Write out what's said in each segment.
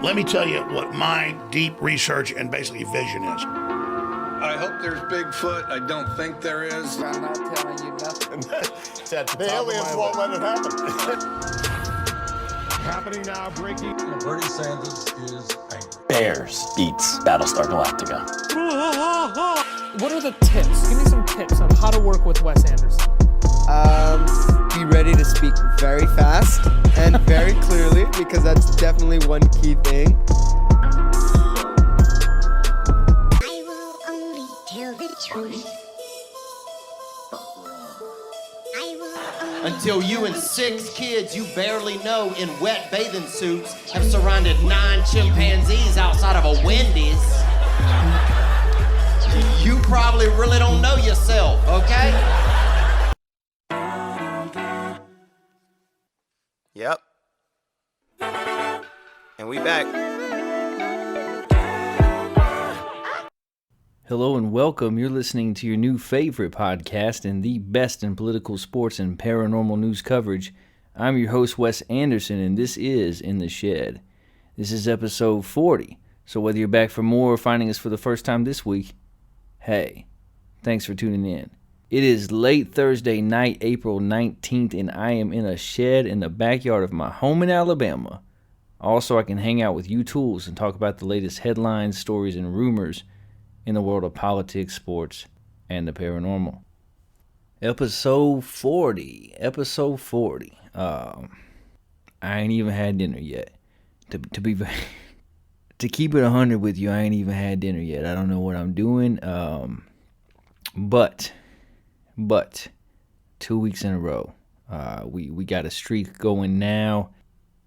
Let me tell you what my deep research and basically vision is. I hope there's Bigfoot. I don't think there is. I'm not telling you nothing. The aliens won't let it happen. Happening now, breaking. Bernie Sanders is angry. Bears beats Battlestar Galactica. What are the tips? Give me some tips on how to work with Wes Anderson. Be ready to speak very fast and very clearly, because that's definitely one key thing. I will only tell the truth. I will only Until you and 6 kids you barely know in wet bathing suits have surrounded 9 chimpanzees outside of a Wendy's. You probably really don't know yourself, okay? Yep. And we back. Hello and welcome. You're listening to your new favorite podcast and the best in political, sports, and paranormal news coverage. I'm your host, Wes Anderson, and this is In the Shed. This is episode 40, so whether you're back for more or finding us for the first time this week, hey, thanks for tuning in. It is late Thursday night, April 19th, and I am in a shed in the backyard of my home in Alabama. Also, I can hang out with you tools and talk about the latest headlines, stories, and rumors in the world of politics, sports, and the paranormal. Episode 40. I ain't even had dinner yet. To keep it 100 with you, I ain't even had dinner yet. I don't know what I'm doing. But 2 weeks in a row, we got a streak going now.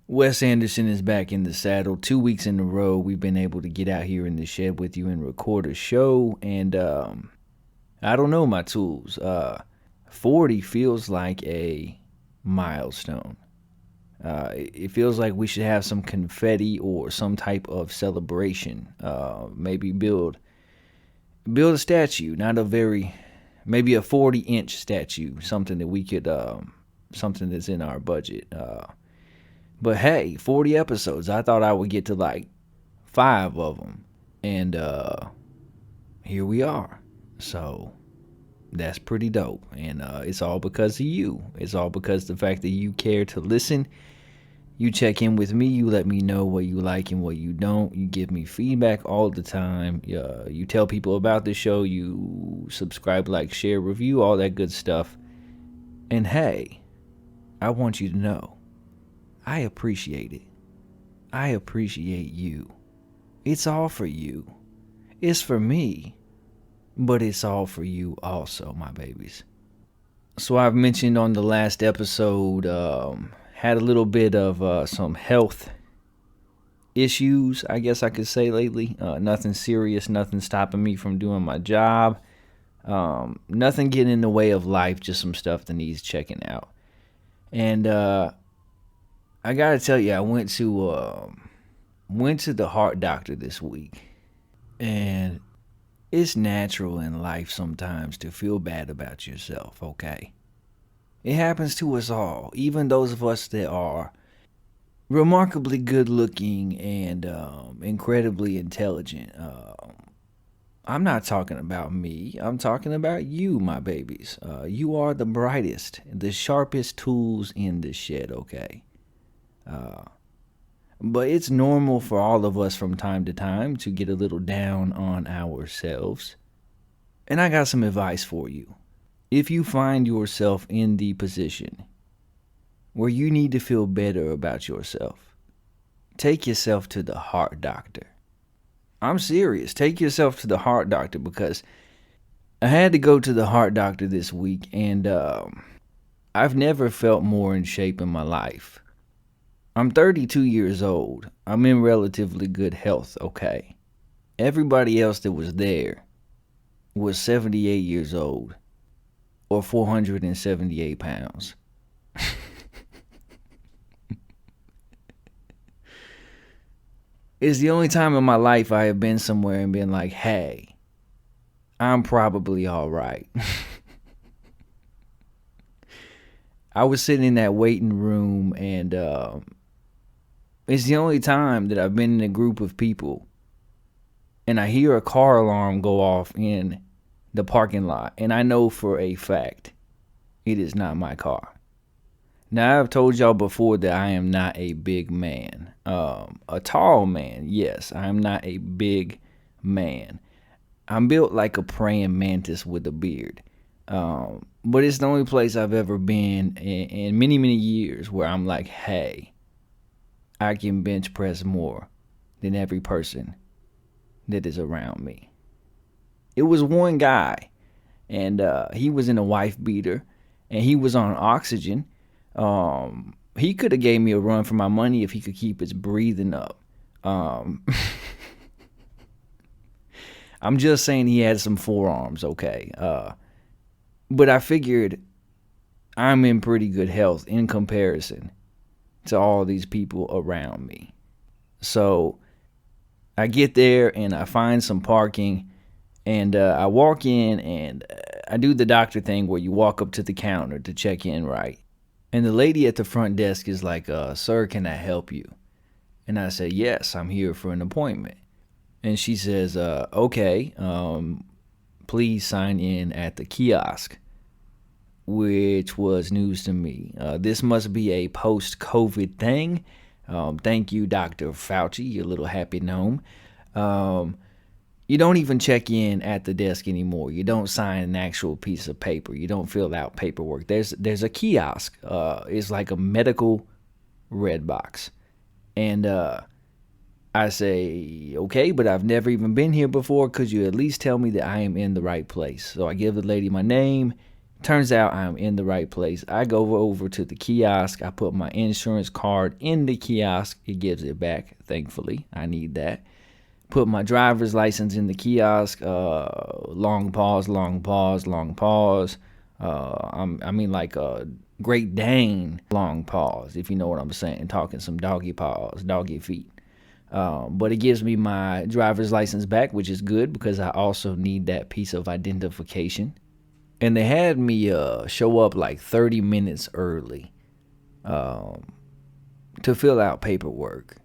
Wes Anderson is back in the saddle. 2 weeks in a row, we've been able to get out here in the shed with you and record a show. And I don't know, my tools. 40 feels like a milestone. It feels like we should have some confetti or some type of celebration. Maybe build a statue, maybe a 40-inch statue, something that we could, something that's in our budget. But hey, 40 episodes. I thought I would get to like 5 of them. And here we are. So that's pretty dope. And it's all because of you. It's all because of the fact that you care to listen. You check in with me. You let me know what you like and what you don't. You give me feedback all the time. You tell people about the show. You subscribe, like, share, review, all that good stuff. And hey, I want you to know, I appreciate it. I appreciate you. It's all for you. It's for me. But it's all for you also, my babies. So I've mentioned on the last episode, had a little bit of some health issues, I guess I could say, lately. Nothing serious, nothing stopping me from doing my job. Nothing getting in the way of life, just some stuff that needs checking out. And I gotta tell you, I went to the heart doctor this week. And it's natural in life sometimes to feel bad about yourself, okay? It happens to us all, even those of us that are remarkably good-looking and incredibly intelligent. I'm not talking about me. I'm talking about you, my babies. You are the brightest, the sharpest tools in the shed, okay? But it's normal for all of us from time to time to get a little down on ourselves. And I got some advice for you. If you find yourself in the position where you need to feel better about yourself, take yourself to the heart doctor. I'm serious. Take yourself to the heart doctor, because I had to go to the heart doctor this week, and I've never felt more in shape in my life. I'm 32 years old. I'm in relatively good health, okay? Everybody else that was there was 78 years old or 478 pounds. It's the only time in my life I have been somewhere and been like, hey, I'm probably all right. I was sitting in that waiting room, and It's the only time that I've been in a group of people and I hear a car alarm go off in the parking lot, and I know for a fact it is not my car. Now, I've told y'all before that I am not a big man. A tall man, yes. I am not a big man. I'm built like a praying mantis with a beard. But it's the only place I've ever been in many, many years where I'm like, hey, I can bench press more than every person that is around me. It was one guy, and he was in a wife beater, and he was on oxygen. He could have gave me a run for my money if he could keep his breathing up. I'm just saying he had some forearms, okay? But I figured I'm in pretty good health in comparison to all these people around me. So I get there and I find some parking, and I walk in and I do the doctor thing where you walk up to the counter to check in, right? And the lady at the front desk is like, sir, can I help you? And I say, yes, I'm here for an appointment. And she says, okay, please sign in at the kiosk, which was news to me. This must be a post-COVID thing. Thank you, Dr. Fauci, you little happy gnome. You don't even check in at the desk anymore. You don't sign an actual piece of paper. You don't fill out paperwork. There's a kiosk. It's like a medical red box. And I say, okay, but I've never even been here before. Could you at least tell me that I am in the right place? So I give the lady my name. Turns out I'm in the right place. I go over to the kiosk. I put my insurance card in the kiosk. It gives it back, thankfully. I need that. Put my driver's license in the kiosk. Long pause, long pause, long pause. I mean like a Great Dane long pause, if you know what I'm saying. Talking some doggy paws, doggy feet. But it gives me my driver's license back, which is good because I also need that piece of identification. And they had me show up like 30 minutes early to fill out paperwork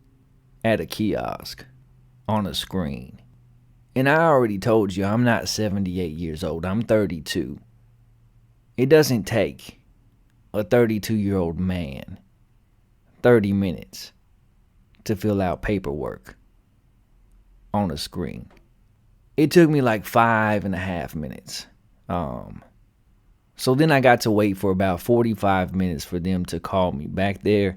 at a kiosk on a screen. And I already told you I'm not 78 years old. I'm 32. It doesn't take a 32-year-old man 30 minutes to fill out paperwork on a screen. It took me like 5.5 minutes. So then I got to wait for about 45 minutes for them to call me back there.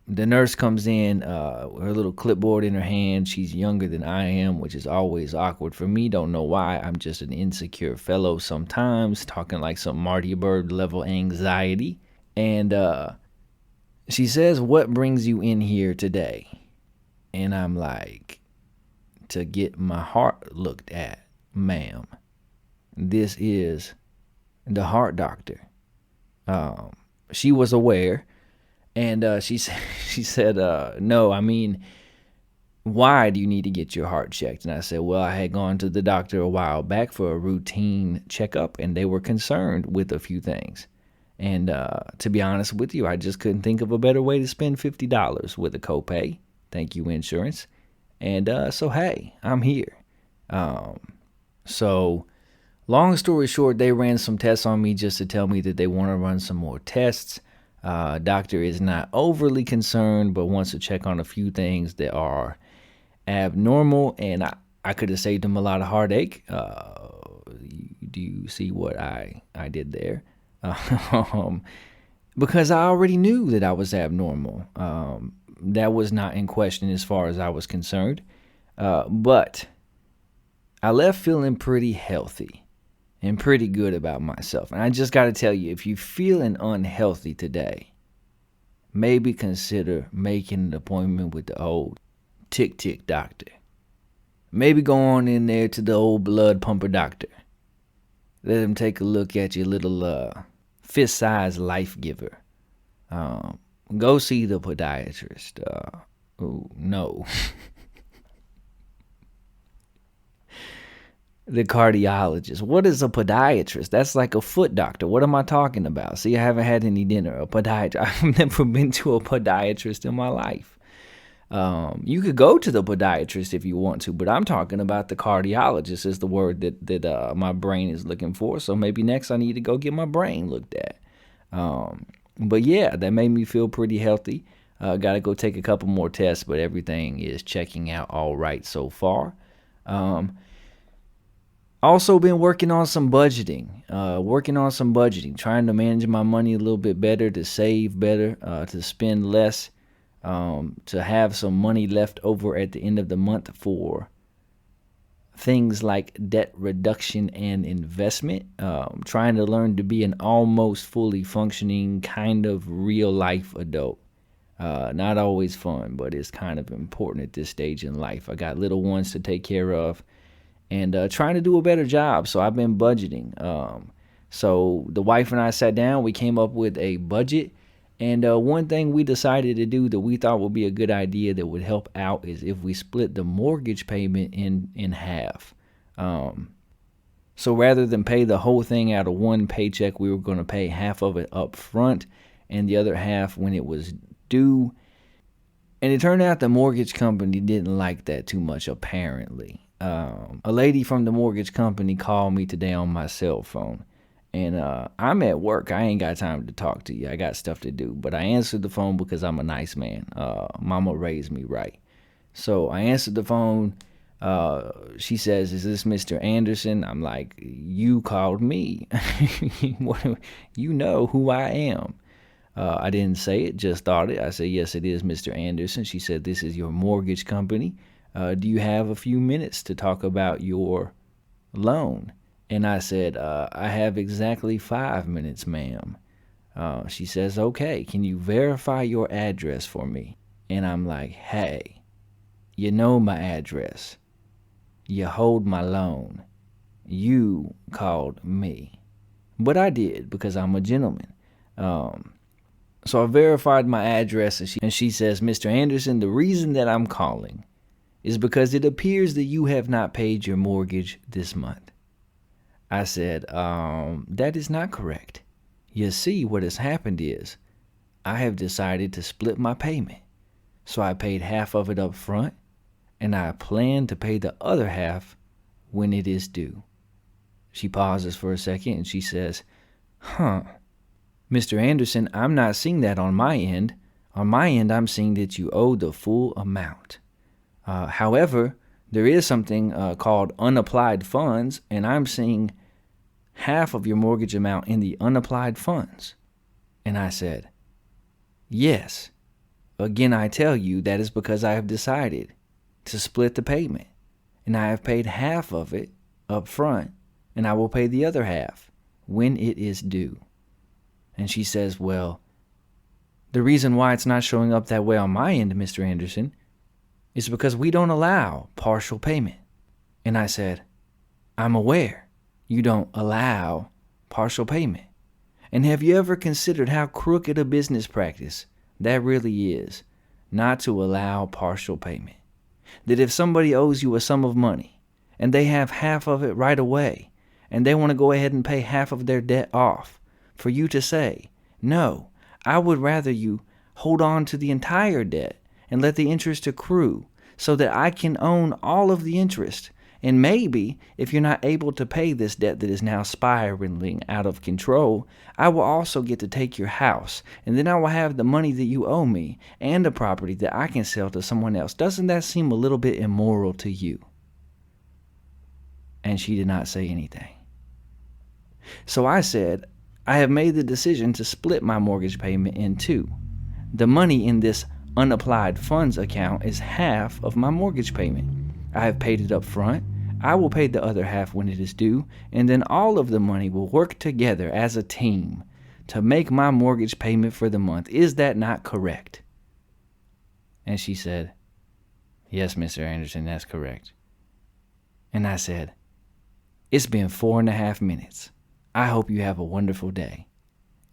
The nurse comes in, her little clipboard in her hand. She's younger than I am, which is always awkward for me. Don't know why. I'm just an insecure fellow sometimes, talking like some Marty Bird level anxiety. And she says, what brings you in here today? And I'm like, to get my heart looked at, ma'am. This is the heart doctor. She was aware. And she said, no, I mean, why do you need to get your heart checked? And I said, well, I had gone to the doctor a while back for a routine checkup, and they were concerned with a few things. And to be honest with you, I just couldn't think of a better way to spend $50 with a copay. Thank you, insurance. And so, hey, I'm here. So long story short, they ran some tests on me just to tell me that they want to run some more tests. Doctor is not overly concerned, but wants to check on a few things that are abnormal, and I could have saved him a lot of heartache. Do you see what I did there? Because I already knew that I was abnormal. That was not in question as far as I was concerned. But I left feeling pretty healthy and pretty good about myself. And I just got to tell you, if you're feeling unhealthy today, maybe consider making an appointment with the old tick-tick doctor. Maybe go on in there to the old blood pumper doctor. Let him take a look at your little fist-sized life giver. Go see the podiatrist. No. The cardiologist. What is a podiatrist? That's like a foot doctor. What am I talking about? See, I haven't had any dinner. A podiatrist. I've never been to a podiatrist in my life. You could go to the podiatrist if you want to, but I'm talking about the cardiologist is the word that my brain is looking for. So maybe next I need to go get my brain looked at. But yeah, that made me feel pretty healthy. Got to go take a couple more tests, but everything is checking out all right so far. Also been working on some budgeting, trying to manage my money a little bit better, to save better, to spend less, to have some money left over at the end of the month for things like debt reduction and investment. Trying to learn to be an almost fully functioning kind of real life adult. Not always fun, but it's kind of important at this stage in life. I got little ones to take care of. And trying to do a better job. So I've been budgeting. So the wife and I sat down. We came up with a budget. And one thing we decided to do that we thought would be a good idea that would help out is if we split the mortgage payment in half. So rather than pay the whole thing out of one paycheck, we were going to pay half of it up front and the other half when it was due. And it turned out the mortgage company didn't like that too much, apparently. A lady from the mortgage company called me today on my cell phone, and I'm at work. I ain't got time to talk to you. I got stuff to do, but I answered the phone because I'm a nice man. Mama raised me right. So I answered the phone. She says, "Is this Mr. Anderson?" I'm like, "You called me. You know who I am." I didn't say it, just thought it. I said, "Yes, it is Mr. Anderson." She said, "This is your mortgage company. Do you have a few minutes to talk about your loan?" And I said, "I have exactly 5 minutes, ma'am." She says, "Okay, can you verify your address for me?" And I'm like, "Hey, you know my address. You hold my loan. You called me." But I did because I'm a gentleman. So I verified my address, and she says, "Mr. Anderson, the reason that I'm calling is because it appears that you have not paid your mortgage this month." I said, "That is not correct. You see, what has happened is I have decided to split my payment. So I paid half of it up front, and I plan to pay the other half when it is due." She pauses for a second, and she says, "Mr. Anderson, I'm not seeing that on my end. On my end, I'm seeing that you owe the full amount. However, there is something called unapplied funds, and I'm seeing half of your mortgage amount in the unapplied funds." And I said, "Yes. Again, I tell you that is because I have decided to split the payment, and I have paid half of it up front, and I will pay the other half when it is due." And she says, "Well, the reason why it's not showing up that way on my end, Mr. Anderson, is because we don't allow partial payment." And I said, "I'm aware you don't allow partial payment. And have you ever considered how crooked a business practice that really is, not to allow partial payment? That if somebody owes you a sum of money and they have half of it right away and they want to go ahead and pay half of their debt off, for you to say, 'No, I would rather you hold on to the entire debt and let the interest accrue so that I can own all of the interest. And maybe if you're not able to pay this debt that is now spiraling out of control, I will also get to take your house, and then I will have the money that you owe me and a property that I can sell to someone else. Doesn't that seem a little bit immoral to you?" And she did not say anything. So I said, "I have made the decision to split my mortgage payment in two. The money in this unapplied funds account is half of my mortgage payment. I have paid it up front. I will pay the other half when it is due, and then all of the money will work together as a team to make my mortgage payment for the month. Is that not correct?" And she said, "Yes, Mr. Anderson, that's correct." And I said, "It's been 4.5 minutes. I hope you have a wonderful day."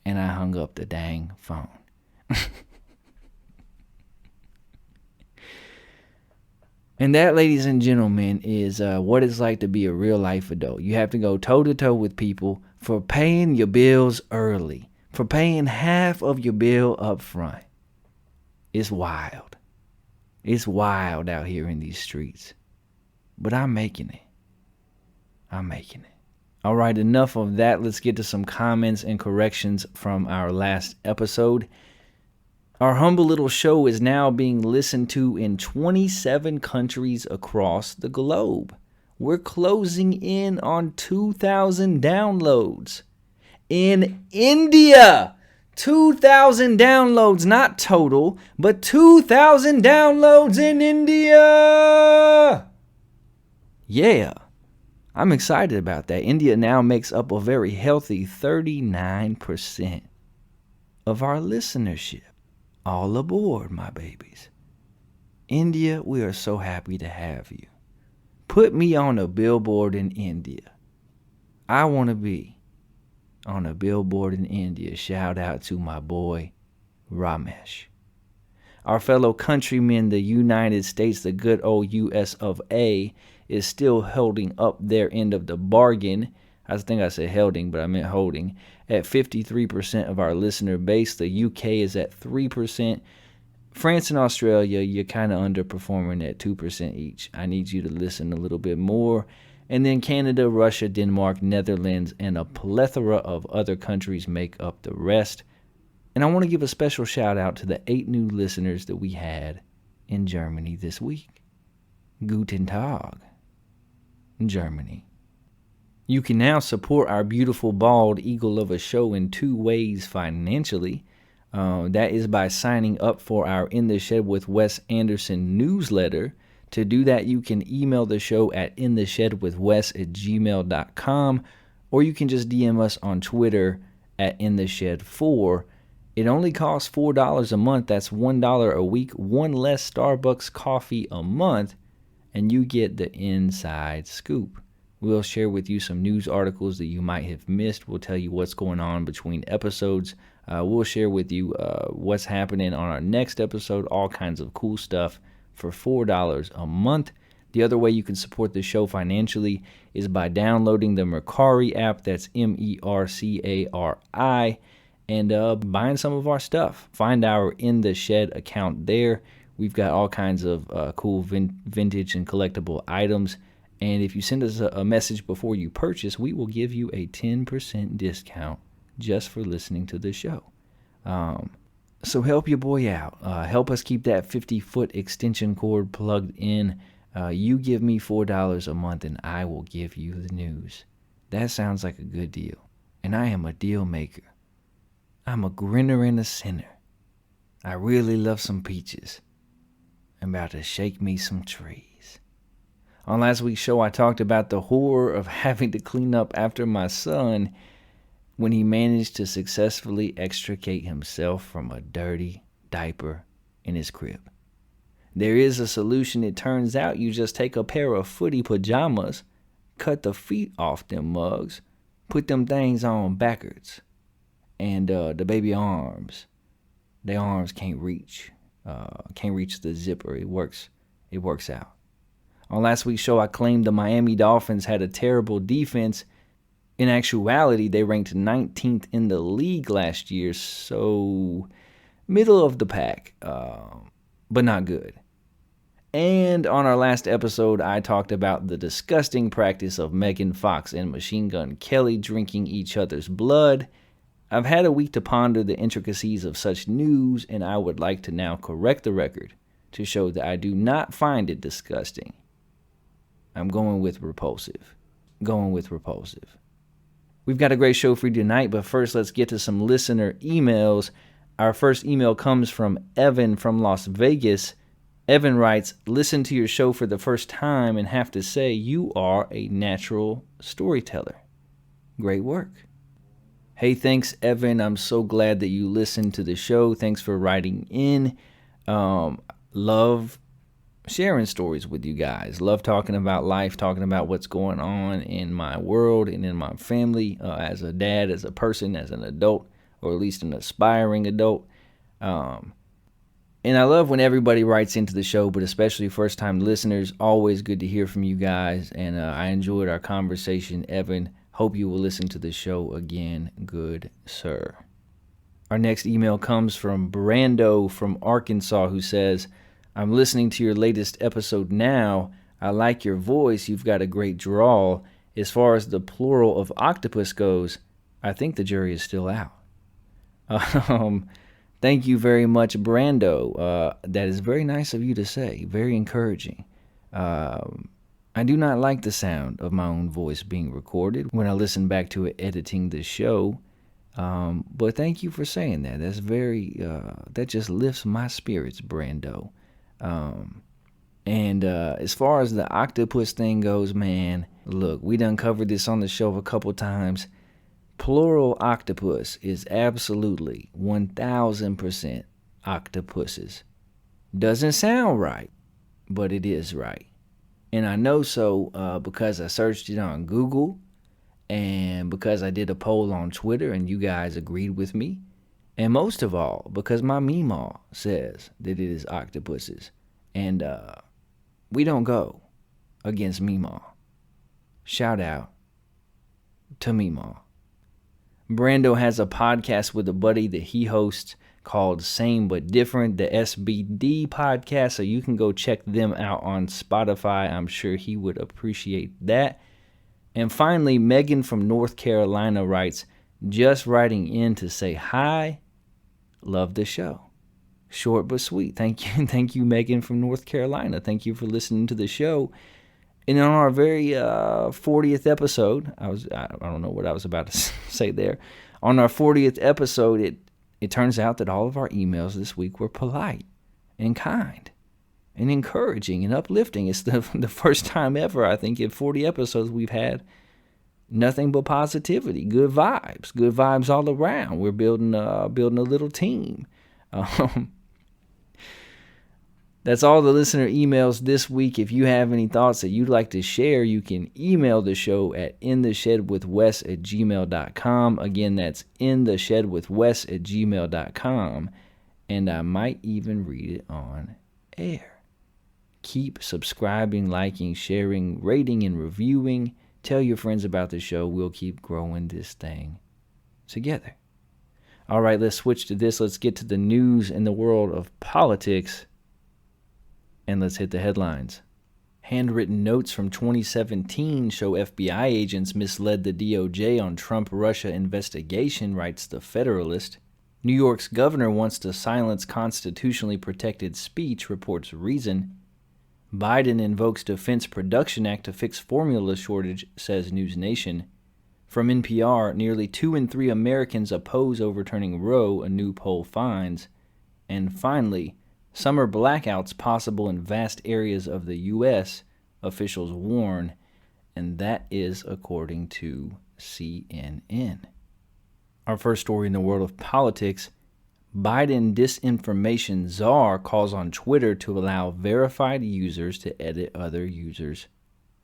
And I hung up the dang phone. And that, ladies and gentlemen, is what it's like to be a real life adult. You have to go toe to toe with people for paying your bills early, for paying half of your bill up front. It's wild. It's wild out here in these streets. But I'm making it. I'm making it. All right, enough of that. Let's get to some comments and corrections from our last episode. Our humble little show is now being listened to in 27 countries across the globe. We're closing in on 2,000 downloads. In India, 2,000 downloads, not total, but 2,000 downloads in India. Yeah, I'm excited about that. India now makes up a very healthy 39% of our listenership. All aboard, my babies. India, we are so happy to have you. Put me on a billboard in India. I want to be on a billboard in India. Shout out to my boy, Ramesh. Our fellow countrymen, the United States, the good old US of A, is still holding up their end of the bargain. I think I said holding, but I meant holding. At 53% of our listener base. The UK is at 3%. France and Australia, you're kind of underperforming at 2% each. I need you to listen a little bit more. And then Canada, Russia, Denmark, Netherlands, and a plethora of other countries make up the rest. And I want to give a special shout out to the 8 new listeners that we had in Germany this week. Guten Tag, Germany. You can now support our beautiful bald eagle of a show in 2 ways financially. That is by signing up for our In the Shed with Wes Anderson newsletter. To do that, you can email the show at intheshedwithwes@gmail.com, or you can just DM us on Twitter at intheshed4. It only costs $4 a month. That's $1 a week, 1 less Starbucks coffee a month, and you get the inside scoop. We'll share with you some news articles that you might have missed. We'll tell you what's going on between episodes. We'll share with you what's happening on our next episode, all kinds of cool stuff for $4 a month. The other way you can support the show financially is by downloading the Mercari app. That's MERCARI. And buying some of our stuff. Find our In the Shed account there. We've got all kinds of cool vintage and collectible items. And if you send us a message before you purchase, we will give you a 10% discount just for listening to the show. So help your boy out. Help us keep that 50-foot extension cord plugged in. You give me $4 a month and I will give you the news. That sounds like a good deal. And I am a deal maker. I'm a grinner and a sinner. I really love some peaches. I'm about to shake me some trees. On last week's show, I talked about the horror of having to clean up after my son when he managed to successfully extricate himself from a dirty diaper in his crib. There is a solution. It turns out you just take a pair of footy pajamas, cut the feet off them mugs, put them things on backwards, and the baby arms, their arms can't reach the zipper. It works out. On last week's show, I claimed the Miami Dolphins had a terrible defense. In actuality, they ranked 19th in the league last year, so middle of the pack, but not good. And on our last episode, I talked about the disgusting practice of Megan Fox and Machine Gun Kelly drinking each other's blood. I've had a week to ponder the intricacies of such news, and I would like to now correct the record to show that I do not find it disgusting. I'm going with repulsive. We've got a great show for you tonight, but first let's get to some listener emails. Our first email comes from Evan from Las Vegas. Evan writes, listen to your show for the first time and have to say you are a natural storyteller. Great work. Hey, thanks, Evan. I'm so glad that you listened to the show. Thanks for writing in. Love sharing stories with you guys. Love talking about life, talking about what's going on in my world and in my family, as a dad, as a person, as an adult, or at least an aspiring adult. And I love when everybody writes into the show, but especially first-time listeners. Always good to hear from you guys, and I enjoyed our conversation. Evan, hope you will listen to the show again. Good sir. Our next email comes from Brando from Arkansas, who says, I'm listening to your latest episode now. I like your voice. You've got a great drawl. As far as the plural of octopus goes, I think the jury is still out. Thank you very much, Brando. That is very nice of you to say. Very encouraging. I do not like the sound of my own voice being recorded when I listen back to it editing the show. But thank you for saying that. That's that just lifts my spirits, Brando. And as far as the octopus thing goes, man, look, we done covered this on the show a couple times. Plural octopus is absolutely 1000% octopuses. Doesn't sound right, but it is right. And I know so because I searched it on Google and because I did a poll on Twitter and you guys agreed with me. And most of all, because my Meemaw says that it is octopuses. And we don't go against Meemaw. Shout out to Meemaw. Brando has a podcast with a buddy that he hosts called Same But Different, the SBD podcast, so you can go check them out on Spotify. I'm sure he would appreciate that. And finally, Megan from North Carolina writes, just writing in to say hi, love the show. Short but sweet. Thank you, Megan from North Carolina. Thank you for listening to the show. And on our very 40th episode, I don't know what I was about to say there. On our 40th episode, it turns out that all of our emails this week were polite and kind and encouraging and uplifting. It's the first time ever, I think, in 40 episodes we've had nothing but positivity, good vibes all around. We're building a little team. That's all the listener emails this week. If you have any thoughts that you'd like to share, you can email the show at intheshedwithwes@gmail.com. Again, that's intheshedwithwes@gmail.com. And I might even read it on air. Keep subscribing, liking, sharing, rating, and reviewing. Tell your friends about the show. We'll keep growing this thing together. All right, let's switch to this. Let's get to the news in the world of politics. And let's hit the headlines. Handwritten notes from 2017 show FBI agents misled the DOJ on Trump-Russia investigation, writes The Federalist. New York's governor wants to silence constitutionally protected speech, reports Reason. Biden invokes Defense Production Act to fix formula shortage, says News Nation. From NPR, nearly 2 in 3 Americans oppose overturning Roe, a new poll finds. And finally, summer blackouts possible in vast areas of the U.S., officials warn, and that is according to CNN. Our first story in the world of politics, Biden disinformation czar calls on Twitter to allow verified users to edit other users'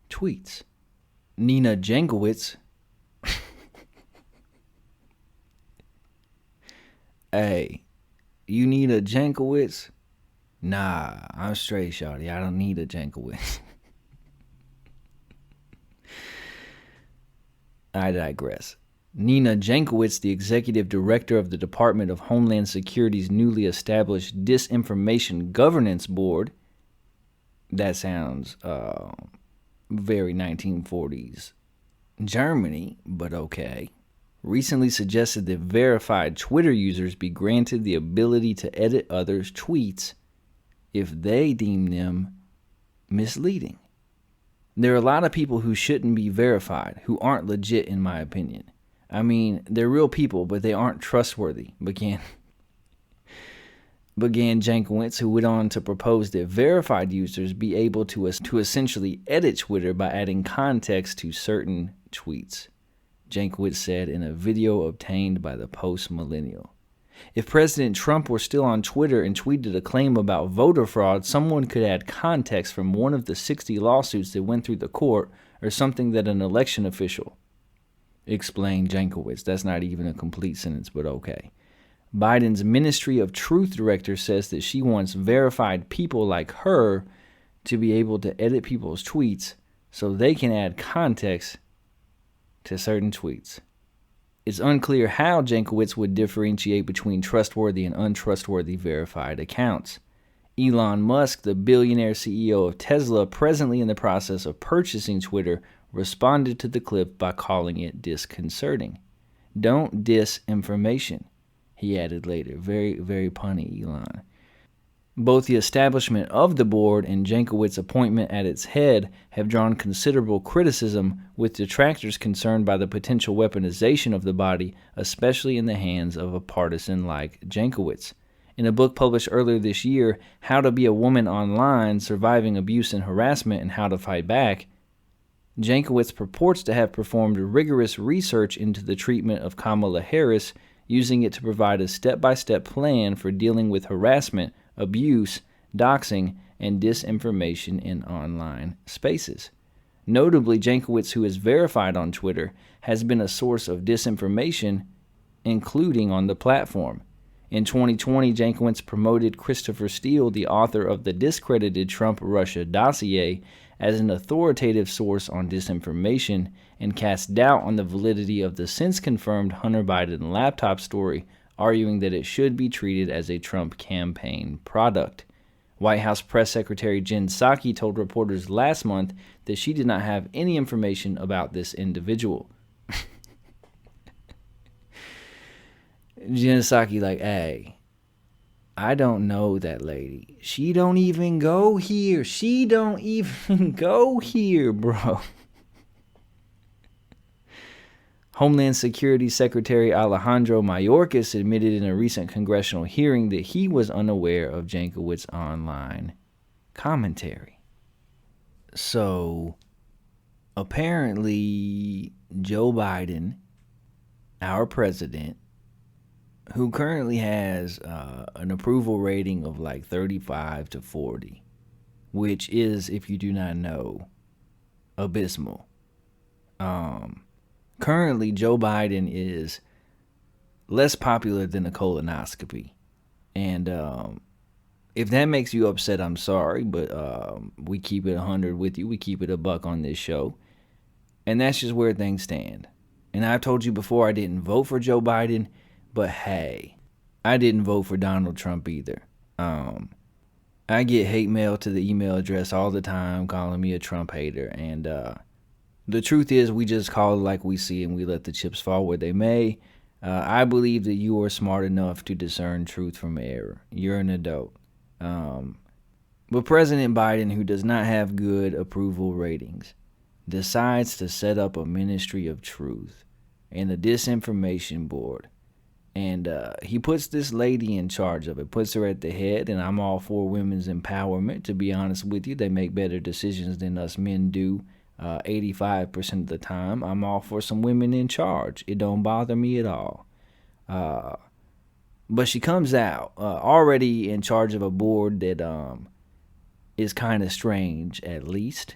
tweets. Nina Jankowicz. Hey, you need a Jankowicz? Nah, I'm straight, shawty. I don't need a Jankowicz. I digress. Nina Jankowicz, the executive director of the Department of Homeland Security's newly established Disinformation Governance Board. That sounds very 1940s Germany, but okay. Recently suggested that verified Twitter users be granted the ability to edit others' tweets if they deem them misleading. There are a lot of people who shouldn't be verified, who aren't legit in my opinion. I mean, they're real people, but they aren't trustworthy, began Jankowicz, who went on to propose that verified users be able to essentially edit Twitter by adding context to certain tweets, Jankowicz said in a video obtained by the Post Millennial. If President Trump were still on Twitter and tweeted a claim about voter fraud, someone could add context from one of the 60 lawsuits that went through the court or something that an election official, explained Jankowicz. That's not even a complete sentence, but okay. Biden's Ministry of Truth director says that she wants verified people like her to be able to edit people's tweets so they can add context to certain tweets. It's unclear how Jankowicz would differentiate between trustworthy and untrustworthy verified accounts. Elon Musk, the billionaire CEO of Tesla, presently in the process of purchasing Twitter, responded to the clip by calling it disconcerting. Don't disinformation, he added later. Very, very punny, Elon. Both the establishment of the board and Jankowicz's appointment at its head have drawn considerable criticism, with detractors concerned by the potential weaponization of the body, especially in the hands of a partisan like Jankowicz. In a book published earlier this year, How to Be a Woman Online, Surviving Abuse and Harassment and How to Fight Back, Jankowicz purports to have performed rigorous research into the treatment of Kamala Harris, using it to provide a step-by-step plan for dealing with harassment, abuse, doxing, and disinformation in online spaces. Notably, Jankowicz, who is verified on Twitter, has been a source of disinformation, including on the platform. In 2020, Jankowicz promoted Christopher Steele, the author of the discredited Trump-Russia dossier, as an authoritative source on disinformation and cast doubt on the validity of the since-confirmed Hunter Biden laptop story, arguing that it should be treated as a Trump campaign product. White House Press Secretary Jen Psaki told reporters last month that she did not have any information about this individual. Jen Psaki like, hey, I don't know that lady. She don't even go here. She don't even go here, bro. Homeland Security Secretary Alejandro Mayorkas admitted in a recent congressional hearing that he was unaware of Jankowicz's online commentary. So, apparently, Joe Biden, our president, who currently has an approval rating of like 35 to 40, which is, if you do not know, abysmal. Currently, Joe Biden is less popular than a colonoscopy. And if that makes you upset, I'm sorry, but we keep it 100 with you. We keep it a buck on this show. And that's just where things stand. And I've told you before, I didn't vote for Joe Biden. But hey, I didn't vote for Donald Trump either. I get hate mail to the email address all the time calling me a Trump hater. And the truth is, we just call it like we see and we let the chips fall where they may. I believe that you are smart enough to discern truth from error. You're an adult. But President Biden, who does not have good approval ratings, decides to set up a ministry of truth and a disinformation board. And he puts this lady in charge of it, puts her at the head, and I'm all for women's empowerment. To be honest with you, they make better decisions than us men do 85% of the time. I'm all for some women in charge. It don't bother me at all. But she comes out already in charge of a board that is kind of strange, at least.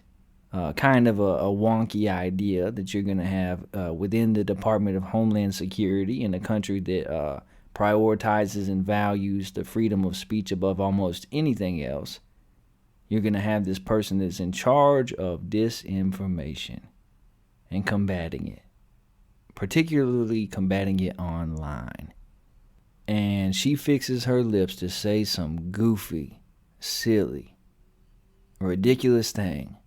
Kind of a wonky idea that you're going to have within the Department of Homeland Security in a country that prioritizes and values the freedom of speech above almost anything else. You're going to have this person that's in charge of disinformation and combating it, particularly combating it online. And she fixes her lips to say some goofy, silly, ridiculous thing.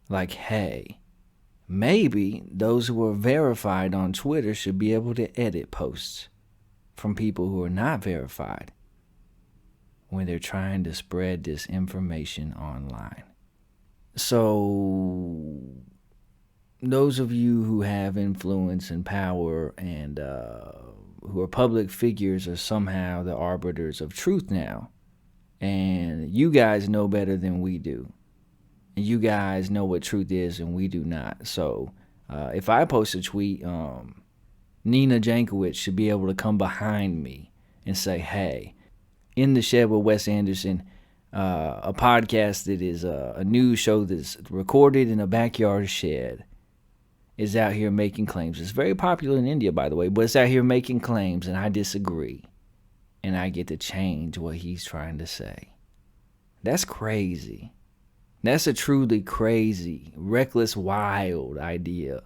Like, hey, maybe those who are verified on Twitter should be able to edit posts from people who are not verified when they're trying to spread disinformation online. So, those of you who have influence and power and who are public figures are somehow the arbiters of truth now. And you guys know better than we do. You guys know what truth is and we do not. So if I post a tweet, Nina Jankowicz should be able to come behind me and say, hey, In the Shed with Wes Anderson, a podcast that is a news show that's recorded in a backyard shed. is out here making claims. It's very popular in India, by the way, but it's out here making claims, and I disagree. And I get to change what he's trying to say. That's crazy. That's a truly crazy, reckless, wild idea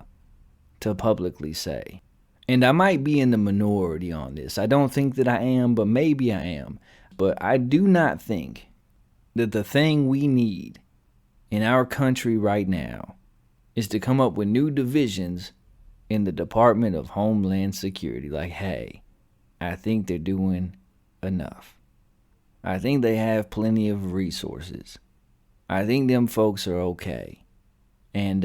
to publicly say. And I might be in the minority on this. I don't think that I am, but maybe I am. But I do not think that the thing we need in our country right now is to come up with new divisions in the Department of Homeland Security. Like, hey, I think they're doing enough. I think they have plenty of resources. I think them folks are okay. And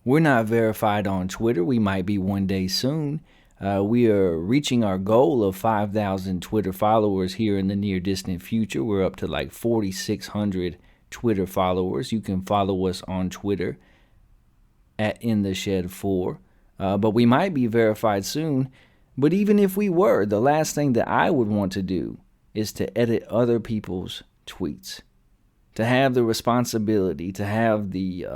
we're not verified on Twitter. We might be one day soon. We are reaching our goal of 5,000 Twitter followers here in the near distant future. We're up to like 4,600 Twitter followers. You can follow us on Twitter at InTheShed4. But we might be verified soon. But even if we were, the last thing that I would want to do is to edit other people's tweets. To have the responsibility, to have the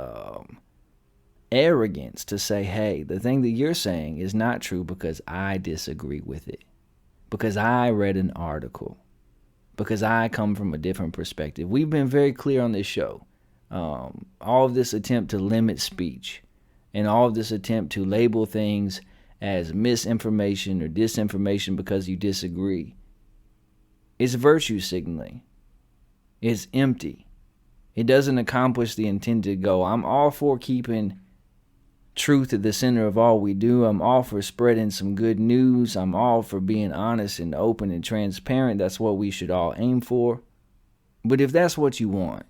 arrogance to say, hey, the thing that you're saying is not true because I disagree with it. Because I read an article. Because I come from a different perspective. We've been very clear on this show. All of this attempt to limit speech and all of this attempt to label things as misinformation or disinformation because you disagree, it's virtue signaling. It's empty. It doesn't accomplish the intended goal. I'm all for keeping truth at the center of all we do. I'm all for spreading some good news. I'm all for being honest and open and transparent. That's what we should all aim for. But if that's what you want,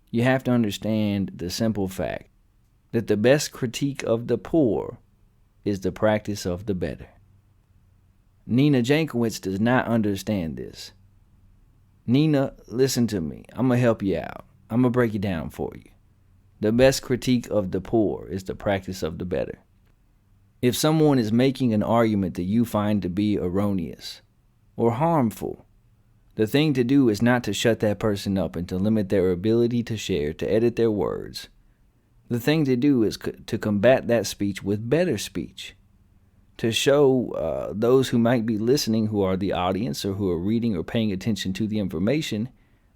you have to understand the simple fact that the best critique of the poor is the practice of the better. Nina Jankowicz does not understand this. Nina, listen to me. I'm going to help you out. I'm going to break it down for you. The best critique of the poor is the practice of the better. If someone is making an argument that you find to be erroneous or harmful, the thing to do is not to shut that person up and to limit their ability to share, to edit their words. The thing to do is to combat that speech with better speech. To show those who might be listening, who are the audience or who are reading or paying attention to the information,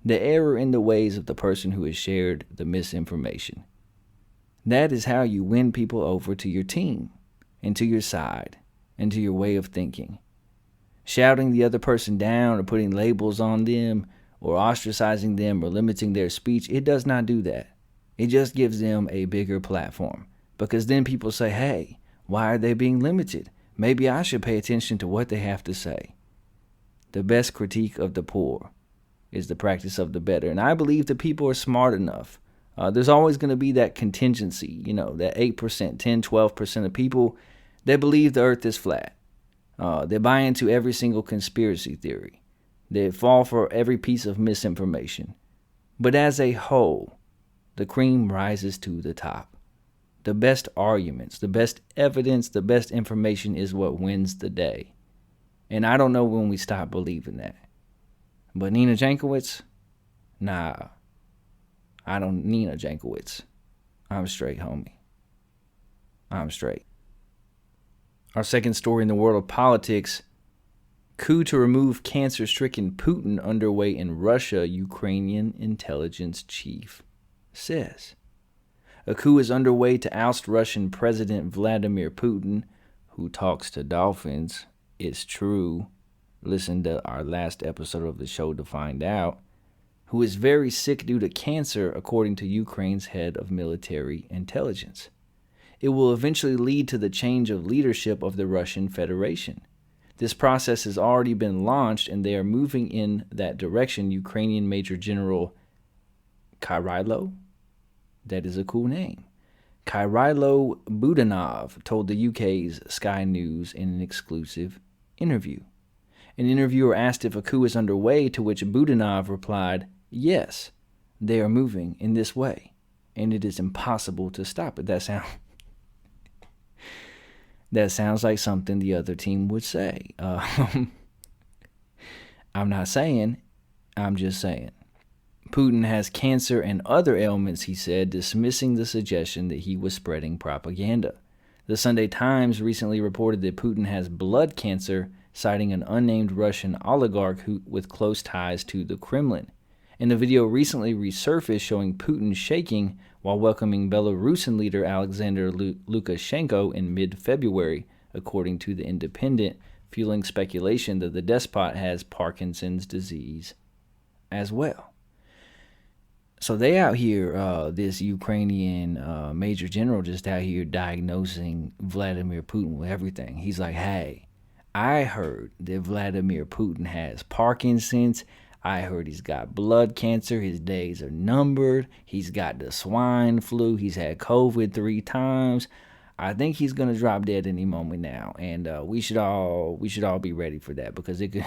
the error in the ways of the person who has shared the misinformation. That is how you win people over to your team and to your side and to your way of thinking. Shouting the other person down or putting labels on them or ostracizing them or limiting their speech, it does not do that. It just gives them a bigger platform, because then people say, hey, why are they being limited? Maybe I should pay attention to what they have to say. The best critique of the poor is the practice of the better. And I believe that people are smart enough. There's always going to be that contingency, that 8%, 10, 12% of people that believe the earth is flat. They buy into every single conspiracy theory. They fall for every piece of misinformation. But as a whole, the cream rises to the top. The best arguments, the best evidence, the best information is what wins the day. And I don't know when we stop believing that. But Nina Jankowicz? Nah. I don't Nina Jankowicz. I'm straight, homie. I'm straight. Our second story in the world of politics. Coup to remove cancer-stricken Putin underway in Russia, Ukrainian intelligence chief says. A coup is underway to oust Russian President Vladimir Putin, who talks to dolphins. It's true. Listen to our last episode of the show to find out. Who is very sick due to cancer, according to Ukraine's head of military intelligence. It will eventually lead to the change of leadership of the Russian Federation. This process has already been launched, and they are moving in that direction. Ukrainian Major General Kyrylo, that is a cool name, Kyrylo Budanov told the UK's Sky News in an exclusive interview. An interviewer asked if a coup is underway, to which Budanov replied, yes, they are moving in this way, and it is impossible to stop it. That sounds like something the other team would say. I'm not saying, I'm just saying. Putin has cancer and other ailments, he said, dismissing the suggestion that he was spreading propaganda. The Sunday Times recently reported that Putin has blood cancer, citing an unnamed Russian oligarch with close ties to the Kremlin. And a video recently resurfaced showing Putin shaking while welcoming Belarusian leader Alexander Lukashenko in mid-February, according to The Independent, fueling speculation that the despot has Parkinson's disease as well. So they out here, this Ukrainian major general just out here diagnosing Vladimir Putin with everything. He's like, hey, I heard that Vladimir Putin has Parkinson's. I heard he's got blood cancer. His days are numbered. He's got the swine flu. He's had COVID 3 times. I think he's gonna drop dead any moment now, and we should all be ready for that, because it could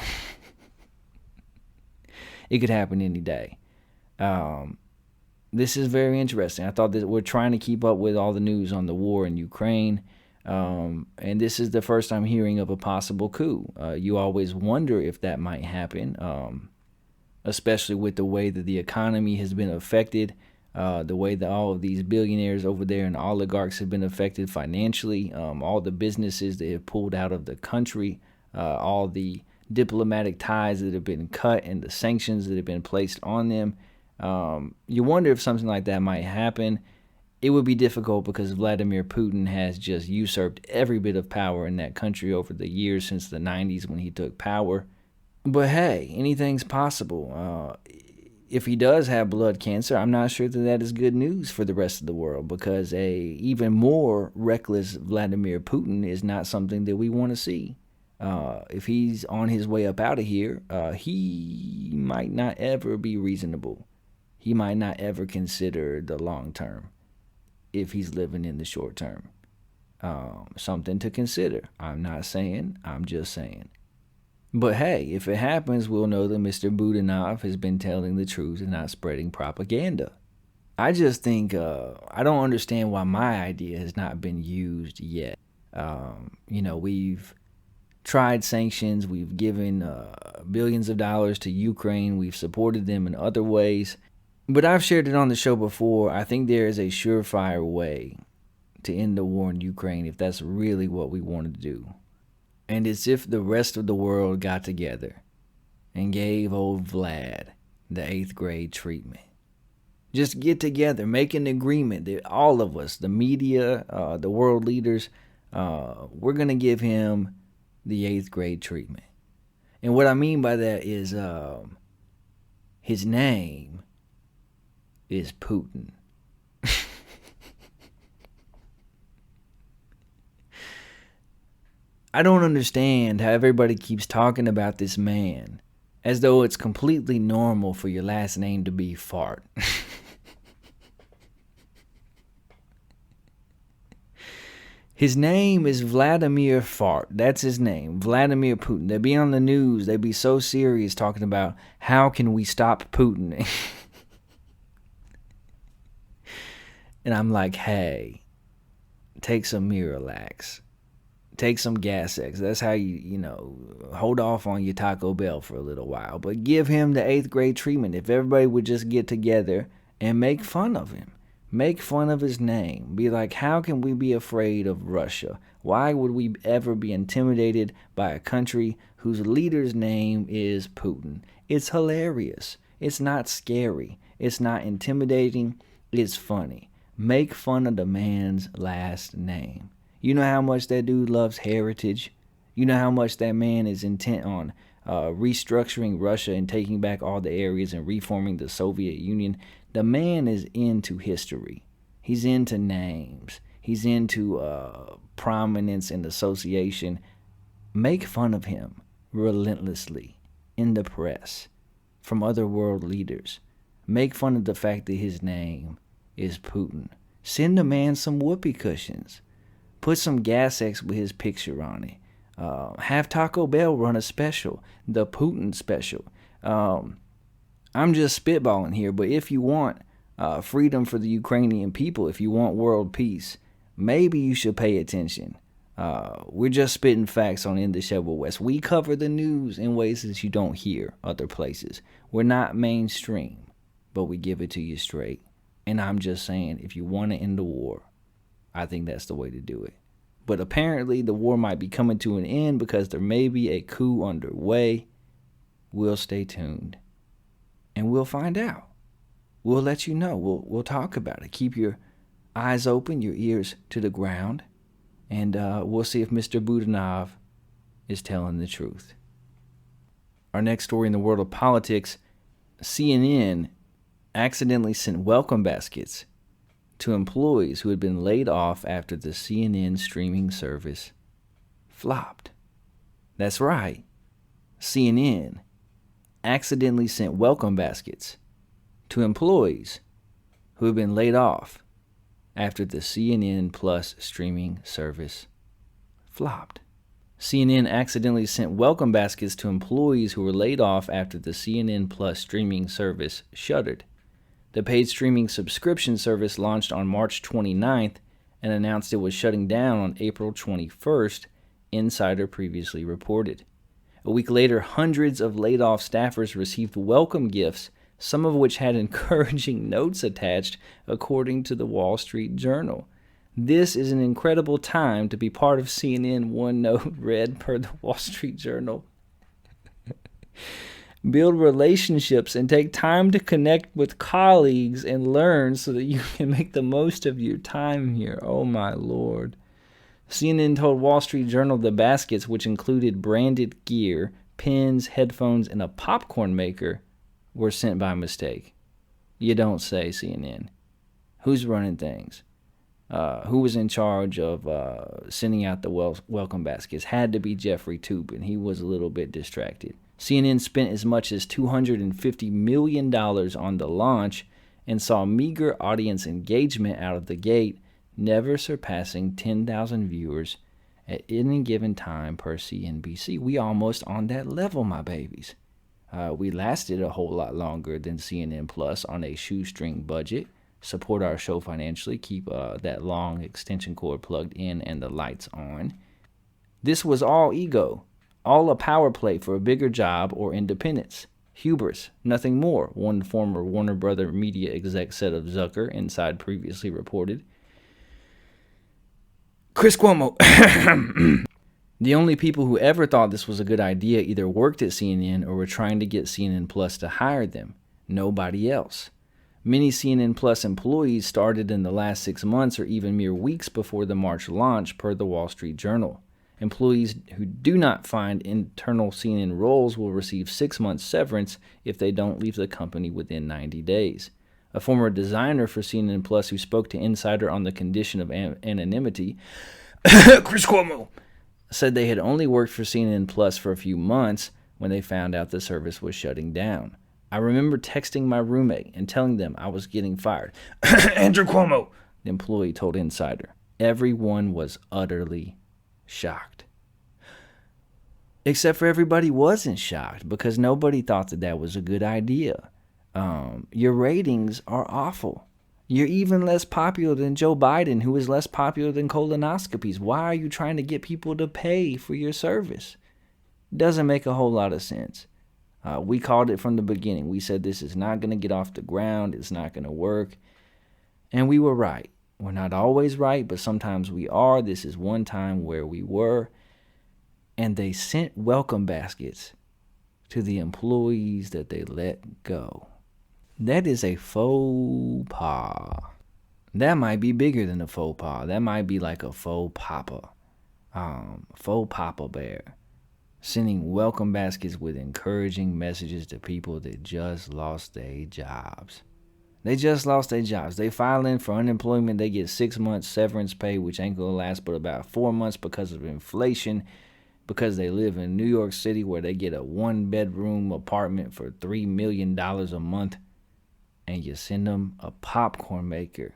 happen any day. This is very interesting. I thought that we're trying to keep up with all the news on the war in Ukraine, and this is the first I'm hearing of a possible coup. You always wonder if that might happen, especially with the way that the economy has been affected, the way that all of these billionaires over there and oligarchs have been affected financially, all the businesses that have pulled out of the country, all the diplomatic ties that have been cut and the sanctions that have been placed on them. You wonder if something like that might happen. It would be difficult because Vladimir Putin has just usurped every bit of power in that country over the years since the 90s when he took power. But hey, anything's possible. If he does have blood cancer, I'm not sure that is good news for the rest of the world, because a even more reckless Vladimir Putin is not something that we want to see. If he's on his way up out of here, he might not ever be reasonable. He might not ever consider the long term if he's living in the short term. Something to consider. I'm not saying, I'm just saying. But hey, if it happens, we'll know that Mr. Budanov has been telling the truth and not spreading propaganda. I just think, I don't understand why my idea has not been used yet. We've tried sanctions, we've given billions of dollars to Ukraine, we've supported them in other ways. But I've shared it on the show before. I think there is a surefire way to end the war in Ukraine if that's really what we want to do. And it's if the rest of the world got together and gave old Vlad the 8th grade treatment. Just get together, make an agreement that all of us, the media, the world leaders, we're going to give him the 8th grade treatment. And what I mean by that is his name is Putin. I don't understand how everybody keeps talking about this man as though it's completely normal for your last name to be Fart. His name is Vladimir Fart. That's his name, Vladimir Putin. They'd be on the news. They'd be so serious talking about how can we stop Putin. And I'm like, hey, take some Miralax. Take some Gas-X. That's how you hold off on your Taco Bell for a little while. But give him the 8th grade treatment. If everybody would just get together and make fun of him. Make fun of his name. Be like, how can we be afraid of Russia? Why would we ever be intimidated by a country whose leader's name is Putin? It's hilarious. It's not scary. It's not intimidating. It's funny. Make fun of the man's last name. You know how much that dude loves heritage? You know how much that man is intent on restructuring Russia and taking back all the areas and reforming the Soviet Union? The man is into history. He's into names. He's into prominence and association. Make fun of him relentlessly in the press from other world leaders. Make fun of the fact that his name is Putin. Send the man some whoopee cushions. Put some Gas-X with his picture on it. Have Taco Bell run a special, the Putin special. I'm just spitballing here, but if you want freedom for the Ukrainian people, if you want world peace, maybe you should pay attention. We're just spitting facts on In the Shed with West. We cover the news in ways that you don't hear other places. We're not mainstream. but we give it to you straight. And I'm just saying, if you want to end the war, I think that's the way to do it. But apparently the war might be coming to an end because there may be a coup underway. We'll stay tuned. And we'll find out. We'll let you know. We'll talk about it. Keep your eyes open, your ears to the ground. And we'll see if Mr. Budanov is telling the truth. Our next story in the world of politics, CNN accidentally sent welcome baskets to employees who had been laid off after the CNN streaming service flopped. That's right. CNN accidentally sent welcome baskets to employees who had been laid off after the CNN Plus streaming service flopped. CNN accidentally sent welcome baskets to employees who were laid off after the CNN Plus streaming service shuttered. The paid streaming subscription service launched on March 29th and announced it was shutting down on April 21st, Insider previously reported. A week later, hundreds of laid-off staffers received welcome gifts, some of which had encouraging notes attached, according to the Wall Street Journal. This is an incredible time to be part of CNN, one note read per the Wall Street Journal. Build relationships and take time to connect with colleagues and learn so that you can make the most of your time here. Oh my Lord. CNN told Wall Street Journal the baskets, which included branded gear, pens, headphones, and a popcorn maker, were sent by mistake. You don't say, CNN. Who's running things? Who was in charge of sending out the welcome baskets? Had to be Jeffrey Toobin. He was a little bit distracted. CNN spent as much as $250 million on the launch and saw meager audience engagement out of the gate, never surpassing 10,000 viewers at any given time per CNBC. We almost on that level, my babies. We lasted a whole lot longer than CNN Plus on a shoestring budget. Support our show financially. Keep that long extension cord plugged in and the lights on. This was all ego. All a power play for a bigger job or independence. Hubris, nothing more, one former Warner Brother media exec said of Zucker, Inside previously reported. Chris Cuomo. The only people who ever thought this was a good idea either worked at CNN or were trying to get CNN Plus to hire them. Nobody else. Many CNN Plus employees started in the last 6 months or even mere weeks before the March launch, per the Wall Street Journal. Employees who do not find internal CNN roles will receive 6 months severance if they don't leave the company within 90 days. A former designer for CNN Plus who spoke to Insider on the condition of anonymity, Chris Cuomo, said they had only worked for CNN Plus for a few months when they found out the service was shutting down. I remember texting my roommate and telling them I was getting fired. Andrew Cuomo, the employee told Insider. Everyone was utterly shocked. Except for everybody wasn't shocked because nobody thought that was a good idea. Your ratings are awful. You're even less popular than Joe Biden, who is less popular than colonoscopies. Why are you trying to get people to pay for your service? Doesn't make a whole lot of sense. We called it from the beginning. We said this is not going to get off the ground. It's not going to work. And we were right. We're not always right, but sometimes we are. This is one time where we were. And they sent welcome baskets to the employees that they let go. That is a faux pas. That might be bigger than a faux pas. That might be like a faux papa. Faux papa bear. Sending welcome baskets with encouraging messages to people that just lost their jobs. They just lost their jobs. They file in for unemployment. They get 6 months severance pay, which ain't going to last but about 4 months because of inflation, because they live in New York City where they get a 1-bedroom apartment for $3 million a month, and you send them a popcorn maker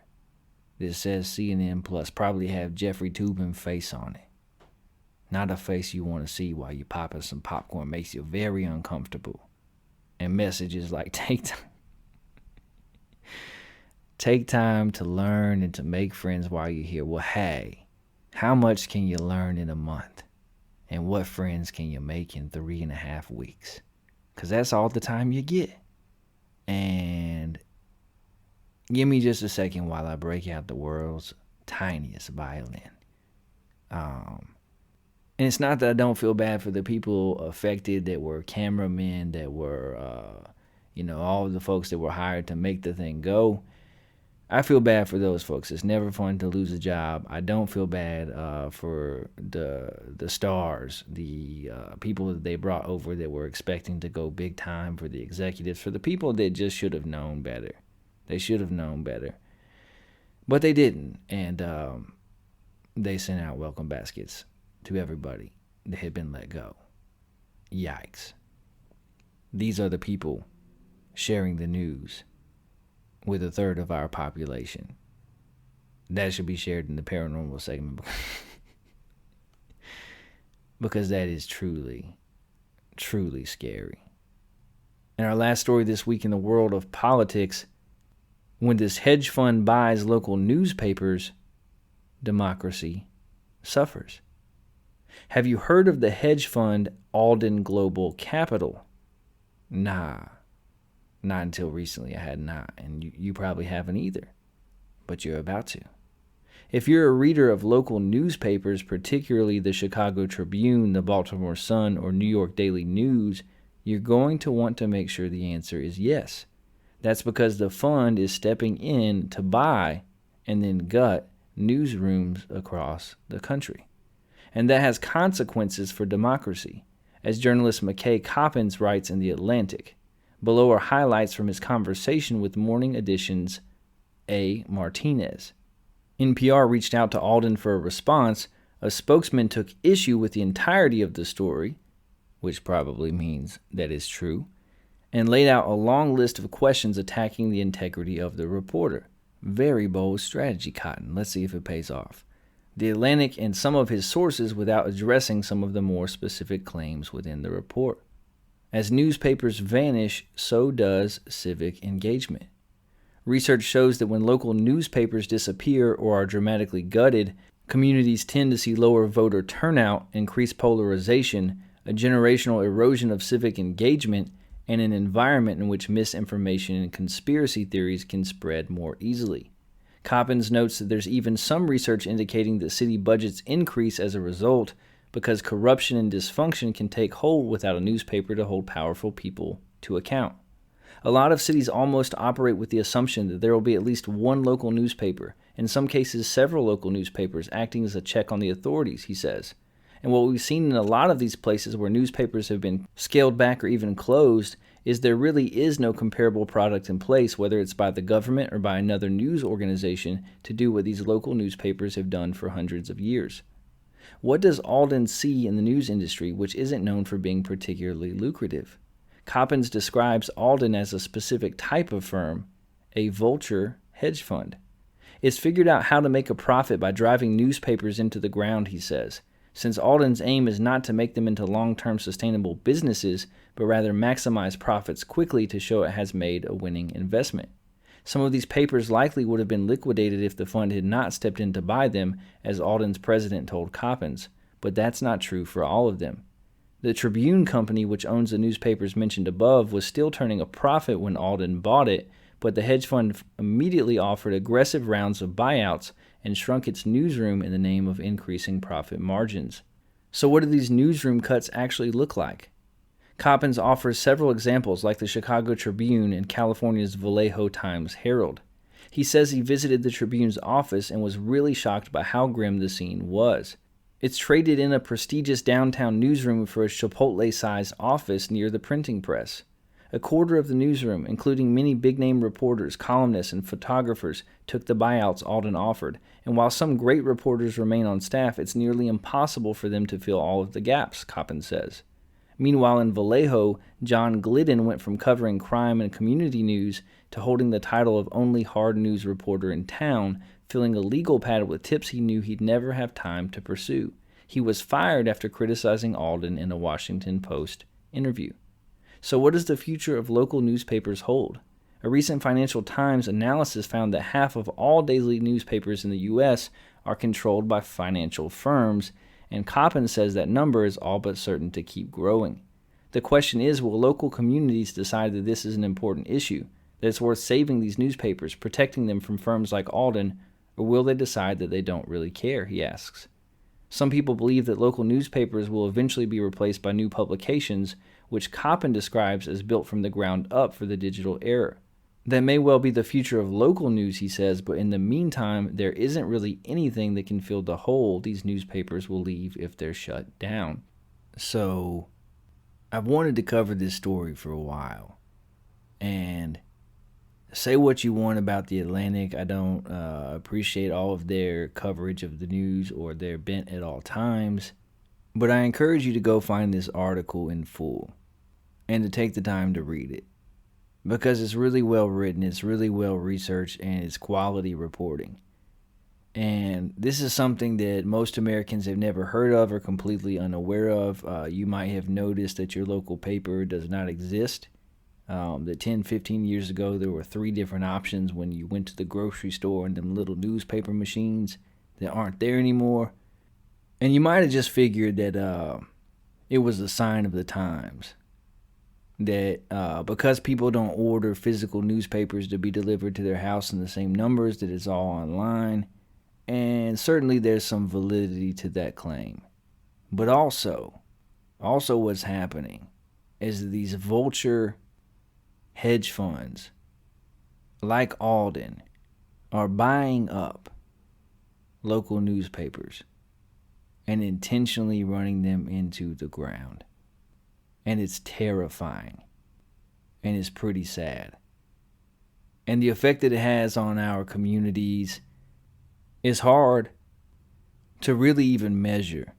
that says CNN Plus, probably have Jeffrey Toobin face on it. Not a face you want to see while you're popping some popcorn. Makes you very uncomfortable. And messages like, take time to learn and to make friends while you're here. Well, hey, how much can you learn in a month? And what friends can you make in 3.5 weeks? Because that's all the time you get. And Give me just a second while I break out the world's tiniest violin. And it's not that I don't feel bad for the people affected that were cameramen, that were, all of the folks that were hired to make the thing go. I feel bad for those folks. It's never fun to lose a job. I don't feel bad for the stars, the people that they brought over that were expecting to go big time, for the executives, for the people that just should have known better. They should have known better. But they didn't. And they sent out welcome baskets to everybody that had been let go. Yikes. These are the people sharing the news with a third of our population. That should be shared in the paranormal segment because that is truly, truly scary. And our last story this week in the world of politics, when this hedge fund buys local newspapers, democracy suffers. Have you heard of the hedge fund Alden Global Capital? Nah. Not until recently I had not, and you probably haven't either, but you're about to. If you're a reader of local newspapers, particularly the Chicago Tribune, the Baltimore Sun, or New York Daily News, you're going to want to make sure the answer is yes. That's because the fund is stepping in to buy and then gut newsrooms across the country. And that has consequences for democracy, as journalist McKay Coppins writes in The Atlantic. Below are highlights from his conversation with Morning Edition's A. Martinez. NPR reached out to Alden for a response. A spokesman took issue with the entirety of the story, which probably means that is true, and laid out a long list of questions attacking the integrity of the reporter. Very bold strategy, Cotton. Let's see if it pays off. The Atlantic and some of his sources without addressing some of the more specific claims within the report. As newspapers vanish, so does civic engagement. Research shows that when local newspapers disappear or are dramatically gutted, communities tend to see lower voter turnout, increased polarization, a generational erosion of civic engagement, and an environment in which misinformation and conspiracy theories can spread more easily. Coppins notes that there's even some research indicating that city budgets increase as a result, because corruption and dysfunction can take hold without a newspaper to hold powerful people to account. A lot of cities almost operate with the assumption that there will be at least one local newspaper, in some cases several local newspapers, acting as a check on the authorities, he says. And what we've seen in a lot of these places where newspapers have been scaled back or even closed is there really is no comparable product in place, whether it's by the government or by another news organization, to do what these local newspapers have done for hundreds of years. What does Alden see in the news industry which isn't known for being particularly lucrative? Coppins describes Alden as a specific type of firm, a vulture hedge fund. It's figured out how to make a profit by driving newspapers into the ground, he says, since Alden's aim is not to make them into long-term sustainable businesses, but rather maximize profits quickly to show it has made a winning investment. Some of these papers likely would have been liquidated if the fund had not stepped in to buy them, as Alden's president told Coppins, but that's not true for all of them. The Tribune Company, which owns the newspapers mentioned above, was still turning a profit when Alden bought it, but the hedge fund immediately offered aggressive rounds of buyouts and shrunk its newsroom in the name of increasing profit margins. So what do these newsroom cuts actually look like? Coppins offers several examples like the Chicago Tribune and California's Vallejo Times-Herald. He says he visited the Tribune's office and was really shocked by how grim the scene was. It's traded in a prestigious downtown newsroom for a Chipotle-sized office near the printing press. A quarter of the newsroom, including many big-name reporters, columnists, and photographers, took the buyouts Alden offered, and while some great reporters remain on staff, it's nearly impossible for them to fill all of the gaps, Coppins says. Meanwhile, in Vallejo, John Glidden went from covering crime and community news to holding the title of only hard news reporter in town, filling a legal pad with tips he knew he'd never have time to pursue. He was fired after criticizing Alden in a Washington Post interview. So what does the future of local newspapers hold? A recent Financial Times analysis found that half of all daily newspapers in the U.S. are controlled by financial firms, and Coppins says that number is all but certain to keep growing. The question is, will local communities decide that this is an important issue, that it's worth saving these newspapers, protecting them from firms like Alden, or will they decide that they don't really care, he asks. Some people believe that local newspapers will eventually be replaced by new publications, which Coppin describes as built from the ground up for the digital era. That may well be the future of local news, he says, but in the meantime, there isn't really anything that can fill the hole these newspapers will leave if they're shut down. So, I've wanted to cover this story for a while. And say what you want about the Atlantic. I don't appreciate all of their coverage of the news or their bent at all times. But I encourage you to go find this article in full and to take the time to read it. Because it's really well written, it's really well researched, and it's quality reporting. And this is something that most Americans have never heard of or completely unaware of. You might have noticed that your local paper does not exist. That 10, 15 years ago, there were 3 different options when you went to the grocery store and them little newspaper machines that aren't there anymore. And you might have just figured that it was a sign of the times. That because people don't order physical newspapers to be delivered to their house in the same numbers, that it's all online. And certainly there's some validity to that claim. But also what's happening is these vulture hedge funds like Alden are buying up local newspapers and intentionally running them into the ground. And it's terrifying. And it's pretty sad. And the effect that it has on our communities is hard to really even measure.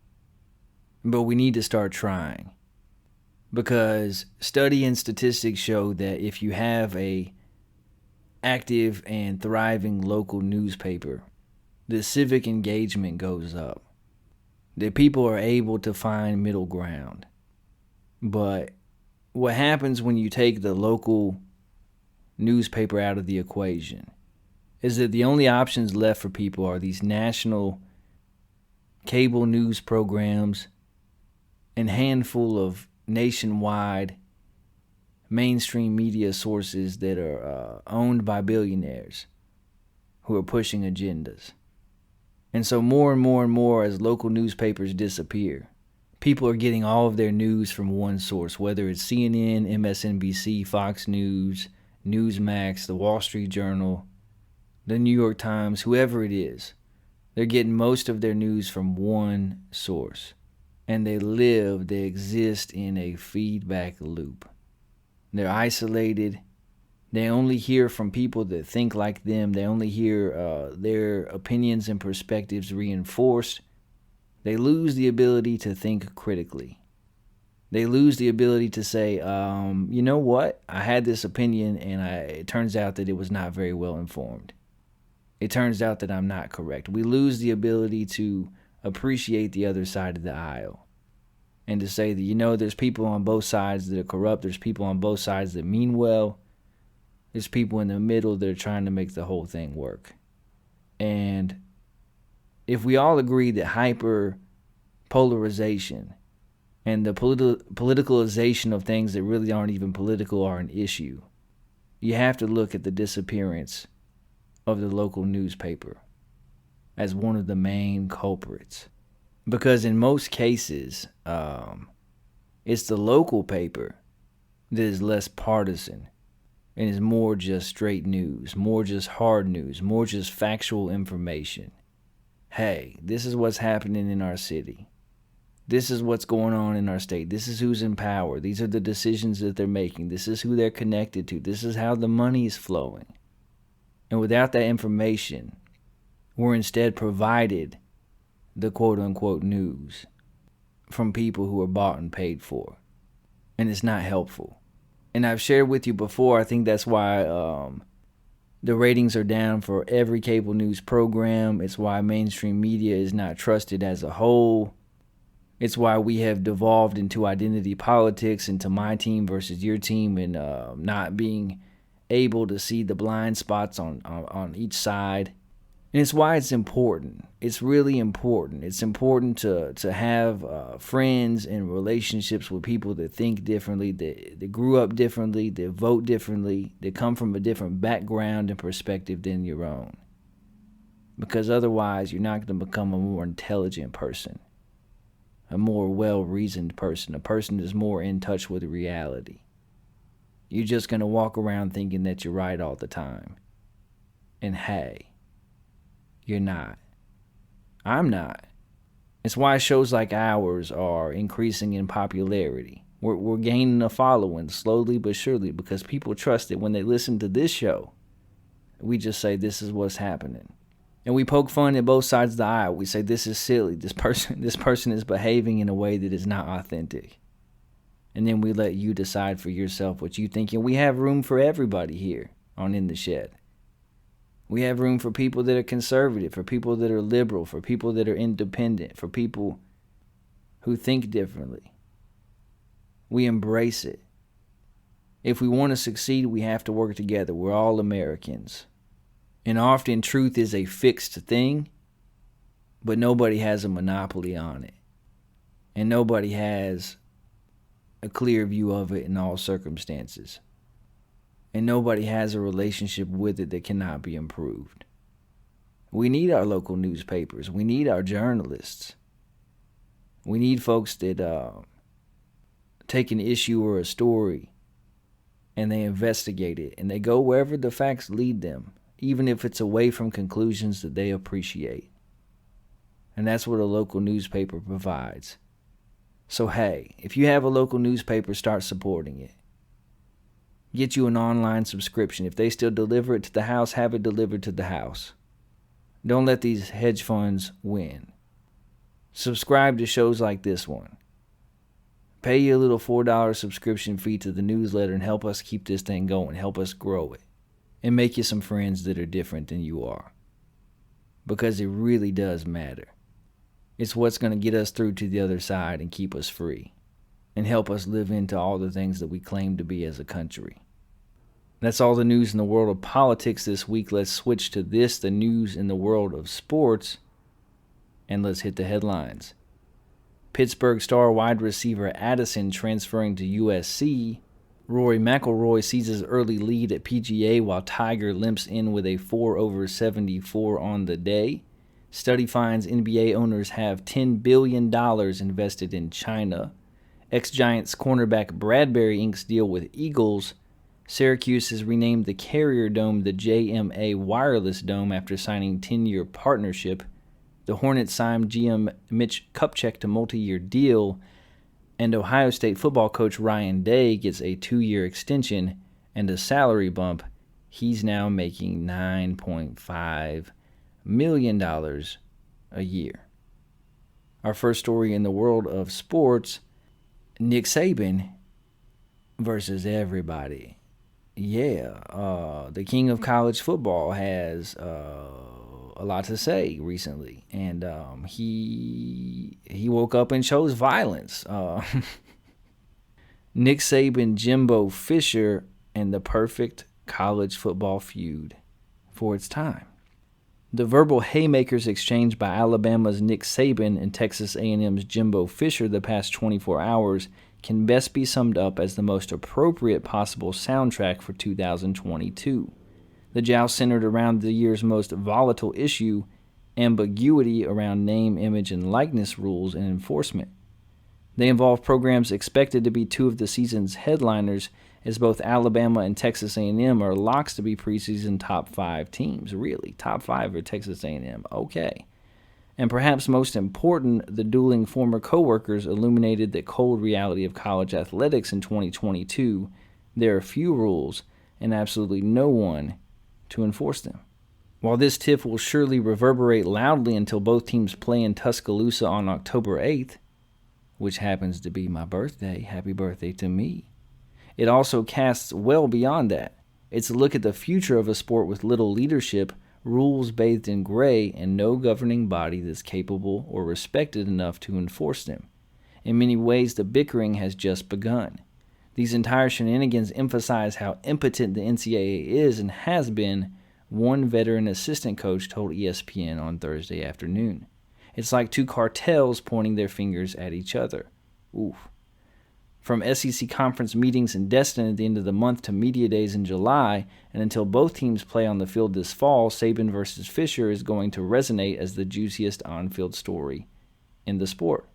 But we need to start trying. Because study and statistics show that if you have a active and thriving local newspaper, the civic engagement goes up. That people are able to find middle ground. But what happens when you take the local newspaper out of the equation is that the only options left for people are these national cable news programs and handful of nationwide mainstream media sources that are owned by billionaires who are pushing agendas. And so more and more and more as local newspapers disappear, people are getting all of their news from one source, whether it's CNN, MSNBC, Fox News, Newsmax, the Wall Street Journal, the New York Times, whoever it is. They're getting most of their news from one source. And they exist in a feedback loop. They're isolated. They only hear from people that think like them. They only hear their opinions and perspectives reinforced. They lose the ability to think critically. They lose the ability to say, you know what? I had this opinion and it turns out that it was not very well informed. It turns out that I'm not correct. We lose the ability to appreciate the other side of the aisle. And to say that, there's people on both sides that are corrupt. There's people on both sides that mean well. There's people in the middle that are trying to make the whole thing work. And if we all agree that hyper polarization and the politicalization of things that really aren't even political are an issue, you have to look at the disappearance of the local newspaper as one of the main culprits. Because in most cases, it's the local paper that is less partisan and is more just straight news, more just hard news, more just factual information. Hey, this is what's happening in our city. This is what's going on in our state. This is who's in power. These are the decisions that they're making. This is who they're connected to. This is how the money is flowing. And without that information, we're instead provided the quote-unquote news from people who are bought and paid for. And it's not helpful. And I've shared with you before, I think that's why the ratings are down for every cable news program. It's why mainstream media is not trusted as a whole. It's why we have devolved into identity politics, into my team versus your team, and not being able to see the blind spots on each side. And it's why it's important. It's really important. It's important to have friends and relationships with people that think differently, that grew up differently, that vote differently, that come from a different background and perspective than your own. Because otherwise, you're not going to become a more intelligent person, a more well-reasoned person, a person that's more in touch with reality. You're just going to walk around thinking that you're right all the time. And hey, you're not. I'm not. It's why shows like ours are increasing in popularity. We're gaining a following slowly but surely because people trust it when they listen to this show. We just say this is what's happening. And we poke fun at both sides of the aisle. We say this is silly. This person is behaving in a way that is not authentic. And then we let you decide for yourself what you think. And we have room for everybody here on In the Shed. We have room for people that are conservative, for people that are liberal, for people that are independent, for people who think differently. We embrace it. If we want to succeed, we have to work together. We're all Americans. And often truth is a fixed thing, but nobody has a monopoly on it. And nobody has a clear view of it in all circumstances. And nobody has a relationship with it that cannot be improved. We need our local newspapers. We need our journalists. We need folks that take an issue or a story and they investigate it and they go wherever the facts lead them, even if it's away from conclusions that they appreciate. And that's what a local newspaper provides. So hey, if you have a local newspaper, start supporting it. Get you an online subscription. If they still deliver it to the house, have it delivered to the house. Don't let these hedge funds win. Subscribe to shows like this one. Pay your little $4 subscription fee to the newsletter and help us keep this thing going. Help us grow it. And make you some friends that are different than you are. Because it really does matter. It's what's going to get us through to the other side and keep us free. And help us live into all the things that we claim to be as a country. That's all the news in the world of politics this week. Let's switch to this, the news in the world of sports. And let's hit the headlines. Pittsburgh star wide receiver Addison transferring to USC. Rory McIlroy seizes early lead at PGA while Tiger limps in with a 4/74 on the day. Study finds NBA owners have $10 billion invested in China. Ex-Giants cornerback Bradbury inks deal with Eagles. Syracuse has renamed the Carrier Dome the JMA Wireless Dome after signing 10-year partnership. The Hornets signed GM Mitch Kupchak to multi-year deal. And Ohio State football coach Ryan Day gets a 2-year extension and a salary bump. He's now making $9.5 million a year. Our first story in the world of sports, Nick Saban versus everybody. Yeah, the king of college football has a lot to say recently, and he woke up and chose violence. Nick Saban, Jimbo Fisher, and the perfect college football feud for its time. The verbal haymakers exchanged by Alabama's Nick Saban and Texas A&M's Jimbo Fisher the past 24 hours can best be summed up as the most appropriate possible soundtrack for 2022. The joust centered around the year's most volatile issue, ambiguity around name, image, and likeness rules and enforcement. They involve programs expected to be two of the season's headliners, as both Alabama and Texas A&M are locks to be preseason top 5 teams. Really? Top 5 are Texas A&M. Okay. And perhaps most important, the dueling former co-workers illuminated the cold reality of college athletics in 2022. There are few rules and absolutely no one to enforce them. While this tiff will surely reverberate loudly until both teams play in Tuscaloosa on October 8th, which happens to be my birthday, happy birthday to me, it also casts well beyond that. It's a look at the future of a sport with little leadership, rules bathed in gray, and no governing body that's capable or respected enough to enforce them. In many ways, the bickering has just begun. These entire shenanigans emphasize how impotent the NCAA is and has been one veteran assistant coach told ESPN on Thursday afternoon. It's like two cartels pointing their fingers at each other. Oof. From SEC conference meetings in Destin at the end of the month to media days in July, and until both teams play on the field this fall, Saban versus Fisher is going to resonate as the juiciest on-field story in the sport.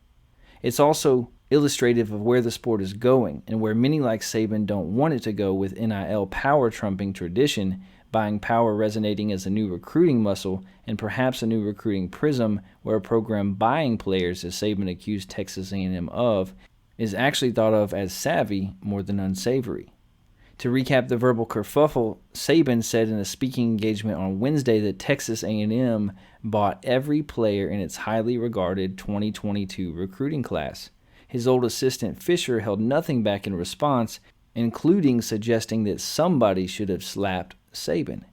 It's also illustrative of where the sport is going, and where many like Saban don't want it to go, with NIL power trumping tradition, buying power resonating as a new recruiting muscle, and perhaps a new recruiting prism, where a program buying players, as Saban accused Texas A&M of, is actually thought of as savvy more than unsavory. To recap the verbal kerfuffle, Saban said in a speaking engagement on Wednesday that Texas A&M bought every player in its highly regarded 2022 recruiting class. His old assistant Fisher held nothing back in response, including suggesting that somebody should have slapped Saban.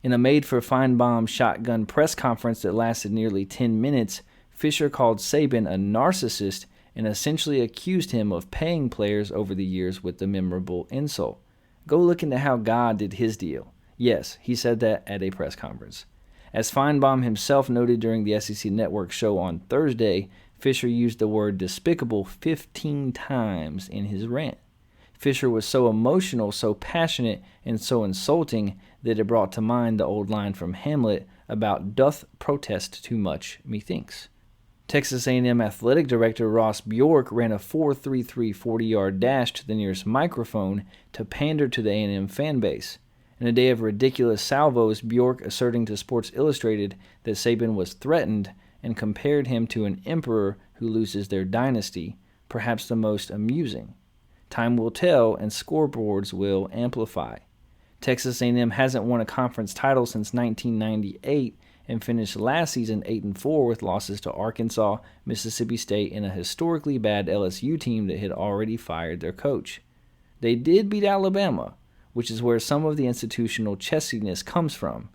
In a made-for-Feinbaum shotgun press conference that lasted nearly 10 minutes, Fisher called Saban a narcissist and essentially accused him of paying players over the years with the memorable insult. Go look into how God did his deal. Yes, he said that at a press conference. As Feinbaum himself noted during the SEC Network show on Thursday, Fisher used the word despicable 15 times in his rant. Fisher was so emotional, so passionate, and so insulting that it brought to mind the old line from Hamlet about "doth protest too much, methinks." Texas A&M athletic director Ross Bjork ran a 4.33 40-yard dash to the nearest microphone to pander to the A&M fan base. In a day of ridiculous salvos, Bjork asserting to Sports Illustrated that Saban was threatened and compared him to an emperor who loses their dynasty, perhaps the most amusing. Time will tell, and scoreboards will amplify. Texas A&M hasn't won a conference title since 1998, and finished last season 8-4 with losses to Arkansas, Mississippi State, and a historically bad LSU team that had already fired their coach. They did beat Alabama, which is where some of the institutional chestiness comes from.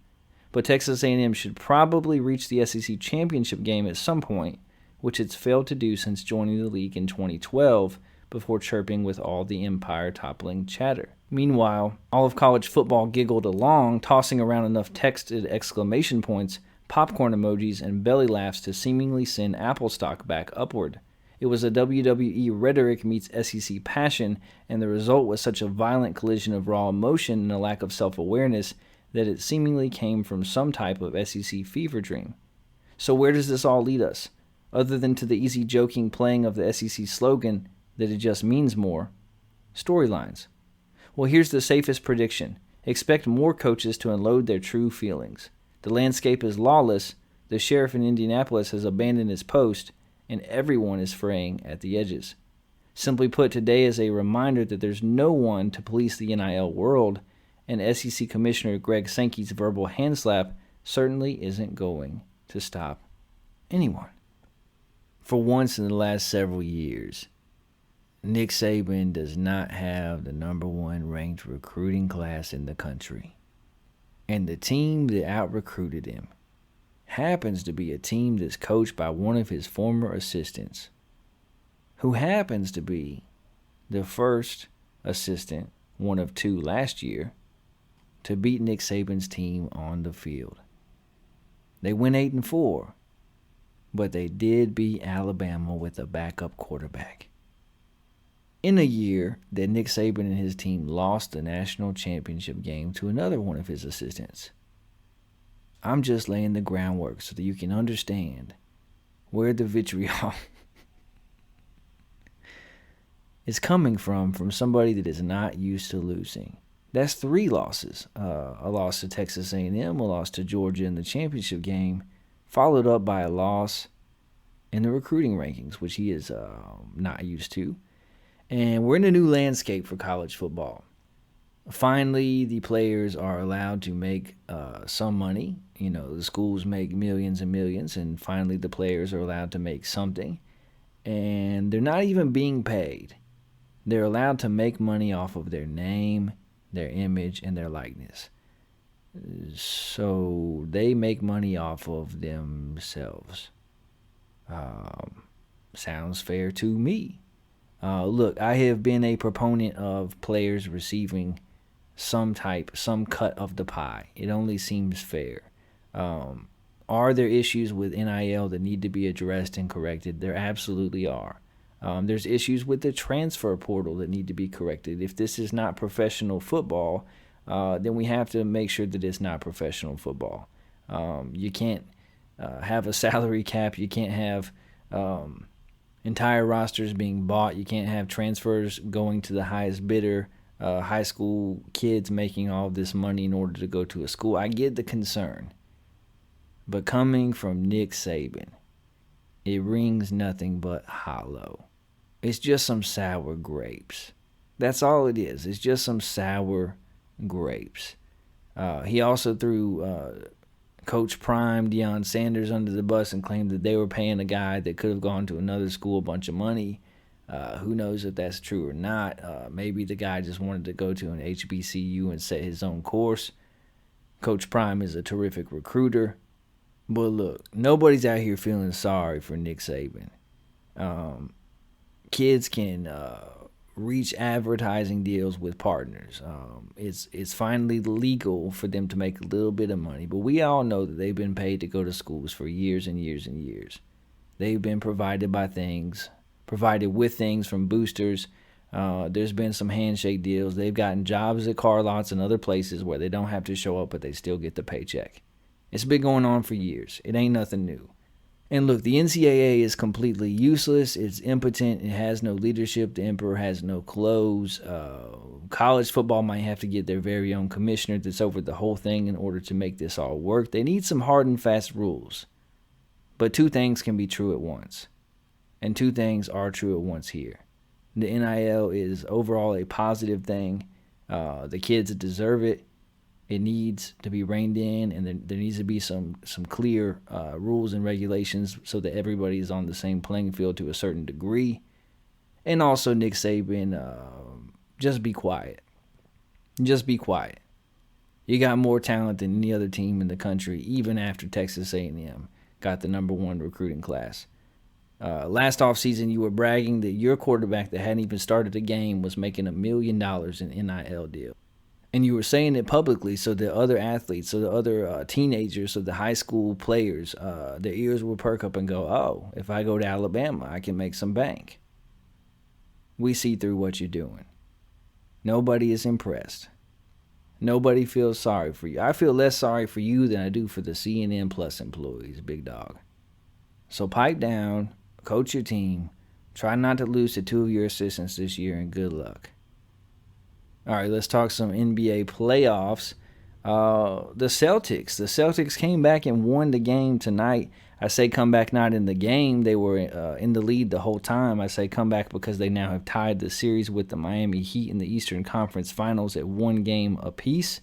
But Texas A&M should probably reach the SEC championship game at some point, which it's failed to do since joining the league in 2012, before chirping with all the empire-toppling chatter. Meanwhile, all of college football giggled along, tossing around enough texted exclamation points, popcorn emojis, and belly laughs to seemingly send Apple stock back upward. It was a WWE rhetoric meets SEC passion, and the result was such a violent collision of raw emotion and a lack of self-awareness that it seemingly came from some type of SEC fever dream. So where does this all lead us? Other than to the easy joking playing of the SEC slogan that it just means more. Storylines. Well, here's the safest prediction. Expect more coaches to unload their true feelings. The landscape is lawless, the sheriff in Indianapolis has abandoned his post, and everyone is fraying at the edges. Simply put, today is a reminder that there's no one to police the NIL world, and SEC Commissioner Greg Sankey's verbal handslap certainly isn't going to stop anyone. For once in the last several years, Nick Saban does not have the number one ranked recruiting class in the country. And the team that out-recruited him happens to be a team that's coached by one of his former assistants, who happens to be the first assistant, one of two last year, to beat Nick Saban's team on the field. They went 8-4, but they did beat Alabama with a backup quarterback. In a year that Nick Saban and his team lost the national championship game to another one of his assistants. I'm just laying the groundwork so that you can understand where the vitriol is coming from somebody that is not used to losing. That's 3 losses. A loss to Texas A&M, a loss to Georgia in the championship game, followed up by a loss in the recruiting rankings, which he is not used to. And we're in a new landscape for college football. Finally, the players are allowed to make some money. You know, the schools make millions and millions, and finally the players are allowed to make something. And they're not even being paid. They're allowed to make money off of their name, their image, and their likeness. So they make money off of themselves. Sounds fair to me. Look, I have been a proponent of players receiving some cut of the pie. It only seems fair. Are there issues with NIL that need to be addressed and corrected? There absolutely are. There's issues with the transfer portal that need to be corrected. If this is not professional football, then we have to make sure that it's not professional football. You can't have a salary cap. You can't have entire rosters being bought. You can't have transfers going to the highest bidder, high school kids making all this money in order to go to a school. I get the concern. But coming from Nick Saban, it rings nothing but hollow. It's just some sour grapes. That's all it is. It's just some sour grapes. He also threw Coach Prime, Deion Sanders, under the bus and claimed that they were paying a guy that could have gone to another school a bunch of money. Who knows if that's true or not. Maybe the guy just wanted to go to an HBCU and set his own course. Coach Prime is a terrific recruiter. But look, nobody's out here feeling sorry for Nick Saban. Kids can reach advertising deals with partners. It's finally legal for them to make a little bit of money. But we all know that they've been paid to go to schools for years and years and years. They've been provided with things from boosters. There's been some handshake deals. They've gotten jobs at car lots and other places where they don't have to show up, but they still get the paycheck. It's been going on for years. It ain't nothing new. And look, the NCAA is completely useless. It's impotent. It has no leadership. The emperor has no clothes. College football might have to get their very own commissioner that's over the whole thing in order to make this all work. They need some hard and fast rules. But two things can be true at once. And two things are true at once here. The NIL is overall a positive thing. The kids deserve it. It needs to be reined in, and there needs to be some clear rules and regulations so that everybody is on the same playing field to a certain degree. And also, Nick Saban, just be quiet. Just be quiet. You got more talent than any other team in the country, even after Texas A&M got the number 1 recruiting class. Last offseason, you were bragging that your quarterback that hadn't even started a game was making $1 million in NIL deal. And you were saying it publicly so that other athletes, so the other teenagers, so the high school players, their ears will perk up and go, oh, if I go to Alabama, I can make some bank. We see through what you're doing. Nobody is impressed. Nobody feels sorry for you. I feel less sorry for you than I do for the CNN Plus employees, big dog. So pipe down, coach your team, try not to lose to 2 of your assistants this year, and good luck. All right, let's talk some NBA playoffs. The Celtics came back and won the game tonight. I say come back not in the game. They were in the lead the whole time. I say come back because they now have tied the series with the Miami Heat in the Eastern Conference Finals at 1 game apiece.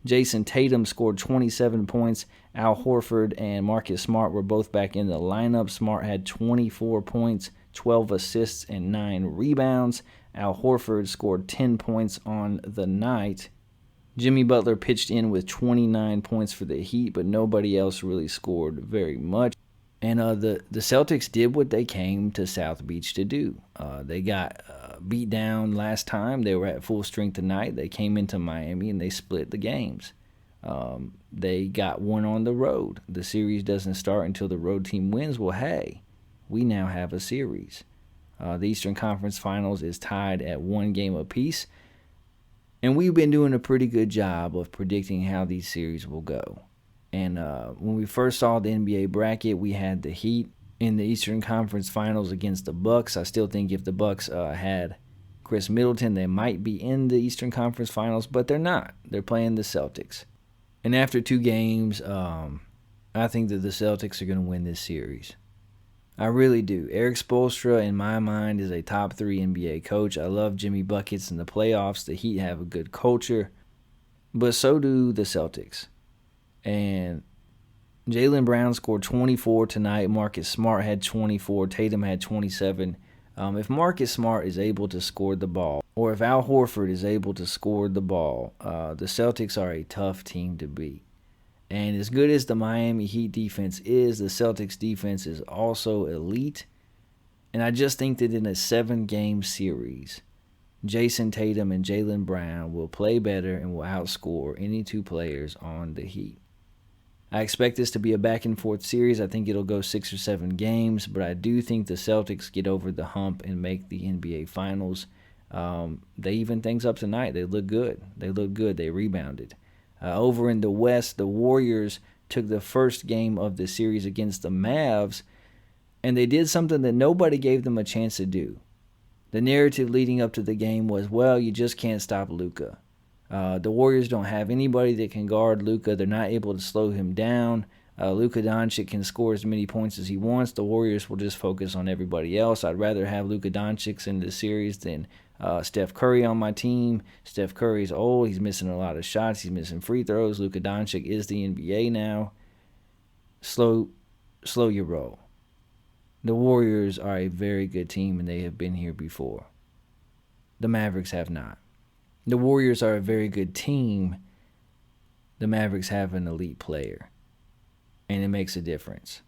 Jason Tatum scored 27 points. Al Horford and Marcus Smart were both back in the lineup. Smart had 24 points, 12 assists, and 9 rebounds. Al Horford scored 10 points on the night. Jimmy Butler pitched in with 29 points for the Heat, but nobody else really scored very much. And the Celtics did what they came to South Beach to do. They got beat down last time. They were at full strength tonight. They came into Miami and they split the games. They got one on the road. The series doesn't start until the road team wins. Well, hey, we now have a series. The Eastern Conference Finals is tied at 1 game apiece. And we've been doing a pretty good job of predicting how these series will go. And when we first saw the NBA bracket, we had the Heat in the Eastern Conference Finals against the Bucks. I still think if the Bucks had Chris Middleton, they might be in the Eastern Conference Finals, but they're not. They're playing the Celtics. And after 2 games, I think that the Celtics are going to win this series. I really do. Eric Spoelstra, in my mind, is a top 3 NBA coach. I love Jimmy Buckets in the playoffs. The Heat have a good culture, but so do the Celtics. And Jaylen Brown scored 24 tonight. Marcus Smart had 24. Tatum had 27. If Marcus Smart is able to score the ball, or if Al Horford is able to score the ball, the Celtics are a tough team to beat. And as good as the Miami Heat defense is, the Celtics defense is also elite. And I just think that in a 7-game series, Jason Tatum and Jaylen Brown will play better and will outscore any two players on the Heat. I expect this to be a back-and-forth series. I think it'll go 6 or 7 games, but I do think the Celtics get over the hump and make the NBA Finals. They even things up tonight. They look good. They rebounded. Over in the West, the Warriors took the first game of the series against the Mavs, and they did something that nobody gave them a chance to do. The narrative leading up to the game was, well, you just can't stop Luka. The Warriors don't have anybody that can guard Luka. They're not able to slow him down. Luka Doncic can score as many points as he wants. The Warriors will just focus on everybody else. I'd rather have Luka Doncic in the series than Steph Curry on my team. Steph Curry's old. He's missing a lot of shots. He's missing free throws. Luka Doncic is the NBA now. Slow your roll. The Warriors are a very good team, and they have been here before. The Mavericks have not. The Warriors are a very good team. The Mavericks have an elite player, and it makes a difference.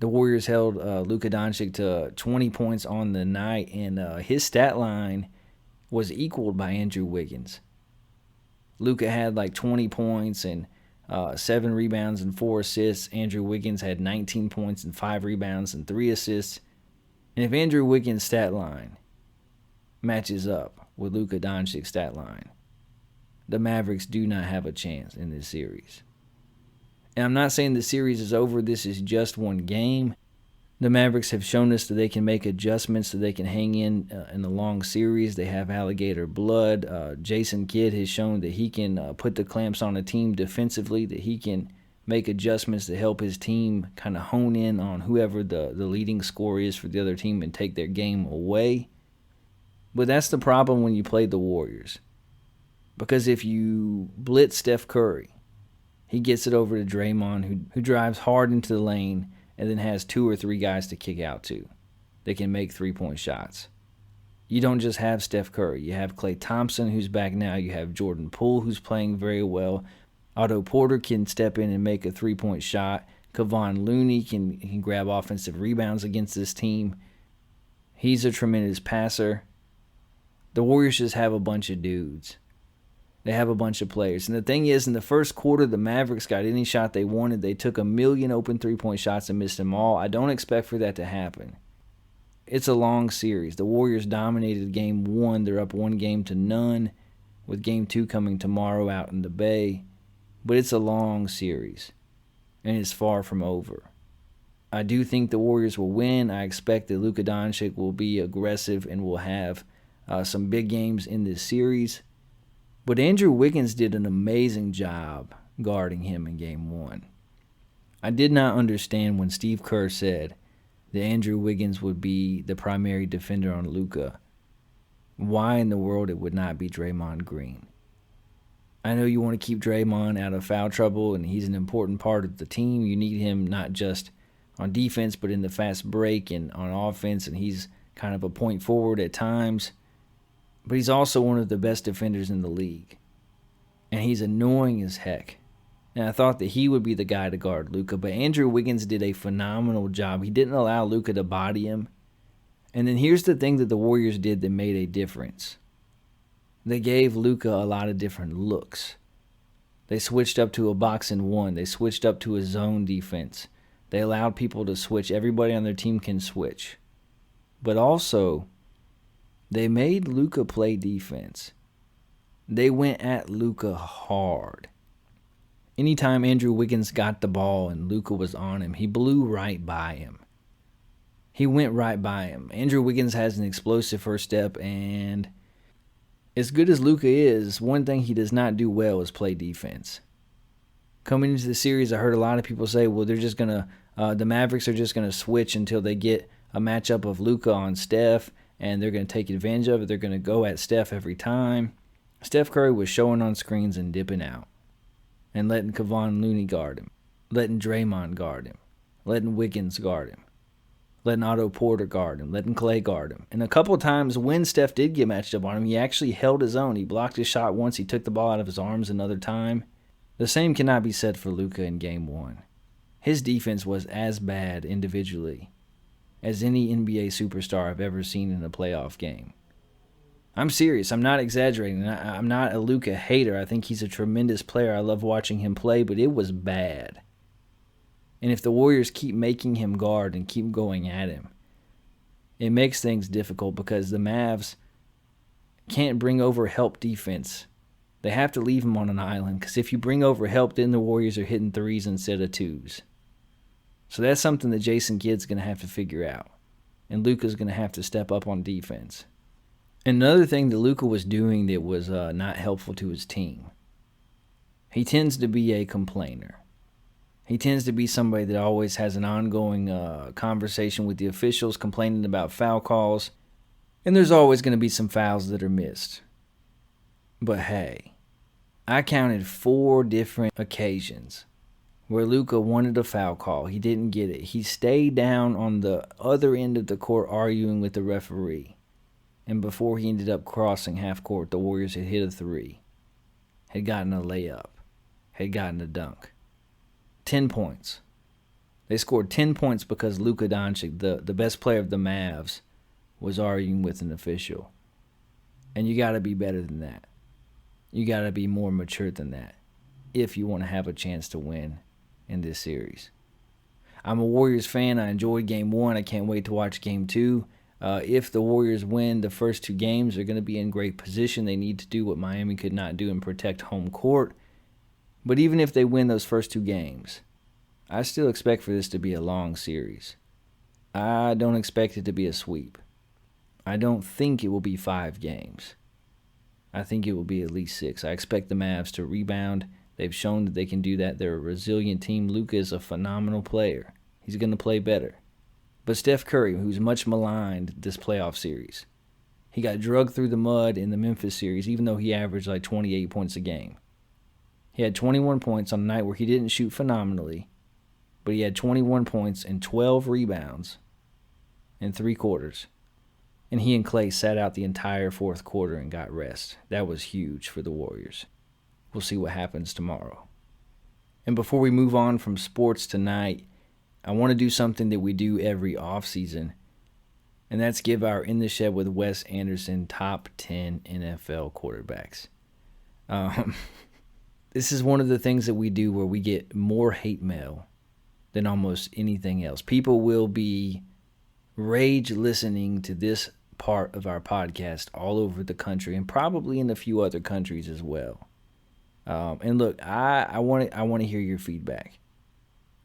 The Warriors held Luka Doncic to 20 points on the night, and his stat line was equaled by Andrew Wiggins. Luka had like 20 points and 7 rebounds and 4 assists. Andrew Wiggins had 19 points and 5 rebounds and 3 assists. And if Andrew Wiggins' stat line matches up with Luka Doncic's stat line, the Mavericks do not have a chance in this series. And I'm not saying the series is over. This is just one game. The Mavericks have shown us that they can make adjustments so they can hang in the long series. They have alligator blood. Jason Kidd has shown that he can put the clamps on a team defensively, that he can make adjustments to help his team kind of hone in on whoever the leading scorer is for the other team and take their game away. But that's the problem when you play the Warriors. Because if you blitz Steph Curry, he gets it over to Draymond, who drives hard into the lane and then has 2 or 3 guys to kick out to. They can make 3-point shots. You don't just have Steph Curry. You have Klay Thompson, who's back now. You have Jordan Poole, who's playing very well. Otto Porter can step in and make a 3-point shot. Kevon Looney can grab offensive rebounds against this team. He's a tremendous passer. The Warriors just have a bunch of dudes. They have a bunch of players. And the thing is, in the first quarter, the Mavericks got any shot they wanted. They took 1 million open 3-point shots and missed them all. I don't expect for that to happen. It's a long series. The Warriors dominated game 1. They're up 1-0, with game 2 coming tomorrow out in the Bay. But it's a long series, and it's far from over. I do think the Warriors will win. I expect that Luka Doncic will be aggressive and will have some big games in this series. But Andrew Wiggins did an amazing job guarding him in Game 1. I did not understand when Steve Kerr said that Andrew Wiggins would be the primary defender on Luka. Why in the world it would not be Draymond Green? I know you want to keep Draymond out of foul trouble, and he's an important part of the team. You need him not just on defense, but in the fast break and on offense, and he's kind of a point forward at times. But he's also one of the best defenders in the league. And he's annoying as heck. And I thought that he would be the guy to guard Luka, but Andrew Wiggins did a phenomenal job. He didn't allow Luka to body him. And then here's the thing that the Warriors did that made a difference. They gave Luka a lot of different looks. They switched up to a box and one. They switched up to a zone defense. They allowed people to switch. Everybody on their team can switch. But also, they made Luka play defense. They went at Luka hard. Anytime Andrew Wiggins got the ball and Luka was on him, he blew right by him. He went right by him. Andrew Wiggins has an explosive first step, and as good as Luka is, one thing he does not do well is play defense. Coming into the series, I heard a lot of people say, well, the Mavericks are just going to switch until they get a matchup of Luka on Steph, and they're going to take advantage of it. They're going to go at Steph every time. Steph Curry was showing on screens and dipping out, and letting Kevon Looney guard him, letting Draymond guard him, letting Wiggins guard him, letting Otto Porter guard him, letting Klay guard him. And a couple of times when Steph did get matched up on him, he actually held his own. He blocked his shot once. He took the ball out of his arms another time. The same cannot be said for Luka in Game 1. His defense was as bad individually as any NBA superstar I've ever seen in a playoff game. I'm serious. I'm not exaggerating. I'm not a Luka hater. I think he's a tremendous player. I love watching him play, but it was bad. And if the Warriors keep making him guard and keep going at him, it makes things difficult because the Mavs can't bring over help defense. They have to leave him on an island because if you bring over help, then the Warriors are hitting threes instead of twos. So that's something that Jason Kidd's going to have to figure out. And Luka's going to have to step up on defense. Another thing that Luka was doing that was not helpful to his team. He tends to be a complainer. He tends to be somebody that always has an ongoing conversation with the officials, complaining about foul calls. And there's always going to be some fouls that are missed. But hey, I counted 4 different occasions where Luka wanted a foul call. He didn't get it. He stayed down on the other end of the court arguing with the referee. And before he ended up crossing half court, the Warriors had hit a 3, had gotten a layup, had gotten a dunk. 10 points. They scored 10 points because Luka Doncic, the best player of the Mavs, was arguing with an official. And you got to be better than that. You got to be more mature than that if you want to have a chance to win in this series. I'm a Warriors fan. I enjoyed Game 1. I can't wait to watch Game 2. If the Warriors win the first 2 games, they're going to be in great position. They need to do what Miami could not do and protect home court. But even if they win those first 2 games, I still expect for this to be a long series. I don't expect it to be a sweep. I don't think it will be 5 games. I think it will be at least 6. I expect the Mavs to rebound. They've shown that they can do that. They're a resilient team. Luka is a phenomenal player. He's going to play better. But Steph Curry, who's much maligned this playoff series, he got drugged through the mud in the Memphis series, even though he averaged like 28 points a game. He had 21 points on a night where he didn't shoot phenomenally, but he had 21 points and 12 rebounds in 3 quarters. And he and Klay sat out the entire 4th quarter and got rest. That was huge for the Warriors. We'll see what happens tomorrow. And before we move on from sports tonight, I want to do something that we do every offseason, and that's give our In the Shed with Wes Anderson top 10 NFL quarterbacks. This is one of the things that we do where we get more hate mail than almost anything else. People will be rage listening to this part of our podcast all over the country and probably in a few other countries as well. And look, I want to hear your feedback.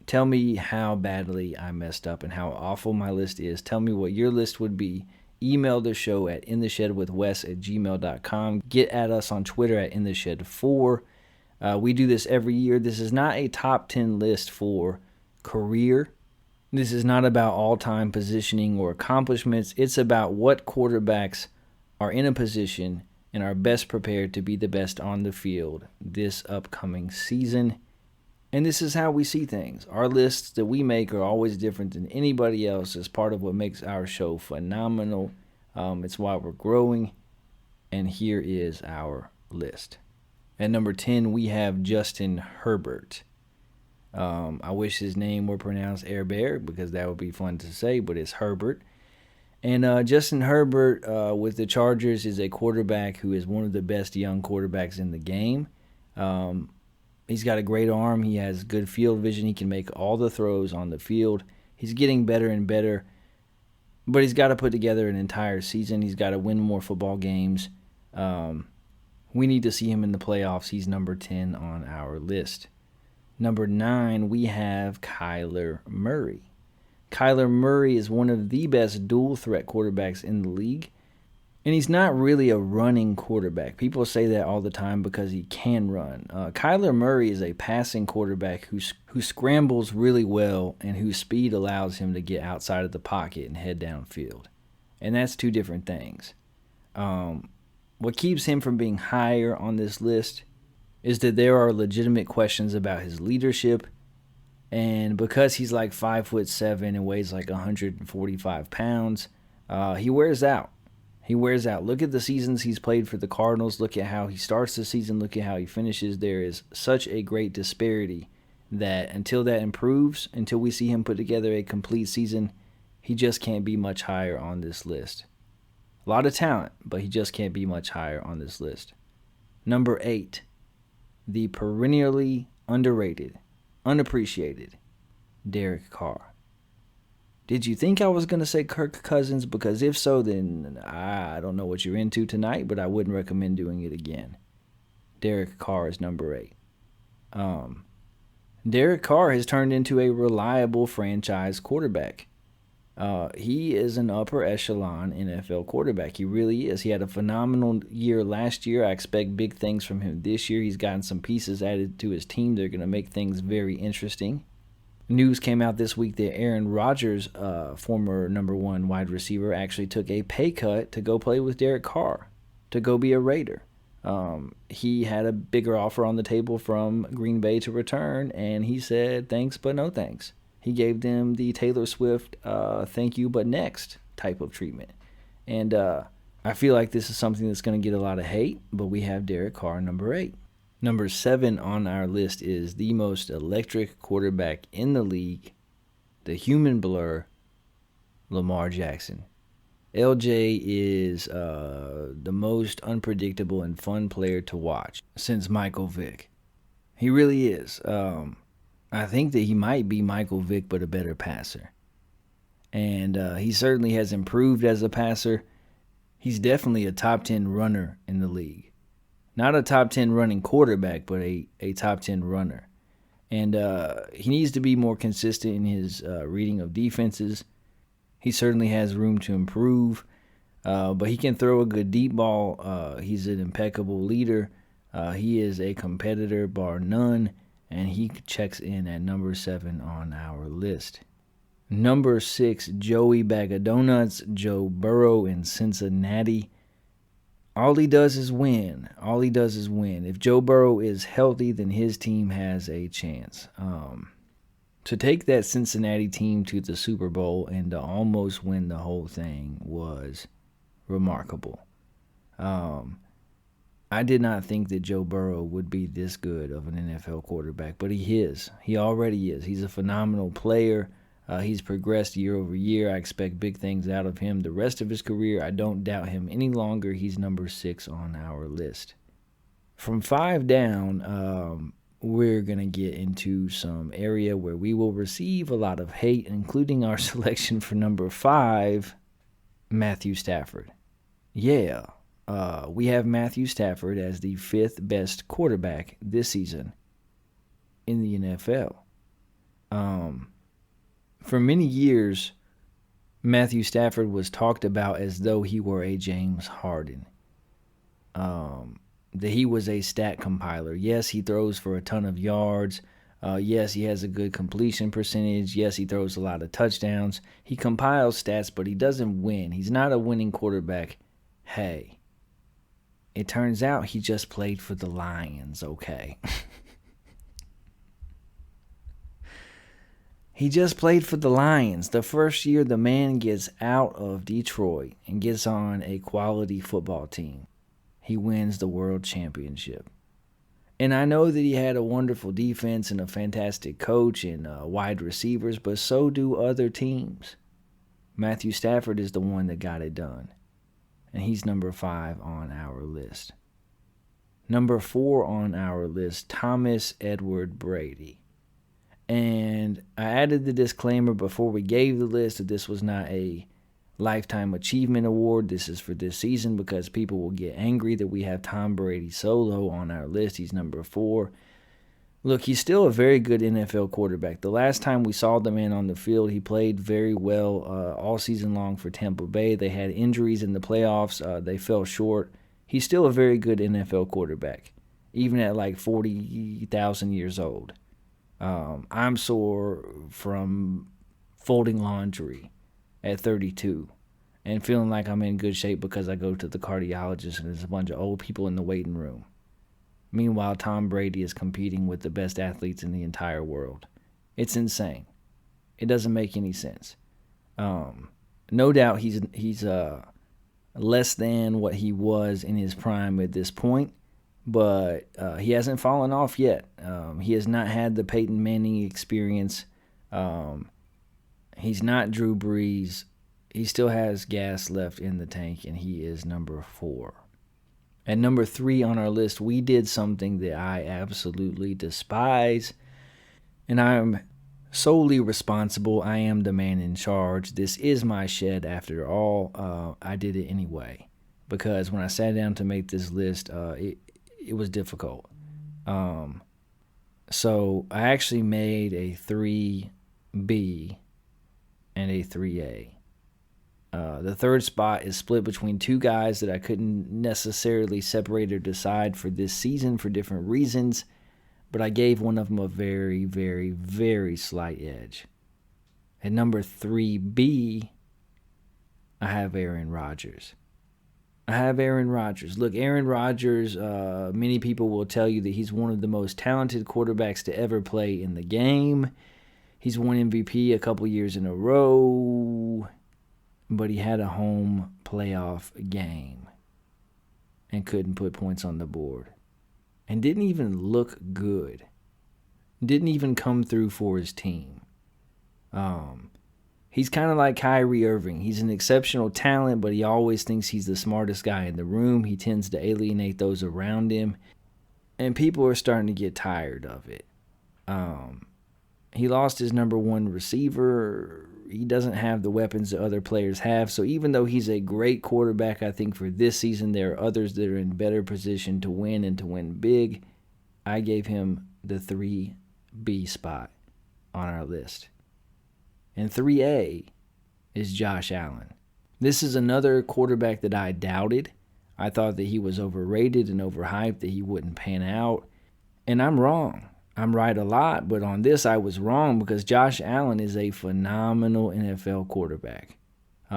Tell me how badly I messed up and how awful my list is. Tell me what your list would be. Email the show at intheshedwithwes@gmail.com. Get at us on Twitter at intheshed4. We do this every year. This is not a top 10 list for career. This is not about all-time positioning or accomplishments. It's about what quarterbacks are in a position and are best prepared to be the best on the field this upcoming season. And this is how we see things. Our lists that we make are always different than anybody else. It's part of what makes our show phenomenal. It's why we're growing. And here is our list. At number 10, we have Justin Herbert. I wish his name were pronounced Air Bear because that would be fun to say, but it's Herbert. And Justin Herbert with the Chargers is a quarterback who is one of the best young quarterbacks in the game. He's got a great arm. He has good field vision. He can make all the throws on the field. He's getting better and better, but he's got to put together an entire season. He's got to win more football games. We need to see him in the playoffs. He's number 10 on our list. Number 9, we have Kyler Murray. Kyler Murray is one of the best dual-threat quarterbacks in the league. And he's not really a running quarterback. People say that all the time because he can run. Kyler Murray is a passing quarterback who scrambles really well and whose speed allows him to get outside of the pocket and head downfield. And that's 2 different things. What keeps him from being higher on this list is that there are legitimate questions about his leadership. And because he's like 5'7" and weighs like 145 pounds, he wears out. He wears out. Look at the seasons he's played for the Cardinals. Look at how he starts the season. Look at how he finishes. There is such a great disparity that until that improves, until we see him put together a complete season, he just can't be much higher on this list. A lot of talent, but he just can't be much higher on this list. Number 8, the perennially underrated, unappreciated Derek Carr. Did you think I was going to say Kirk Cousins? Because if so, then I don't know what you're into tonight, but I wouldn't recommend doing it again. Derek Carr is number 8. Derek Carr has turned into a reliable franchise quarterback. He is an upper echelon NFL quarterback. He really is. He had a phenomenal year last year. I expect big things from him this year. He's gotten some pieces added to his team. They're going to make things very interesting. News came out this week that Aaron Rodgers, former number 1 wide receiver, actually took a pay cut to go play with Derek Carr, to go be a Raider. He had a bigger offer on the table from Green Bay to return, and he said thanks but no thanks. He gave them the Taylor Swift thank you but next type of treatment. And I feel like this is something that's going to get a lot of hate, but we have Derek Carr number 8. Number 7 on our list is the most electric quarterback in the league, the human blur, Lamar Jackson. LJ is the most unpredictable and fun player to watch since Michael Vick. He really is. I think that he might be Michael Vick, but a better passer. And he certainly has improved as a passer. He's definitely a top 10 runner in the league. Not a top 10 running quarterback, but a top 10 runner. And he needs to be more consistent in his reading of defenses. He certainly has room to improve, but he can throw a good deep ball. He's an impeccable leader. He is a competitor, bar none, and he checks in at number 7 on our list. Number 6, Joey Bag of Donuts, Joe Burrow in Cincinnati. All he does is win. All he does is win. If Joe Burrow is healthy, then his team has a chance. To take that Cincinnati team to the Super Bowl and to almost win the whole thing was remarkable. I did not think that Joe Burrow would be this good of an NFL quarterback, but he is. He already is. He's a phenomenal player. He's progressed year over year. I expect big things out of him the rest of his career. I don't doubt him any longer. He's number 6 on our list. From 5 down, we're going to get into some area where we will receive a lot of hate, including our selection for number 5, Matthew Stafford. Yeah, we have Matthew Stafford as the 5th best quarterback this season in the NFL. For many years, Matthew Stafford was talked about as though he were a James Harden. That he was a stat compiler. Yes, he throws for a ton of yards. Yes, he has a good completion percentage. Yes, he throws a lot of touchdowns. He compiles stats, but he doesn't win. He's not a winning quarterback. Hey, it turns out he just played for the Lions, okay? He just played for the Lions. The first year the man gets out of Detroit and gets on a quality football team, he wins the world championship. And I know that he had a wonderful defense and a fantastic coach and wide receivers, but so do other teams. Matthew Stafford is the one that got it done. And he's number 5 on our list. Number 4 on our list, Thomas Edward Brady. And I added the disclaimer before we gave the list that this was not a Lifetime Achievement Award. This is for this season because people will get angry that we have Tom Brady solo on our list. He's number 4. Look, he's still a very good NFL quarterback. The last time we saw the man on the field, he played very well all season long for Tampa Bay. They had injuries in the playoffs. They fell short. He's still a very good NFL quarterback, even at like 40,000 years old. I'm sore from folding laundry at 32 and feeling like I'm in good shape because I go to the cardiologist and there's a bunch of old people in the waiting room. Meanwhile, Tom Brady is competing with the best athletes in the entire world. It's insane. It doesn't make any sense. No doubt he's less than what he was in his prime at this point. But he hasn't fallen off yet. He has not had the Peyton Manning experience. He's not Drew Brees. he still has gas left in the tank, and he is number 4. At number 3 on our list, we did something that I absolutely despise, and I'm solely responsible. I am the man in charge. This is my shed after all. I did it anyway, because when I sat down to make this list, it was difficult. So I actually made a 3B and a 3A. The third spot is split between two guys that I couldn't necessarily separate or decide for this season for different reasons, but I gave one of them a very, very, very slight edge. At number 3B, I have Aaron Rodgers. Look, Aaron Rodgers, many people will tell you that he's one of the most talented quarterbacks to ever play in the game. He's won MVP a couple years in a row, but he had a home playoff game and couldn't put points on the board and didn't even look good. Didn't even come through for his team. He's kind of like Kyrie Irving. He's an exceptional talent, but he always thinks he's the smartest guy in the room. He tends to alienate those around him, and people are starting to get tired of it. He lost his number 1 receiver. He doesn't have the weapons that other players have. So even though he's a great quarterback, I think for this season there are others that are in better position to win and to win big. I gave him the 3B spot on our list. And 3A is Josh Allen. This is another quarterback that I doubted. I thought that he was overrated and overhyped, that he wouldn't pan out. And I'm wrong. I'm right a lot, but on this I was wrong, because Josh Allen is a phenomenal NFL quarterback.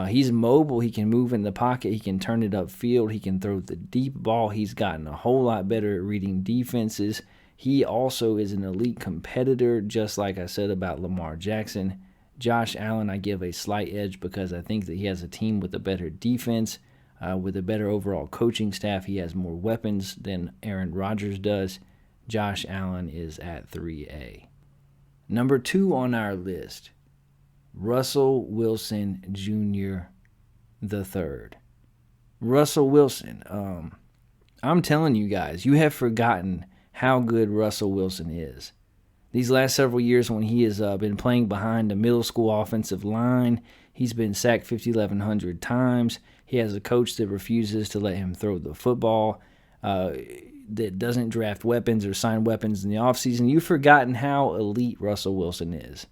He's mobile. He can move in the pocket. He can turn it upfield. He can throw the deep ball. He's gotten a whole lot better at reading defenses. He also is an elite competitor, just like I said about Lamar Jackson. Josh Allen, I give a slight edge because I think that he has a team with a better defense, with a better overall coaching staff. He has more weapons than Aaron Rodgers does. Josh Allen is at 3A. Number 2 on our list, Russell Wilson Jr. the third. Russell Wilson. I'm telling you guys, you have forgotten how good Russell Wilson is. These last several years when he has been playing behind a middle school offensive line, he's been sacked 5,100 times. He has a coach that refuses to let him throw the football, that doesn't draft weapons or sign weapons in the offseason. You've forgotten how elite Russell Wilson is.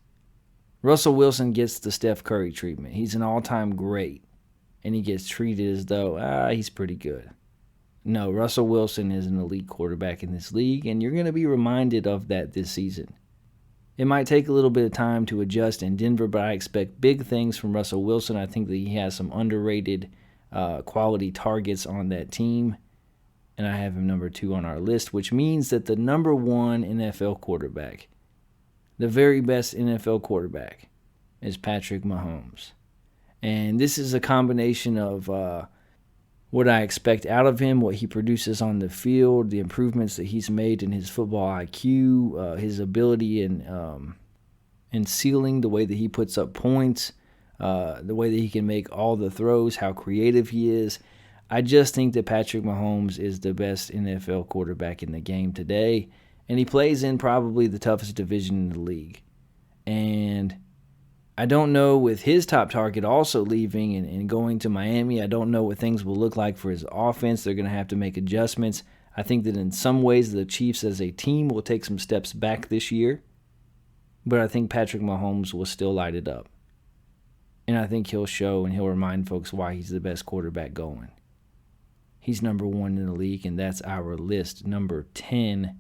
Russell Wilson gets the Steph Curry treatment. He's an all-time great, and he gets treated as though, he's pretty good. No, Russell Wilson is an elite quarterback in this league, and you're going to be reminded of that this season. It might take a little bit of time to adjust in Denver, but I expect big things from Russell Wilson. I think that he has some underrated quality targets on that team, and I have him number 2 on our list, which means that the number 1 NFL quarterback, the very best NFL quarterback, is Patrick Mahomes. And this is a combination of what I expect out of him, what he produces on the field, the improvements that he's made in his football IQ, his ability in sealing, the way that he puts up points, the way that he can make all the throws, how creative he is. I just think that Patrick Mahomes is the best NFL quarterback in the game today, and he plays in probably the toughest division in the league. And I don't know, with his top target also leaving and going to Miami, I don't know what things will look like for his offense. They're going to have to make adjustments. I think that in some ways the Chiefs as a team will take some steps back this year, but I think Patrick Mahomes will still light it up. And I think he'll show and he'll remind folks why he's the best quarterback going. He's number 1 in the league, and that's our list. Number 10,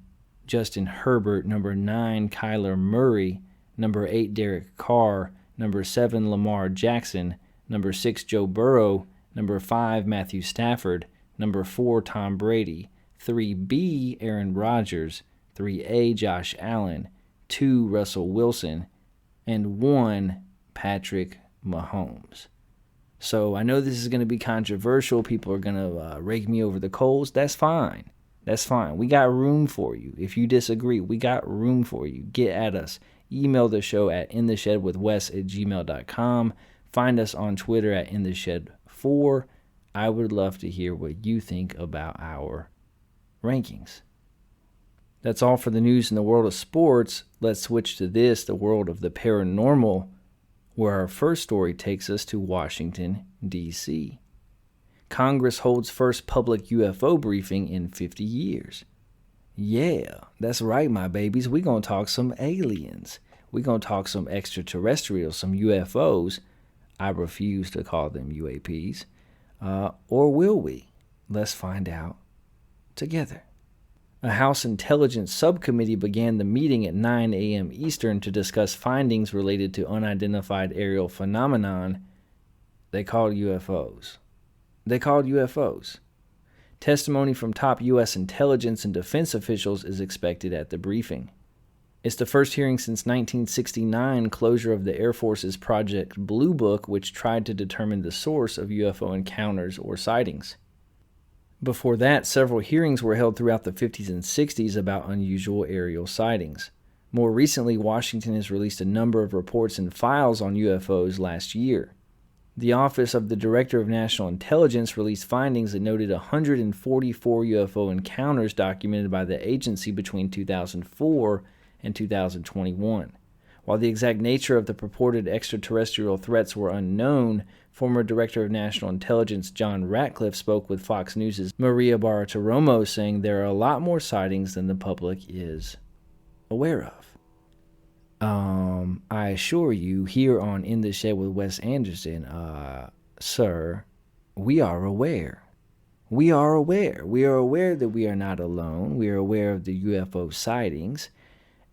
Justin Herbert. Number 9, Kyler Murray. Number 8, Derek Carr. Number 7, Lamar Jackson. Number 6, Joe Burrow. Number 5, Matthew Stafford. Number 4, Tom Brady. 3B, Aaron Rodgers. 3A, Josh Allen. 2, Russell Wilson. And 1, Patrick Mahomes. So I know this is going to be controversial. People are going to rake me over the coals. That's fine. That's fine. We got room for you. If you disagree, we got room for you. Get at us. Email the show at intheshedwithwes@gmail.com. Find us on Twitter at InTheShed4. I would love to hear what you think about our rankings. That's all for the news in the world of sports. Let's switch to the world of the paranormal, where our first story takes us to Washington, D.C. Congress holds first public UFO briefing in 50 years. Yeah, that's right, my babies. We're going to talk some aliens. We're going to talk some extraterrestrials, some UFOs. I refuse to call them UAPs. Or will we? Let's find out together. A House Intelligence Subcommittee began the meeting at 9 a.m. Eastern to discuss findings related to unidentified aerial phenomenon they called UFOs. Testimony from top U.S. intelligence and defense officials is expected at the briefing. It's the first hearing since 1969 closure of the Air Force's Project Blue Book, which tried to determine the source of UFO encounters or sightings. Before that, several hearings were held throughout the 50s and 60s about unusual aerial sightings. More recently, Washington has released a number of reports and files on UFOs last year. The Office of the Director of National Intelligence released findings that noted 144 UFO encounters documented by the agency between 2004 and 2021. While the exact nature of the purported extraterrestrial threats were unknown, former Director of National Intelligence John Ratcliffe spoke with Fox News' Maria Bartiromo, saying there are a lot more sightings than the public is aware of. I assure you, here on In the Shed with Wes Anderson, sir, we are aware. We are aware. We are aware that we are not alone. We are aware of the UFO sightings.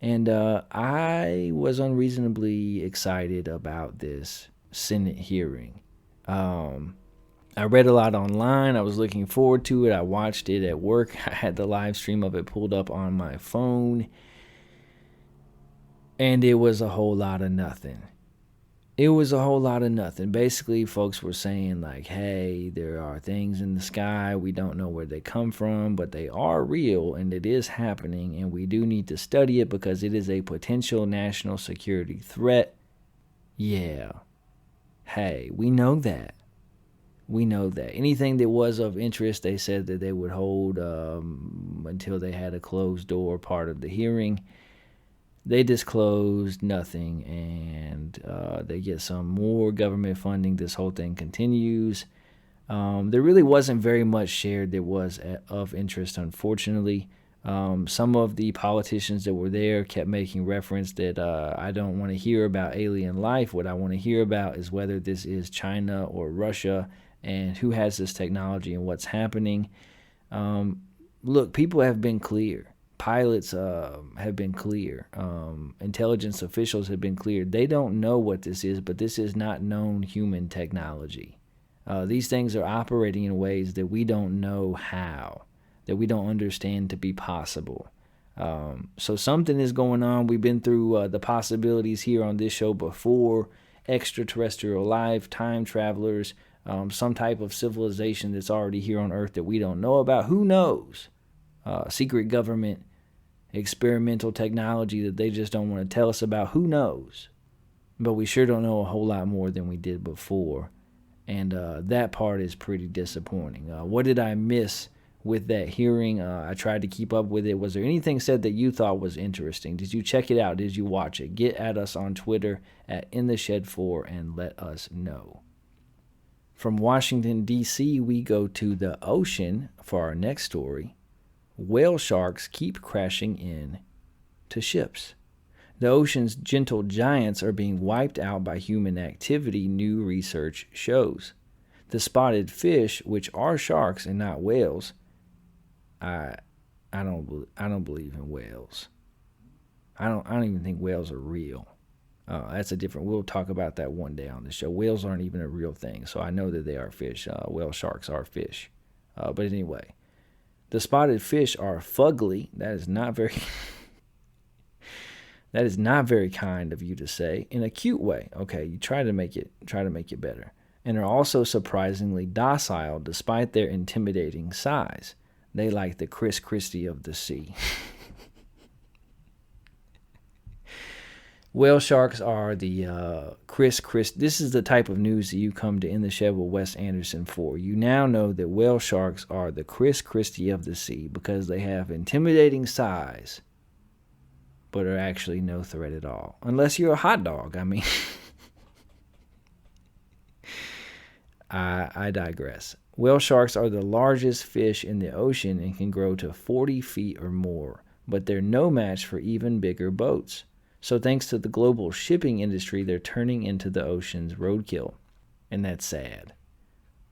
And I was unreasonably excited about this Senate hearing. I read a lot online. I was looking forward to it. I watched it at work. I had the live stream of it pulled up on my phone. And it was a whole lot of nothing. It was a whole lot of nothing. Basically, folks were saying like, hey, there are things in the sky. We don't know where they come from, but they are real and it is happening. And we do need to study it because it is a potential national security threat. Yeah. Hey, we know that. We know that. Anything that was of interest, they said that they would hold until they had a closed door part of the hearing. They disclosed nothing, and they get some more government funding. This whole thing continues. There really wasn't very much shared that was of interest, unfortunately. Some of the politicians that were there kept making reference that I don't want to hear about alien life. What I want to hear about is whether this is China or Russia and who has this technology and what's happening. Look, people have been clear. Pilots have been clear. Intelligence officials have been clear. They don't know what this is, but this is not known human technology. These things are operating in ways that we don't know how, that we don't understand to be possible. So something is going on. We've been through the possibilities here on this show before. Extraterrestrial life, time travelers, some type of civilization that's already here on Earth that we don't know about. Who knows? Secret government experimental technology that they just don't want to tell us about. Who knows? But we sure don't know a whole lot more than we did before. And that part is pretty disappointing. What did I miss with that hearing? I tried to keep up with it. Was there anything said that you thought was interesting? Did you check it out? Did you watch it? Get at us on Twitter at InTheShed4 and let us know. From Washington, D.C., we go to the ocean for our next story. Whale sharks keep crashing in to ships. The ocean's gentle giants are being wiped out by human activity, new research shows. The spotted fish, which are sharks and not whales, I don't believe in whales. I don't even think whales are real. That's a different. We'll talk about that one day on the show. Whales aren't even a real thing, so I know that they are fish. Whale sharks are fish. But anyway. The spotted fish are fugly. That is not very that is not very kind of you to say in a cute way. Okay, you try to make it better. And are also surprisingly docile despite their intimidating size. They like the Chris Christie of the sea. Whale sharks are the Chris Christie. This is the type of news that you come to In the Shed with Wes Anderson for. You now know that whale sharks are the Chris Christie of the sea because they have intimidating size, but are actually no threat at all. Unless you're a hot dog. I mean, I digress. Whale sharks are the largest fish in the ocean and can grow to 40 feet or more, but they're no match for even bigger boats. So thanks to the global shipping industry, they're turning into the ocean's roadkill. And that's sad.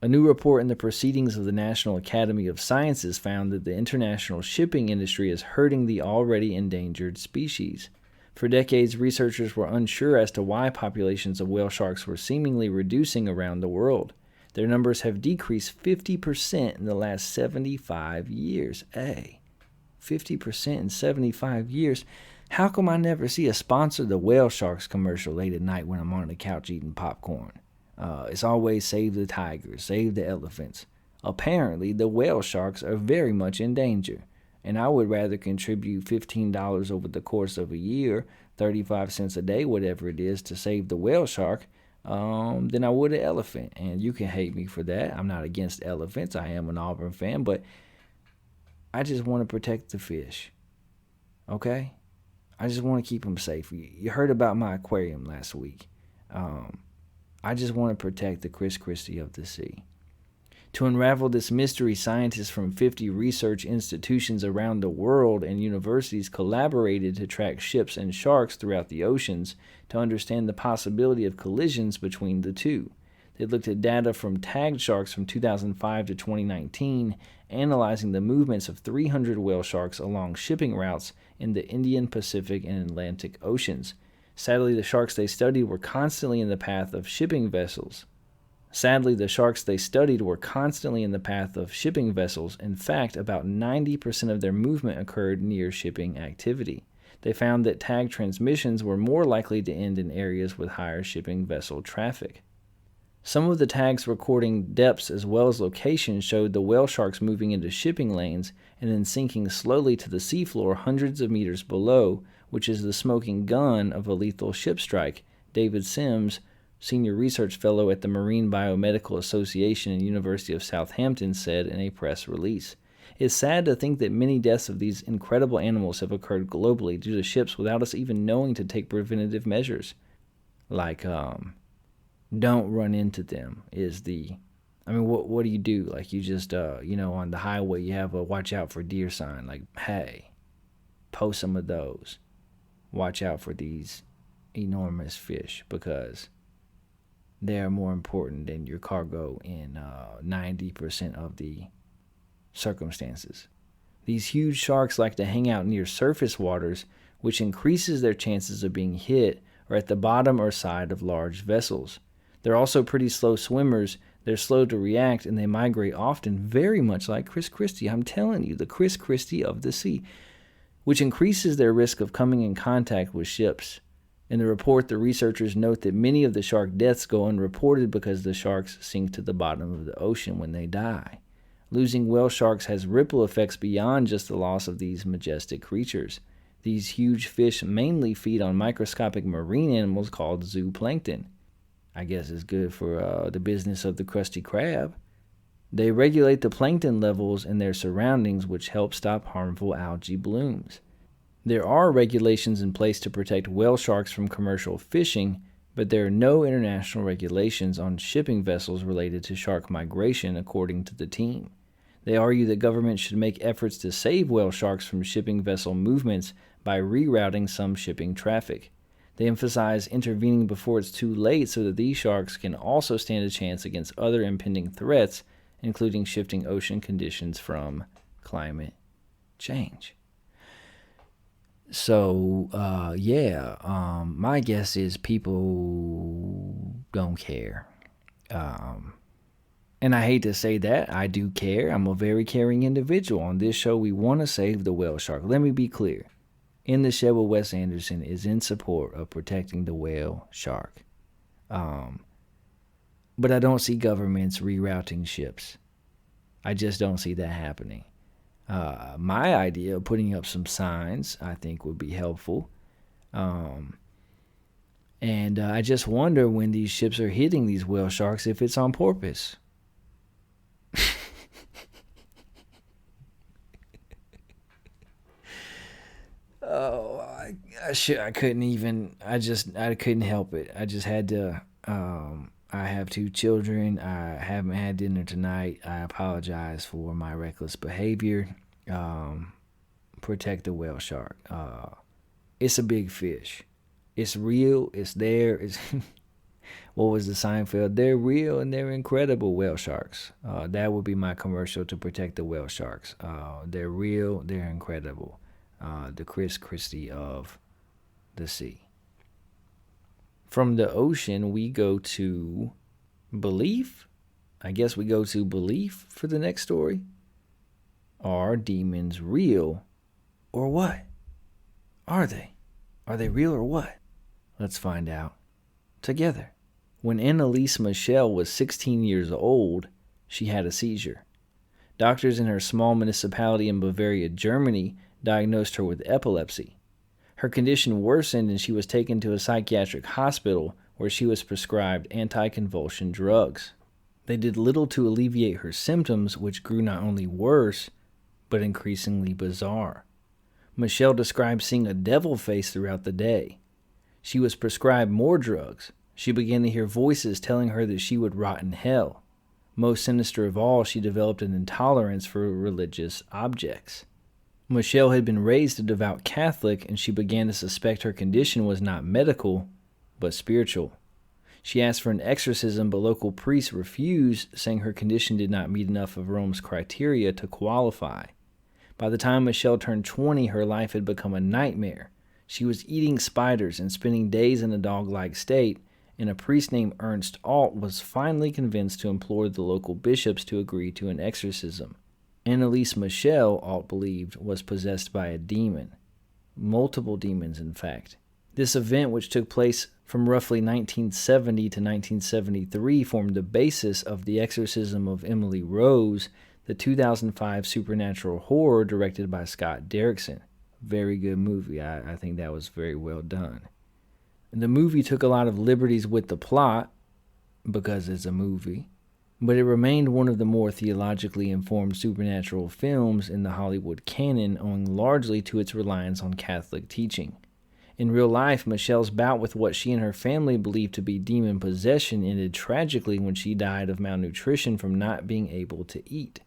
A new report in the Proceedings of the National Academy of Sciences found that the international shipping industry is hurting the already endangered species. For decades, researchers were unsure as to why populations of whale sharks were seemingly reducing around the world. Their numbers have decreased 50% in the last 75 years. 50% in 75 years. How come I never see a sponsor the whale sharks commercial late at night when I'm on the couch eating popcorn? It's always save the tigers, save the elephants. Apparently, the whale sharks are very much in danger, and I would rather contribute $15 over the course of a year, 35 cents a day, whatever it is, to save the whale shark, than I would an elephant. And you can hate me for that. I'm not against elephants. I am an Auburn fan, but I just want to protect the fish. Okay? I just want to keep them safe. You heard about my aquarium last week. I just want to protect the Chris Christie of the sea. To unravel this mystery, scientists from 50 research institutions around the world and universities collaborated to track ships and sharks throughout the oceans to understand the possibility of collisions between the two. They looked at data from tagged sharks from 2005 to 2019, analyzing the movements of 300 whale sharks along shipping routes in the Indian, Pacific, and Atlantic Oceans. Sadly, the sharks they studied were constantly in the path of shipping vessels. In fact, about 90% of their movement occurred near shipping activity. They found that tagged transmissions were more likely to end in areas with higher shipping vessel traffic. Some of the tags recording depths as well as locations showed the whale sharks moving into shipping lanes and then sinking slowly to the seafloor hundreds of meters below, which is the smoking gun of a lethal ship strike, David Sims, senior research fellow at the Marine Biomedical Association and University of Southampton, said in a press release. It's sad to think that many deaths of these incredible animals have occurred globally due to ships without us even knowing to take preventative measures. Like, don't run into them what do you do? Like, you just, on the highway, you have a watch out for deer sign. Like, hey, post some of those. Watch out for these enormous fish because they're more important than your cargo in 90% of the circumstances. These huge sharks like to hang out near surface waters, which increases their chances of being hit, or at the bottom or side of large vessels. They're also pretty slow swimmers. They're slow to react, and they migrate often, very much like Chris Christie. I'm telling you, the Chris Christie of the sea, which increases their risk of coming in contact with ships. In the report, the researchers note that many of the shark deaths go unreported because the sharks sink to the bottom of the ocean when they die. Losing whale sharks has ripple effects beyond just the loss of these majestic creatures. These huge fish mainly feed on microscopic marine animals called zooplankton. I guess it's good for the business of the Krusty Krab. They regulate the plankton levels in their surroundings, which help stop harmful algae blooms. There are regulations in place to protect whale sharks from commercial fishing, but there are no international regulations on shipping vessels related to shark migration, according to the team. They argue that governments should make efforts to save whale sharks from shipping vessel movements by rerouting some shipping traffic. They emphasize intervening before it's too late so that these sharks can also stand a chance against other impending threats, including shifting ocean conditions from climate change. So, my guess is people don't care. And I hate to say that. I do care. I'm a very caring individual. On this show, we want to save the whale shark. Let me be clear. In the Shed with Wes Anderson is in support of protecting the whale shark. But I don't see governments rerouting ships. I just don't see that happening. My idea of putting up some signs, I think, would be helpful. And I just wonder when these ships are hitting these whale sharks if it's on purpose. Oh, I couldn't even. I couldn't help it. I just had to. I have 2 children. I haven't had dinner tonight. I apologize for my reckless behavior. Protect the whale shark. It's a big fish. It's real. It's there. It's what was the Seinfeld? They're real and they're incredible, whale sharks. That would be my commercial to protect the whale sharks. They're real. They're incredible. The Chris Christie of the sea. From the ocean, we go to belief. I guess we go to belief for the next story. Are demons real or what? Are they? Are they real or what? Let's find out together. When Annalise Michel was 16 years old, she had a seizure. Doctors in her small municipality in Bavaria, Germany, diagnosed her with epilepsy. Her condition worsened and she was taken to a psychiatric hospital where she was prescribed anticonvulsant drugs. They did little to alleviate her symptoms, which grew not only worse, but increasingly bizarre. Michelle described seeing a devil face throughout the day. She was prescribed more drugs. She began to hear voices telling her that she would rot in hell. Most sinister of all, she developed an intolerance for religious objects. Michelle had been raised a devout Catholic, and she began to suspect her condition was not medical, but spiritual. She asked for an exorcism, but local priests refused, saying her condition did not meet enough of Rome's criteria to qualify. By the time Michelle turned 20, her life had become a nightmare. She was eating spiders and spending days in a dog-like state, and a priest named Ernst Alt was finally convinced to implore the local bishops to agree to an exorcism. Annalise Michel, Alt believed, was possessed by a demon. Multiple demons, in fact. This event, which took place from roughly 1970 to 1973, formed the basis of The Exorcism of Emily Rose, the 2005 supernatural horror directed by Scott Derrickson. Very good movie. I think that was very well done. And the movie took a lot of liberties with the plot, because it's a movie, but it remained one of the more theologically informed supernatural films in the Hollywood canon, owing largely to its reliance on Catholic teaching. In real life, Michelle's bout with what she and her family believed to be demon possession ended tragically when she died of malnutrition from not being able to eat.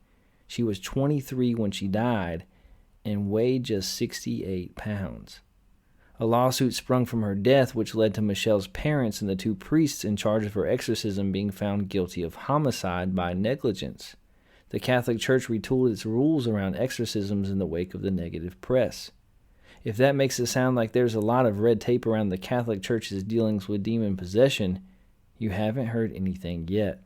She was 23 when she died and weighed just 68 pounds. A lawsuit sprung from her death, which led to Michelle's parents and the 2 priests in charge of her exorcism being found guilty of homicide by negligence. The Catholic Church retooled its rules around exorcisms in the wake of the negative press. If that makes it sound like there's a lot of red tape around the Catholic Church's dealings with demon possession, you haven't heard anything yet.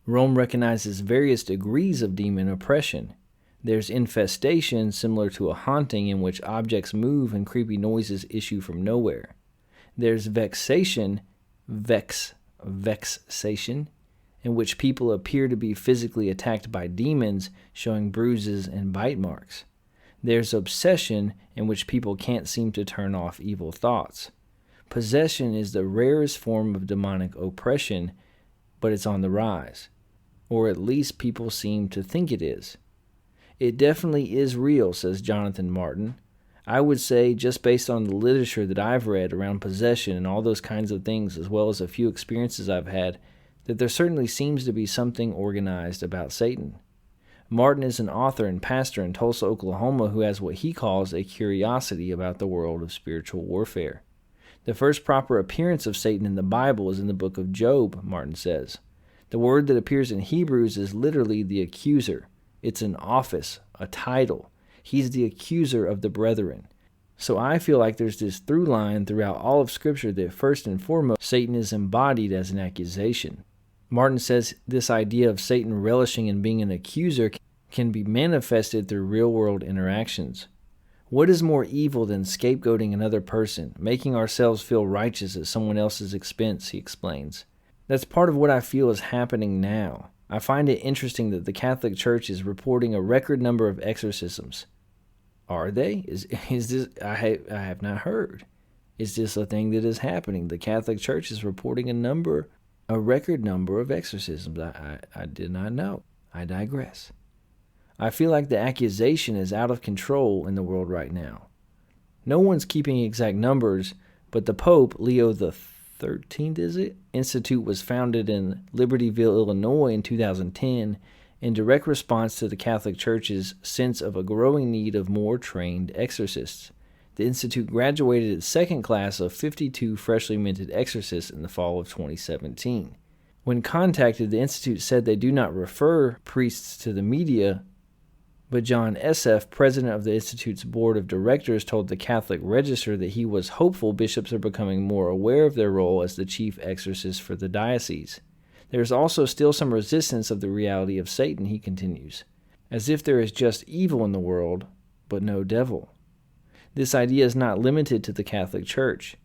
Rome recognizes various degrees of demon oppression. There's infestation, similar to a haunting in which objects move and creepy noises issue from nowhere. There's vexation, vexation, in which people appear to be physically attacked by demons, showing bruises and bite marks. There's obsession, in which people can't seem to turn off evil thoughts. Possession is the rarest form of demonic oppression, but it's on the rise. Or at least people seem to think it is. It definitely is real, says Jonathan Martin. I would say, just based on the literature that I've read around possession and all those kinds of things, as well as a few experiences I've had, that there certainly seems to be something organized about Satan. Martin is an author and pastor in Tulsa, Oklahoma, who has what he calls a curiosity about the world of spiritual warfare. The first proper appearance of Satan in the Bible is in the book of Job, Martin says. The word that appears in Hebrews is literally the accuser. It's an office, a title. He's the accuser of the brethren. So I feel like there's this through line throughout all of Scripture that first and foremost, Satan is embodied as an accusation. Martin says this idea of Satan relishing in being an accuser can be manifested through real-world interactions. What is more evil than scapegoating another person, making ourselves feel righteous at someone else's expense, he explains. That's part of what I feel is happening now. I find it interesting that the Catholic Church is reporting a record number of exorcisms. Are they? Is this? I have not heard. Is this a thing that is happening? The Catholic Church is reporting a record number of exorcisms. I did not know. I digress. I feel like the accusation is out of control in the world right now. No one's keeping exact numbers, but the Pope, Leo the 13th, Institute was founded in Libertyville, Illinois in 2010 in direct response to the Catholic Church's sense of a growing need of more trained exorcists. The Institute graduated its second class of 52 freshly minted exorcists in the fall of 2017. When contacted, the Institute said they do not refer priests to the media, but John Esseff, president of the Institute's board of directors, told the Catholic Register that he was hopeful bishops are becoming more aware of their role as the chief exorcist for the diocese. There is also still some resistance of the reality of Satan, he continues, as if there is just evil in the world, but no devil. This idea is not limited to the Catholic Church.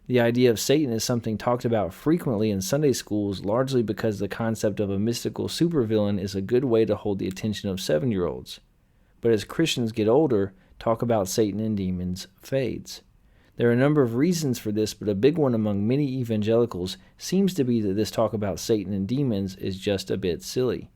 The idea of Satan is something talked about frequently in Sunday schools, largely because the concept of a mystical supervillain is a good way to hold the attention of 7-year-olds. But as Christians get older, talk about Satan and demons fades. There are a number of reasons for this, but a big one among many evangelicals seems to be that this talk about Satan and demons is just a bit silly.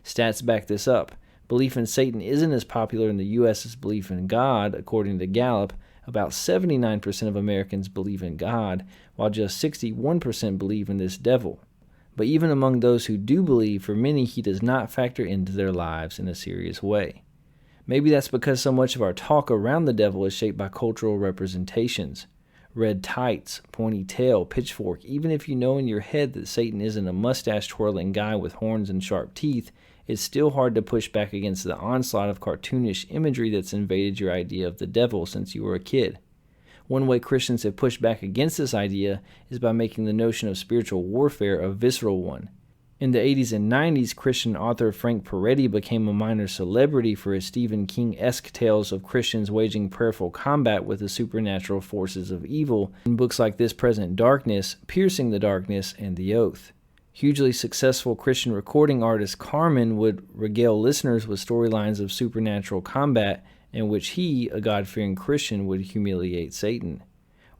Stats back this up. Belief in Satan isn't as popular in the U.S. as belief in God. According to Gallup, about 79% of Americans believe in God, while just 61% believe in this devil. But even among those who do believe, for many he does not factor into their lives in a serious way. Maybe that's because so much of our talk around the devil is shaped by cultural representations. Red tights, pointy tail, pitchfork. Even if you know in your head that Satan isn't a mustache-twirling guy with horns and sharp teeth, it's still hard to push back against the onslaught of cartoonish imagery that's invaded your idea of the devil since you were a kid. One way Christians have pushed back against this idea is by making the notion of spiritual warfare a visceral one. In the 80s and 90s, Christian author Frank Peretti became a minor celebrity for his Stephen King-esque tales of Christians waging prayerful combat with the supernatural forces of evil in books like This Present Darkness, Piercing the Darkness, and The Oath. Hugely successful Christian recording artist Carmen would regale listeners with storylines of supernatural combat in which he, a God-fearing Christian, would humiliate Satan.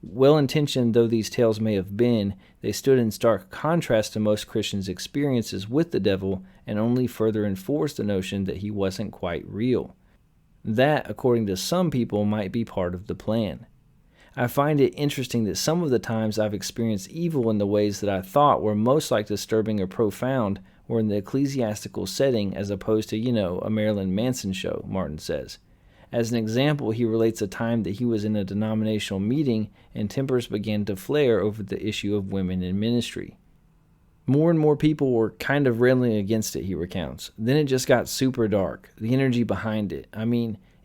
Well-intentioned though these tales may have been, they stood in stark contrast to most Christians' experiences with the devil and only further enforced the notion that he wasn't quite real. That, according to some people, might be part of the plan. I find it interesting that some of the times I've experienced evil in the ways that I thought were most like disturbing or profound were in the ecclesiastical setting as opposed to, a Marilyn Manson show, Martin says. As an example, he relates a time that he was in a denominational meeting and tempers began to flare over the issue of women in ministry. More and more people were kind of railing against it, he recounts. Then it just got super dark, the energy behind it.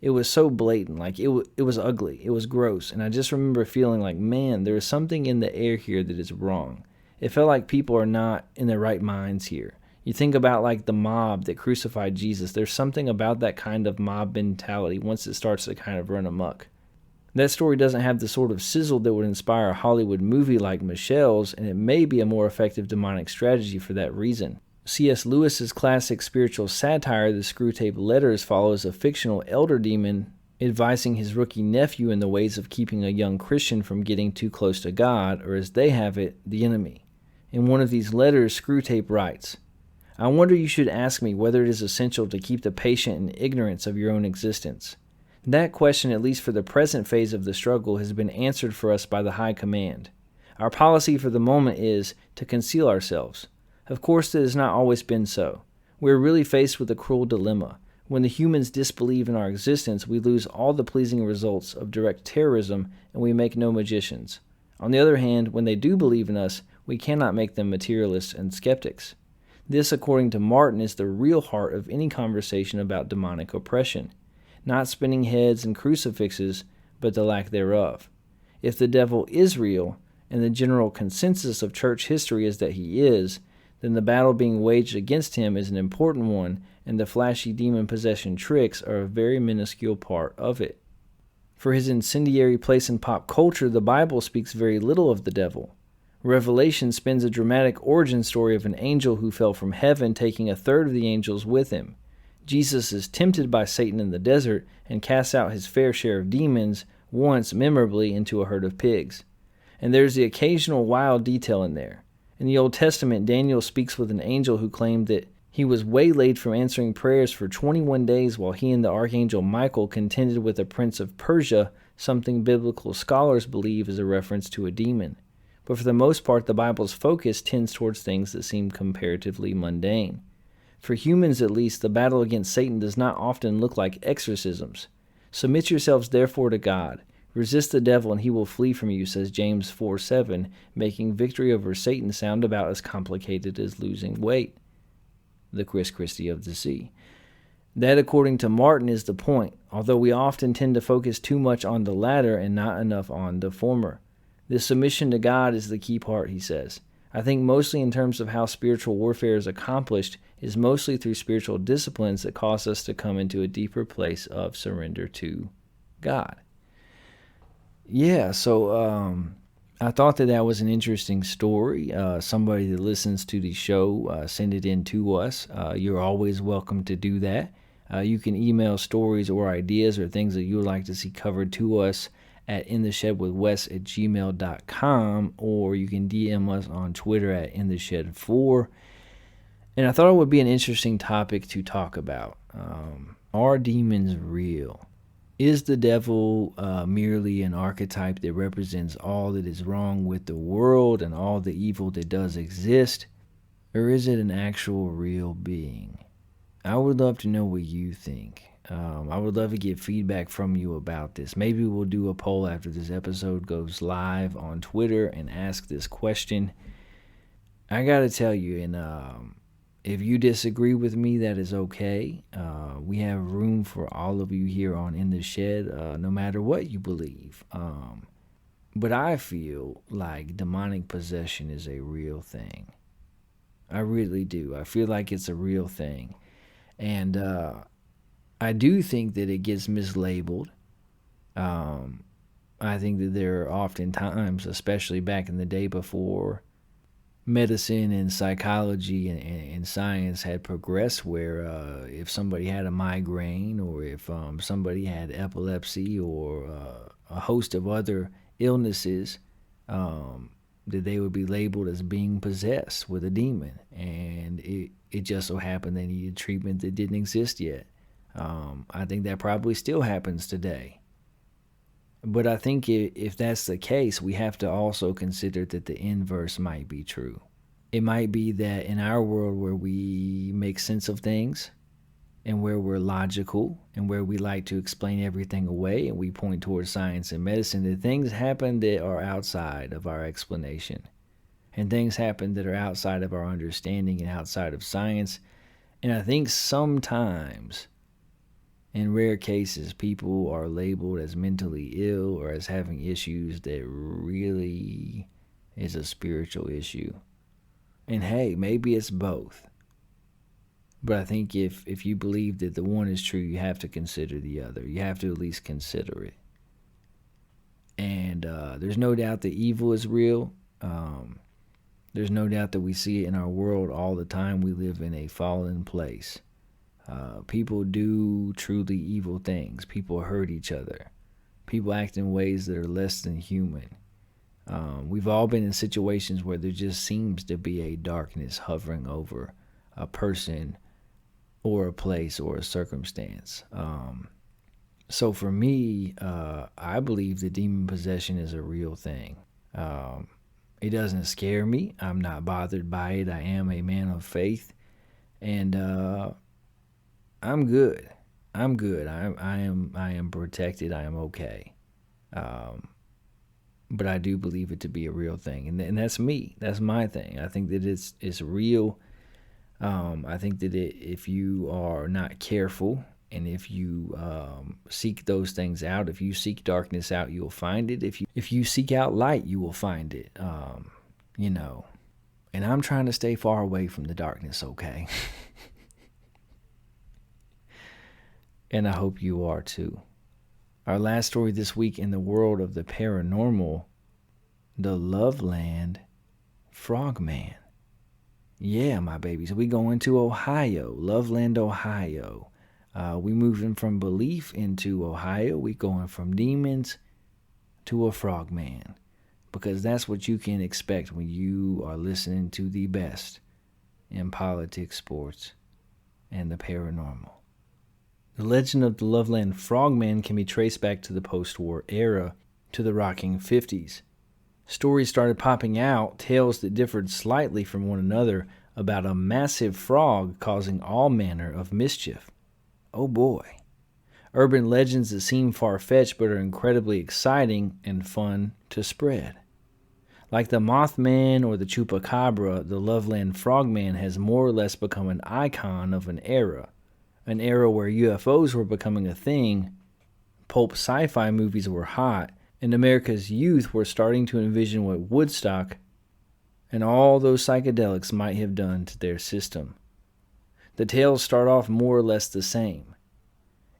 It was so blatant, it was ugly, it was gross, and I just remember feeling like, man, there is something in the air here that is wrong. It felt like people are not in their right minds here. You think about the mob that crucified Jesus. There's something about that kind of mob mentality once it starts to kind of run amok. That story doesn't have the sort of sizzle that would inspire a Hollywood movie like Michelle's, and it may be a more effective demonic strategy for that reason. C.S. Lewis's classic spiritual satire, The Screwtape Letters, follows a fictional elder demon advising his rookie nephew in the ways of keeping a young Christian from getting too close to God, or as they have it, the enemy. In one of these letters, Screwtape writes, I wonder you should ask me whether it is essential to keep the patient in ignorance of your own existence. That question, at least for the present phase of the struggle, has been answered for us by the High Command. Our policy for the moment is to conceal ourselves. Of course, it has not always been so. We are really faced with a cruel dilemma. When the humans disbelieve in our existence, we lose all the pleasing results of direct terrorism, and we make no magicians. On the other hand, when they do believe in us, we cannot make them materialists and skeptics. This, according to Martin, is the real heart of any conversation about demonic oppression. Not spinning heads and crucifixes, but the lack thereof. If the devil is real, and the general consensus of church history is that he is, then the battle being waged against him is an important one, and the flashy demon possession tricks are a very minuscule part of it. For his incendiary place in pop culture, the Bible speaks very little of the devil. Revelation spins a dramatic origin story of an angel who fell from heaven, taking a third of the angels with him. Jesus is tempted by Satan in the desert and casts out his fair share of demons, once memorably into a herd of pigs. And there's the occasional wild detail in there. In the Old Testament, Daniel speaks with an angel who claimed that he was waylaid from answering prayers for 21 days while he and the archangel Michael contended with a prince of Persia, something biblical scholars believe is a reference to a demon. But for the most part, the Bible's focus tends towards things that seem comparatively mundane. For humans at least, the battle against Satan does not often look like exorcisms. Submit yourselves therefore to God. Resist the devil and he will flee from you, says James 4:7, making victory over Satan sound about as complicated as losing weight. The Chris Christie of the sea. That, according to Martin, is the point, although we often tend to focus too much on the latter and not enough on the former. This submission to God is the key part, he says. I think mostly in terms of how spiritual warfare is accomplished is mostly through spiritual disciplines that cause us to come into a deeper place of surrender to God. Yeah, so I thought that was an interesting story. Somebody that listens to the show, send it in to us. You're always welcome to do that. You can email stories or ideas or things that you would like to see covered to us at intheshedwithwes@gmail.com, or you can DM us on Twitter at intheshed4. And I thought it would be an interesting topic to talk about. Are demons real? Is the devil merely an archetype that represents all that is wrong with the world and all the evil that does exist? Or is it an actual real being? I would love to know what you think. I would love to get feedback from you about this. Maybe we'll do a poll after this episode goes live on Twitter and ask this question. I gotta tell you, and if you disagree with me, that is okay. We have room for all of you here on In the Shed, no matter what you believe. But I feel like demonic possession is a real thing. I really do. I feel like it's a real thing. And I do think that it gets mislabeled. I think that there are often times, especially back in the day before medicine and psychology and science had progressed, where if somebody had a migraine or if somebody had epilepsy or a host of other illnesses, that they would be labeled as being possessed with a demon. And it just so happened they needed treatment that didn't exist yet. I think that probably still happens today. But I think if that's the case, we have to also consider that the inverse might be true. It might be that in our world where we make sense of things and where we're logical and where we like to explain everything away and we point towards science and medicine, that things happen that are outside of our explanation. And things happen that are outside of our understanding and outside of science. And I think sometimes, in rare cases, people are labeled as mentally ill or as having issues that really is a spiritual issue. And hey, maybe it's both. But I think if you believe that the one is true, you have to consider the other. You have to at least consider it. And there's no doubt that evil is real. There's no doubt that we see it in our world all the time. We live in a fallen place. People do truly evil things. People hurt each other. People act in ways that are less than human. We've all been in situations where there just seems to be a darkness hovering over a person or a place or a circumstance. So for me, I believe that demon possession is a real thing. It doesn't scare me. I'm not bothered by it. I am a man of faith. And I'm good. I'm good. I am protected. I am okay. But I do believe it to be a real thing. And that's me. That's my thing. I think that it's real. I think that if you are not careful and if you seek those things out, if you seek darkness out, you'll find it. If you seek out light, you will find it. And I'm trying to stay far away from the darkness, okay? And I hope you are too. Our last story this week in the world of the paranormal, the Loveland Frog Man. Yeah, my babies, we going to Ohio, Loveland, Ohio. We moving from belief into Ohio. We going from demons to a frog man. because that's what you can expect when you are listening to the best in politics, sports, and the paranormal. The legend of the Loveland Frog Man can be traced back to the post-war era, to the rocking 50s. Stories started popping out, tales that differed slightly from one another, about a massive frog causing all manner of mischief. Oh boy. Urban legends that seem far-fetched but are incredibly exciting and fun to spread. Like the Mothman or the Chupacabra, the Loveland Frog Man has more or less become an icon of an era where UFOs were becoming a thing, pulp sci-fi movies were hot, and America's youth were starting to envision what Woodstock and all those psychedelics might have done to their system. The tales start off more or less the same.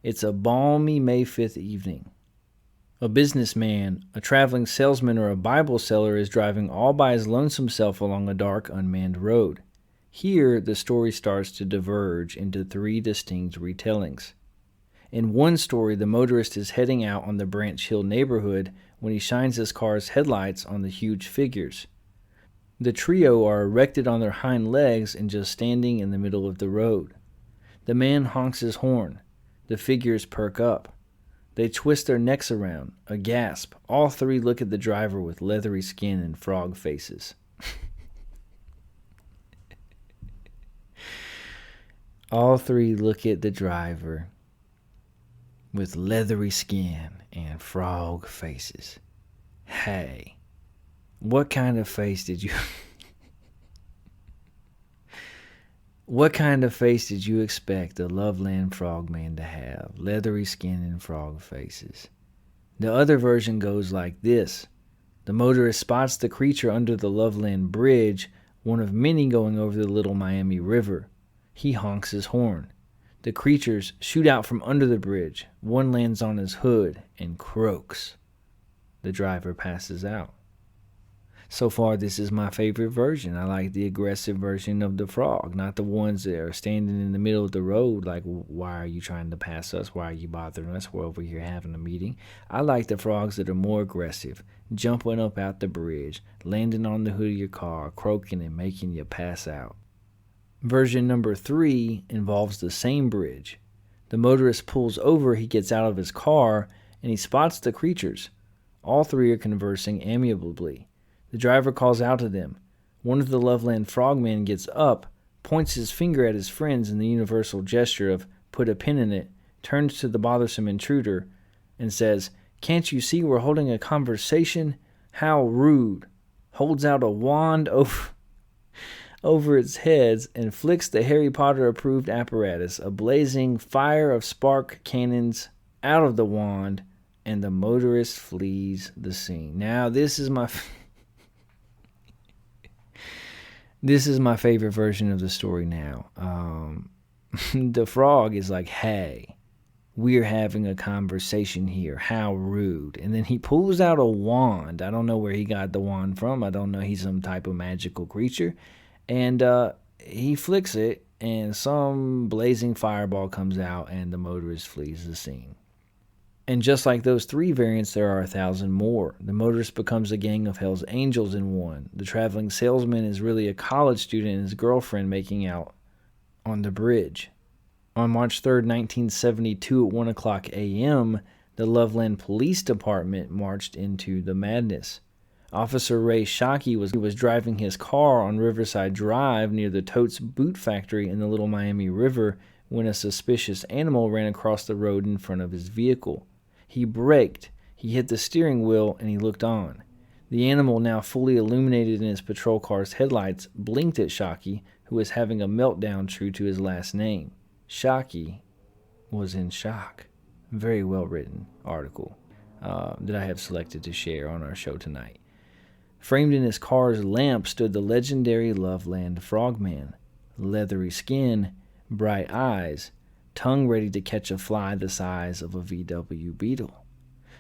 It's a balmy May 5th evening. A businessman, a traveling salesman, or a Bible seller is driving all by his lonesome self along a dark, unmanned road. Here, the story starts to diverge into three distinct retellings. In one story, the motorist is heading out on the Branch Hill neighborhood when he shines his car's headlights on the huge figures. The trio are erected on their hind legs and just standing in the middle of the road. The man honks his horn. The figures perk up. They twist their necks around. A gasp. All three look at the driver with leathery skin and frog faces. All three look at the driver with leathery skin and frog faces. Hey, what kind of face did you... What kind of face did you expect the Loveland Frog Man to have? Leathery skin and frog faces. The other version goes like this. The motorist spots the creature under the Loveland Bridge, one of many going over the Little Miami River. He honks his horn. The creatures shoot out from under the bridge. One lands on his hood and croaks. The driver passes out. So far, this is my favorite version. I like the aggressive version of the frog, not the ones that are standing in the middle of the road like, why are you trying to pass us? Why are you bothering us? We're over here having a meeting. I like the frogs that are more aggressive, jumping up out the bridge, landing on the hood of your car, croaking and making you pass out. Version number 3 involves the same bridge. The motorist pulls over, he gets out of his car, and he spots the creatures. All three are conversing amiably. The driver calls out to them. One of the Loveland Frog Men gets up, points his finger at his friends in the universal gesture of put a pin in it, turns to the bothersome intruder, and says, "Can't you see we're holding a conversation? How rude." Holds out a wand over its heads and flicks the Harry Potter approved apparatus, a blazing fire of spark cannons out of the wand, and the motorist flees the scene. Now, this is my favorite version of the story now. The frog is like, hey, we're having a conversation here. How rude. And then he pulls out a wand. I don't know where he got the wand from. I don't know. He's some type of magical creature. And he flicks it, and some blazing fireball comes out, and the motorist flees the scene. And just like those 3 variants, there are 1,000 more. The motorist becomes a gang of Hell's Angels in one. The traveling salesman is really a college student and his girlfriend making out on the bridge. On March 3rd, 1972 at 1 o'clock a.m., the Loveland Police Department marched into the madness. Officer Ray Shockey was driving his car on Riverside Drive near the Totes Boot Factory in the Little Miami River when a suspicious animal ran across the road in front of his vehicle. He braked, he hit the steering wheel, and he looked on. The animal, now fully illuminated in his patrol car's headlights, blinked at Shockey, who was having a meltdown true to his last name. Shockey was in shock. Very well written article that I have selected to share on our show tonight. Framed in his car's lamp stood the legendary Loveland Frog Man. Leathery skin, bright eyes, tongue ready to catch a fly the size of a VW Beetle.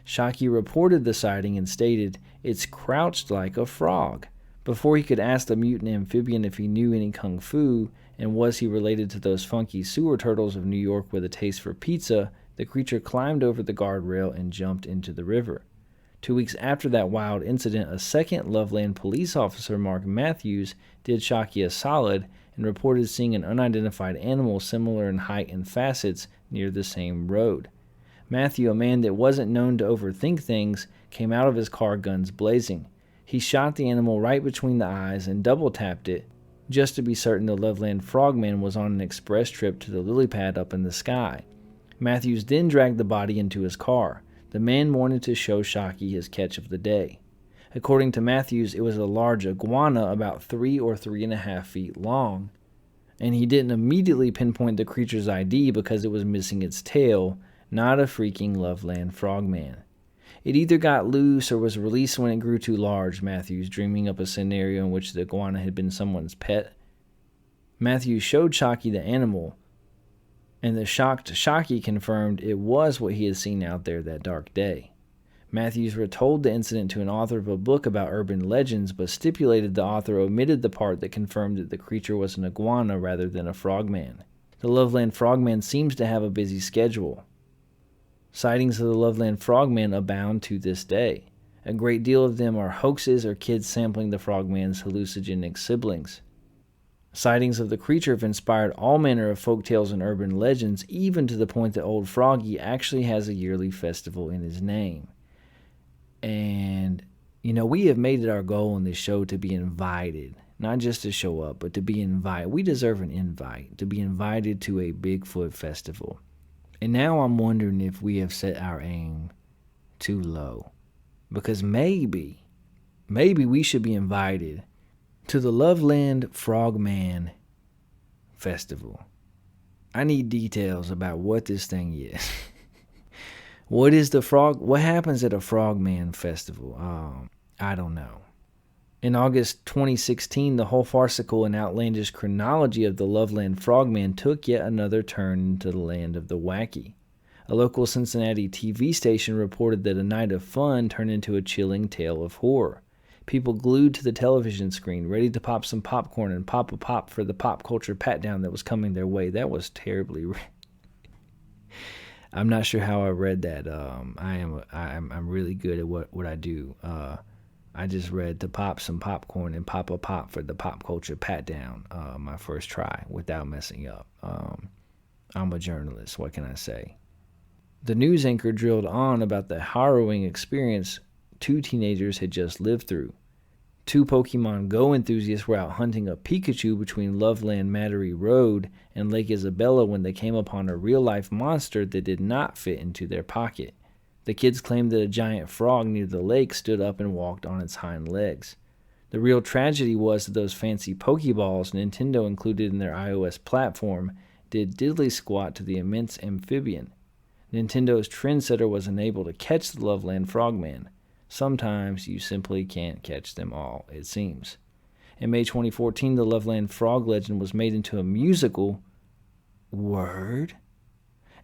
Shockey reported the sighting and stated, "It's crouched like a frog." Before he could ask the mutant amphibian if he knew any kung fu, and was he related to those funky sewer turtles of New York with a taste for pizza, the creature climbed over the guardrail and jumped into the river. 2 weeks after that wild incident, a second Loveland police officer, Mark Matthews, did Shockey a solid and reported seeing an unidentified animal similar in height and facets near the same road. Matthew, a man that wasn't known to overthink things, came out of his car guns blazing. He shot the animal right between the eyes and double-tapped it, just to be certain the Loveland Frog Man was on an express trip to the lily pad up in the sky. Matthews then dragged the body into his car. The man wanted to show Shockey his catch of the day. According to Matthews, it was a large iguana about 3 or 3.5 feet long, and he didn't immediately pinpoint the creature's ID because it was missing its tail, not a freaking Loveland Frog Man. It either got loose or was released when it grew too large, Matthews, dreaming up a scenario in which the iguana had been someone's pet. Matthews showed Shockey the animal, and the shocked Shockey confirmed it was what he had seen out there that dark day. Matthews retold the incident to an author of a book about urban legends, but stipulated the author omitted the part that confirmed that the creature was an iguana rather than a frogman. The Loveland Frogman seems to have a busy schedule. Sightings of the Loveland Frogman abound to this day. A great deal of them are hoaxes or kids sampling the frogman's hallucinogenic siblings. Sightings of the creature have inspired all manner of folktales and urban legends, even to the point that Old Froggy actually has a yearly festival in his name. And, we have made it our goal on this show to be invited, not just to show up, but to be invited. We deserve an invite, to be invited to a Bigfoot festival. And now I'm wondering if we have set our aim too low. Because maybe we should be invited to the Loveland Frog Man Festival. I need details about what this thing is. What happens at a Frogman Festival? I don't know. In August 2016, the whole farcical and outlandish chronology of the Loveland Frogman took yet another turn into the land of the wacky. A local Cincinnati TV station reported that a night of fun turned into a chilling tale of horror. People glued to the television screen, ready to pop some popcorn and pop a pop for the pop culture pat-down that was coming their way. That was terribly... I'm not sure how I read that. I'm really good at what I do. I just read to pop some popcorn and pop a pop for the pop culture pat down. My first try without messing up. I'm a journalist. What can I say? The news anchor drilled on about the harrowing experience 2 teenagers had just lived through. 2 Pokemon Go enthusiasts were out hunting a Pikachu between Loveland Mattery Road and Lake Isabella when they came upon a real-life monster that did not fit into their pocket. The kids claimed that a giant frog near the lake stood up and walked on its hind legs. The real tragedy was that those fancy Pokeballs Nintendo included in their iOS platform did diddly squat to the immense amphibian. Nintendo's trendsetter was unable to catch the Loveland Frogman. Sometimes you simply can't catch them all, it seems. In May 2014, the Loveland Frog legend was made into a musical. Word?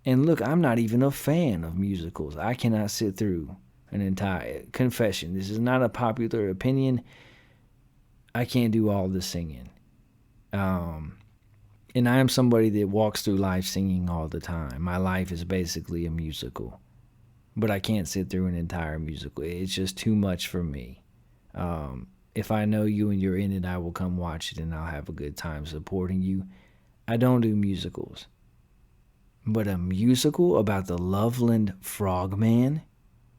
And look, I'm not even a fan of musicals. I cannot sit through an entire... Confession, this is not a popular opinion. I can't do all the singing. And I am somebody that walks through life singing all the time. My life is basically a musical. But I can't sit through an entire musical. It's just too much for me. If I know you and you're in it, I will come watch it and I'll have a good time supporting you. I don't do musicals. But a musical about the Loveland Frog Man?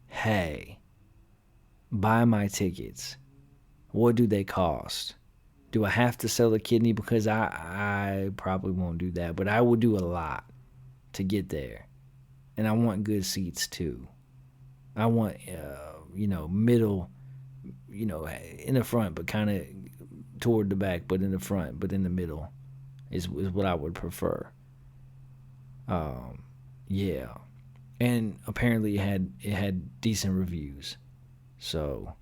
Hey. Buy my tickets. What do they cost? Do I have to sell a kidney? Because I probably won't do that. But I will do a lot to get there. And I want good seats too. I want, middle, in the front, but kind of toward the back, but in the front, but in the middle is what I would prefer. Yeah. And apparently it had decent reviews. So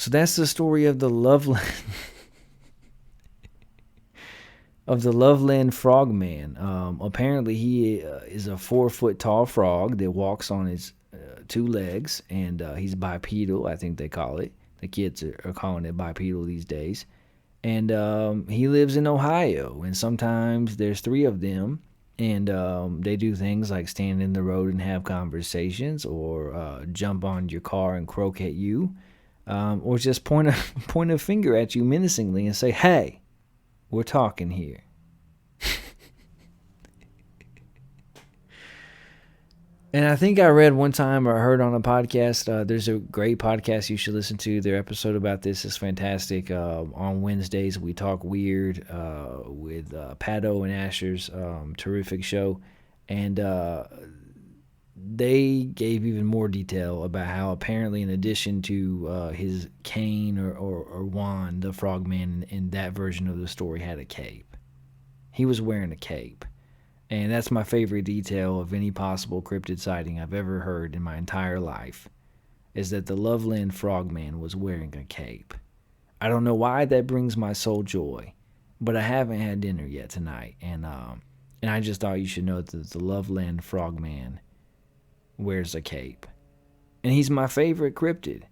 that's the story of the Loveland of the Loveland Frog Man. Apparently he is a 4-foot tall frog that walks on his 2 legs, and he's bipedal, I think they call it. The kids are calling it bipedal these days. And he lives in Ohio, and sometimes there's 3 of them, And they do things like stand in the road and have conversations, or jump on your car and croak at you, or just point a finger at you menacingly and say, "Hey, we're talking here." And I think I read one time or heard on a podcast, there's a great podcast you should listen to. Their episode about this is fantastic. On Wednesdays, we talk weird with Pato and Asher's terrific show. And they gave even more detail about how apparently in addition to his cane or wand, the frogman in that version of the story had a cape. He was wearing a cape. And that's my favorite detail of any possible cryptid sighting I've ever heard in my entire life, is that the Loveland Frog Man was wearing a cape. I don't know why that brings my soul joy, but I haven't had dinner yet tonight, and I just thought you should know that the Loveland Frog Man wears a cape. And he's my favorite cryptid.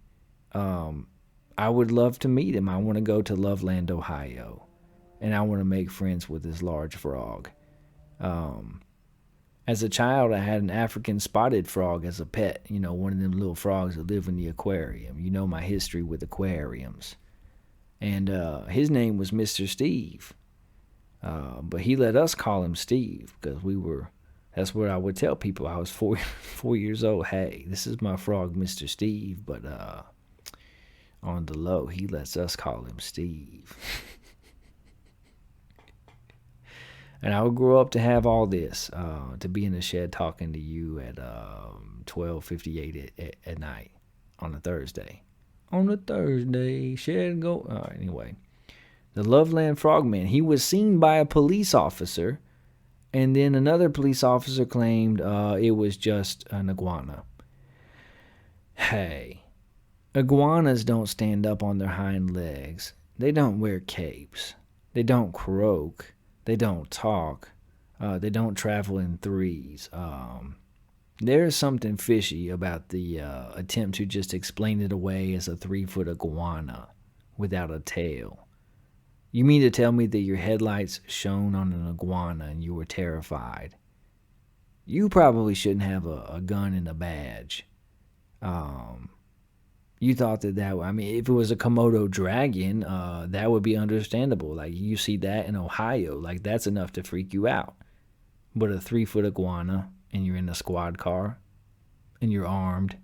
I would love to meet him. I want to go to Loveland, Ohio, and I want to make friends with this large frog. As a child, I had an African spotted frog as a pet, one of them little frogs that live in the aquarium. You know my history with aquariums. And his name was Mr. Steve. But he let us call him Steve because that's what I would tell people. I was 4 years old. Hey, this is my frog, Mr. Steve. But on the low, he lets us call him Steve. And I would grow up to have all this, to be in the shed talking to you at 12:58 at night on a Thursday. On a Thursday, shed go. Anyway, the Loveland Frog Man, he was seen by a police officer, and then another police officer claimed it was just an iguana. Hey, iguanas don't stand up on their hind legs. They don't wear capes. They don't croak. They don't talk. They don't travel in threes. There's something fishy about the attempt to just explain it away as a 3-foot iguana without a tail. You mean to tell me that your headlights shone on an iguana and you were terrified? You probably shouldn't have a gun and a badge. You thought that if it was a Komodo dragon, that would be understandable. Like, you see that in Ohio, like, that's enough to freak you out. But a 3-foot iguana, and you're in a squad car, and you're armed,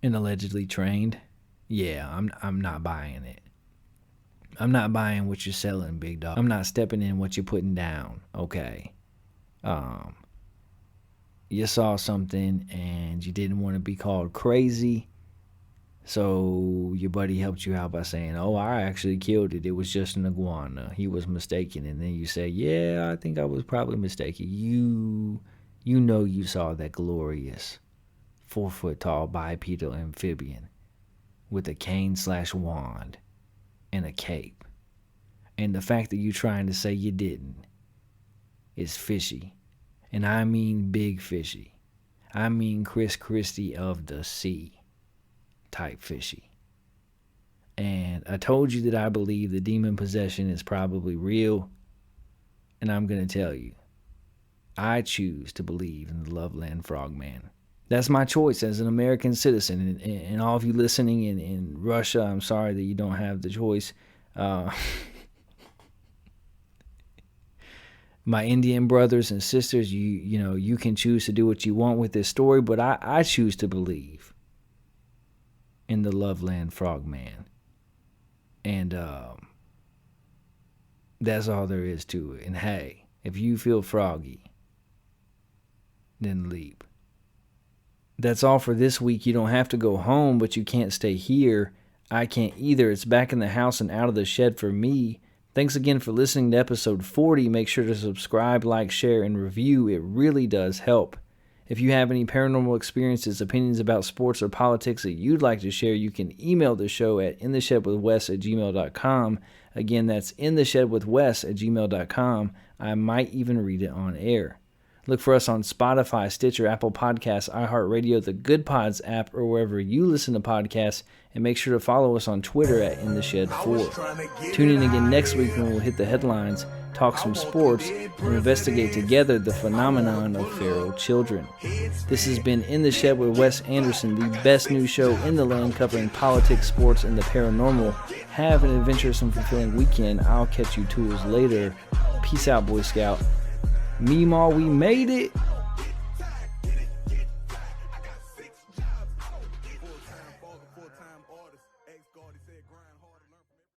and allegedly trained, yeah, I'm not buying it. I'm not buying what you're selling, big dog. I'm not stepping in what you're putting down, okay? You saw something, and you didn't want to be called crazy, so your buddy helped you out by saying, "Oh, I actually killed it. It was just an iguana. He was mistaken." And then you say, "Yeah, I think I was probably mistaken." You know you saw that glorious 4-foot-tall bipedal amphibian with a cane/wand and a cape. And the fact that you're trying to say you didn't is fishy. And I mean big fishy. I mean Chris Christie of the sea type fishy. And I told you that I believe the demon possession is probably real, and I'm going to tell you, I choose to believe in the Loveland Frog Man. That's my choice as an American citizen. And all of you listening in Russia, I'm sorry that you don't have the choice. My Indian brothers and sisters, you can choose to do what you want with this story, but I choose to believe in the Loveland Frog Man. And that's all there is to it. And hey, if you feel froggy, then leap. That's all for this week. You don't have to go home, but you can't stay here. I can't either. It's back in the house and out of the shed for me. Thanks again for listening to episode 40. Make sure to subscribe, like, share, and review. It really does help. If you have any paranormal experiences, opinions about sports, or politics that you'd like to share, you can email the show at intheshedwithwes@gmail.com. Again, that's intheshedwithwes@gmail.com. I might even read it on air. Look for us on Spotify, Stitcher, Apple Podcasts, iHeartRadio, the Good Pods app, or wherever you listen to podcasts. And make sure to follow us on Twitter at InTheShed4. Tune in again next week when we'll hit the headlines, talk some sports, and investigate together the phenomenon of feral children. This has been In the Shed with Wes Anderson, the best news show in the land covering politics, sports, and the paranormal. Have an adventurous and fulfilling weekend. I'll catch you tools later. Peace out, Boy Scout. Meemaw, we made it.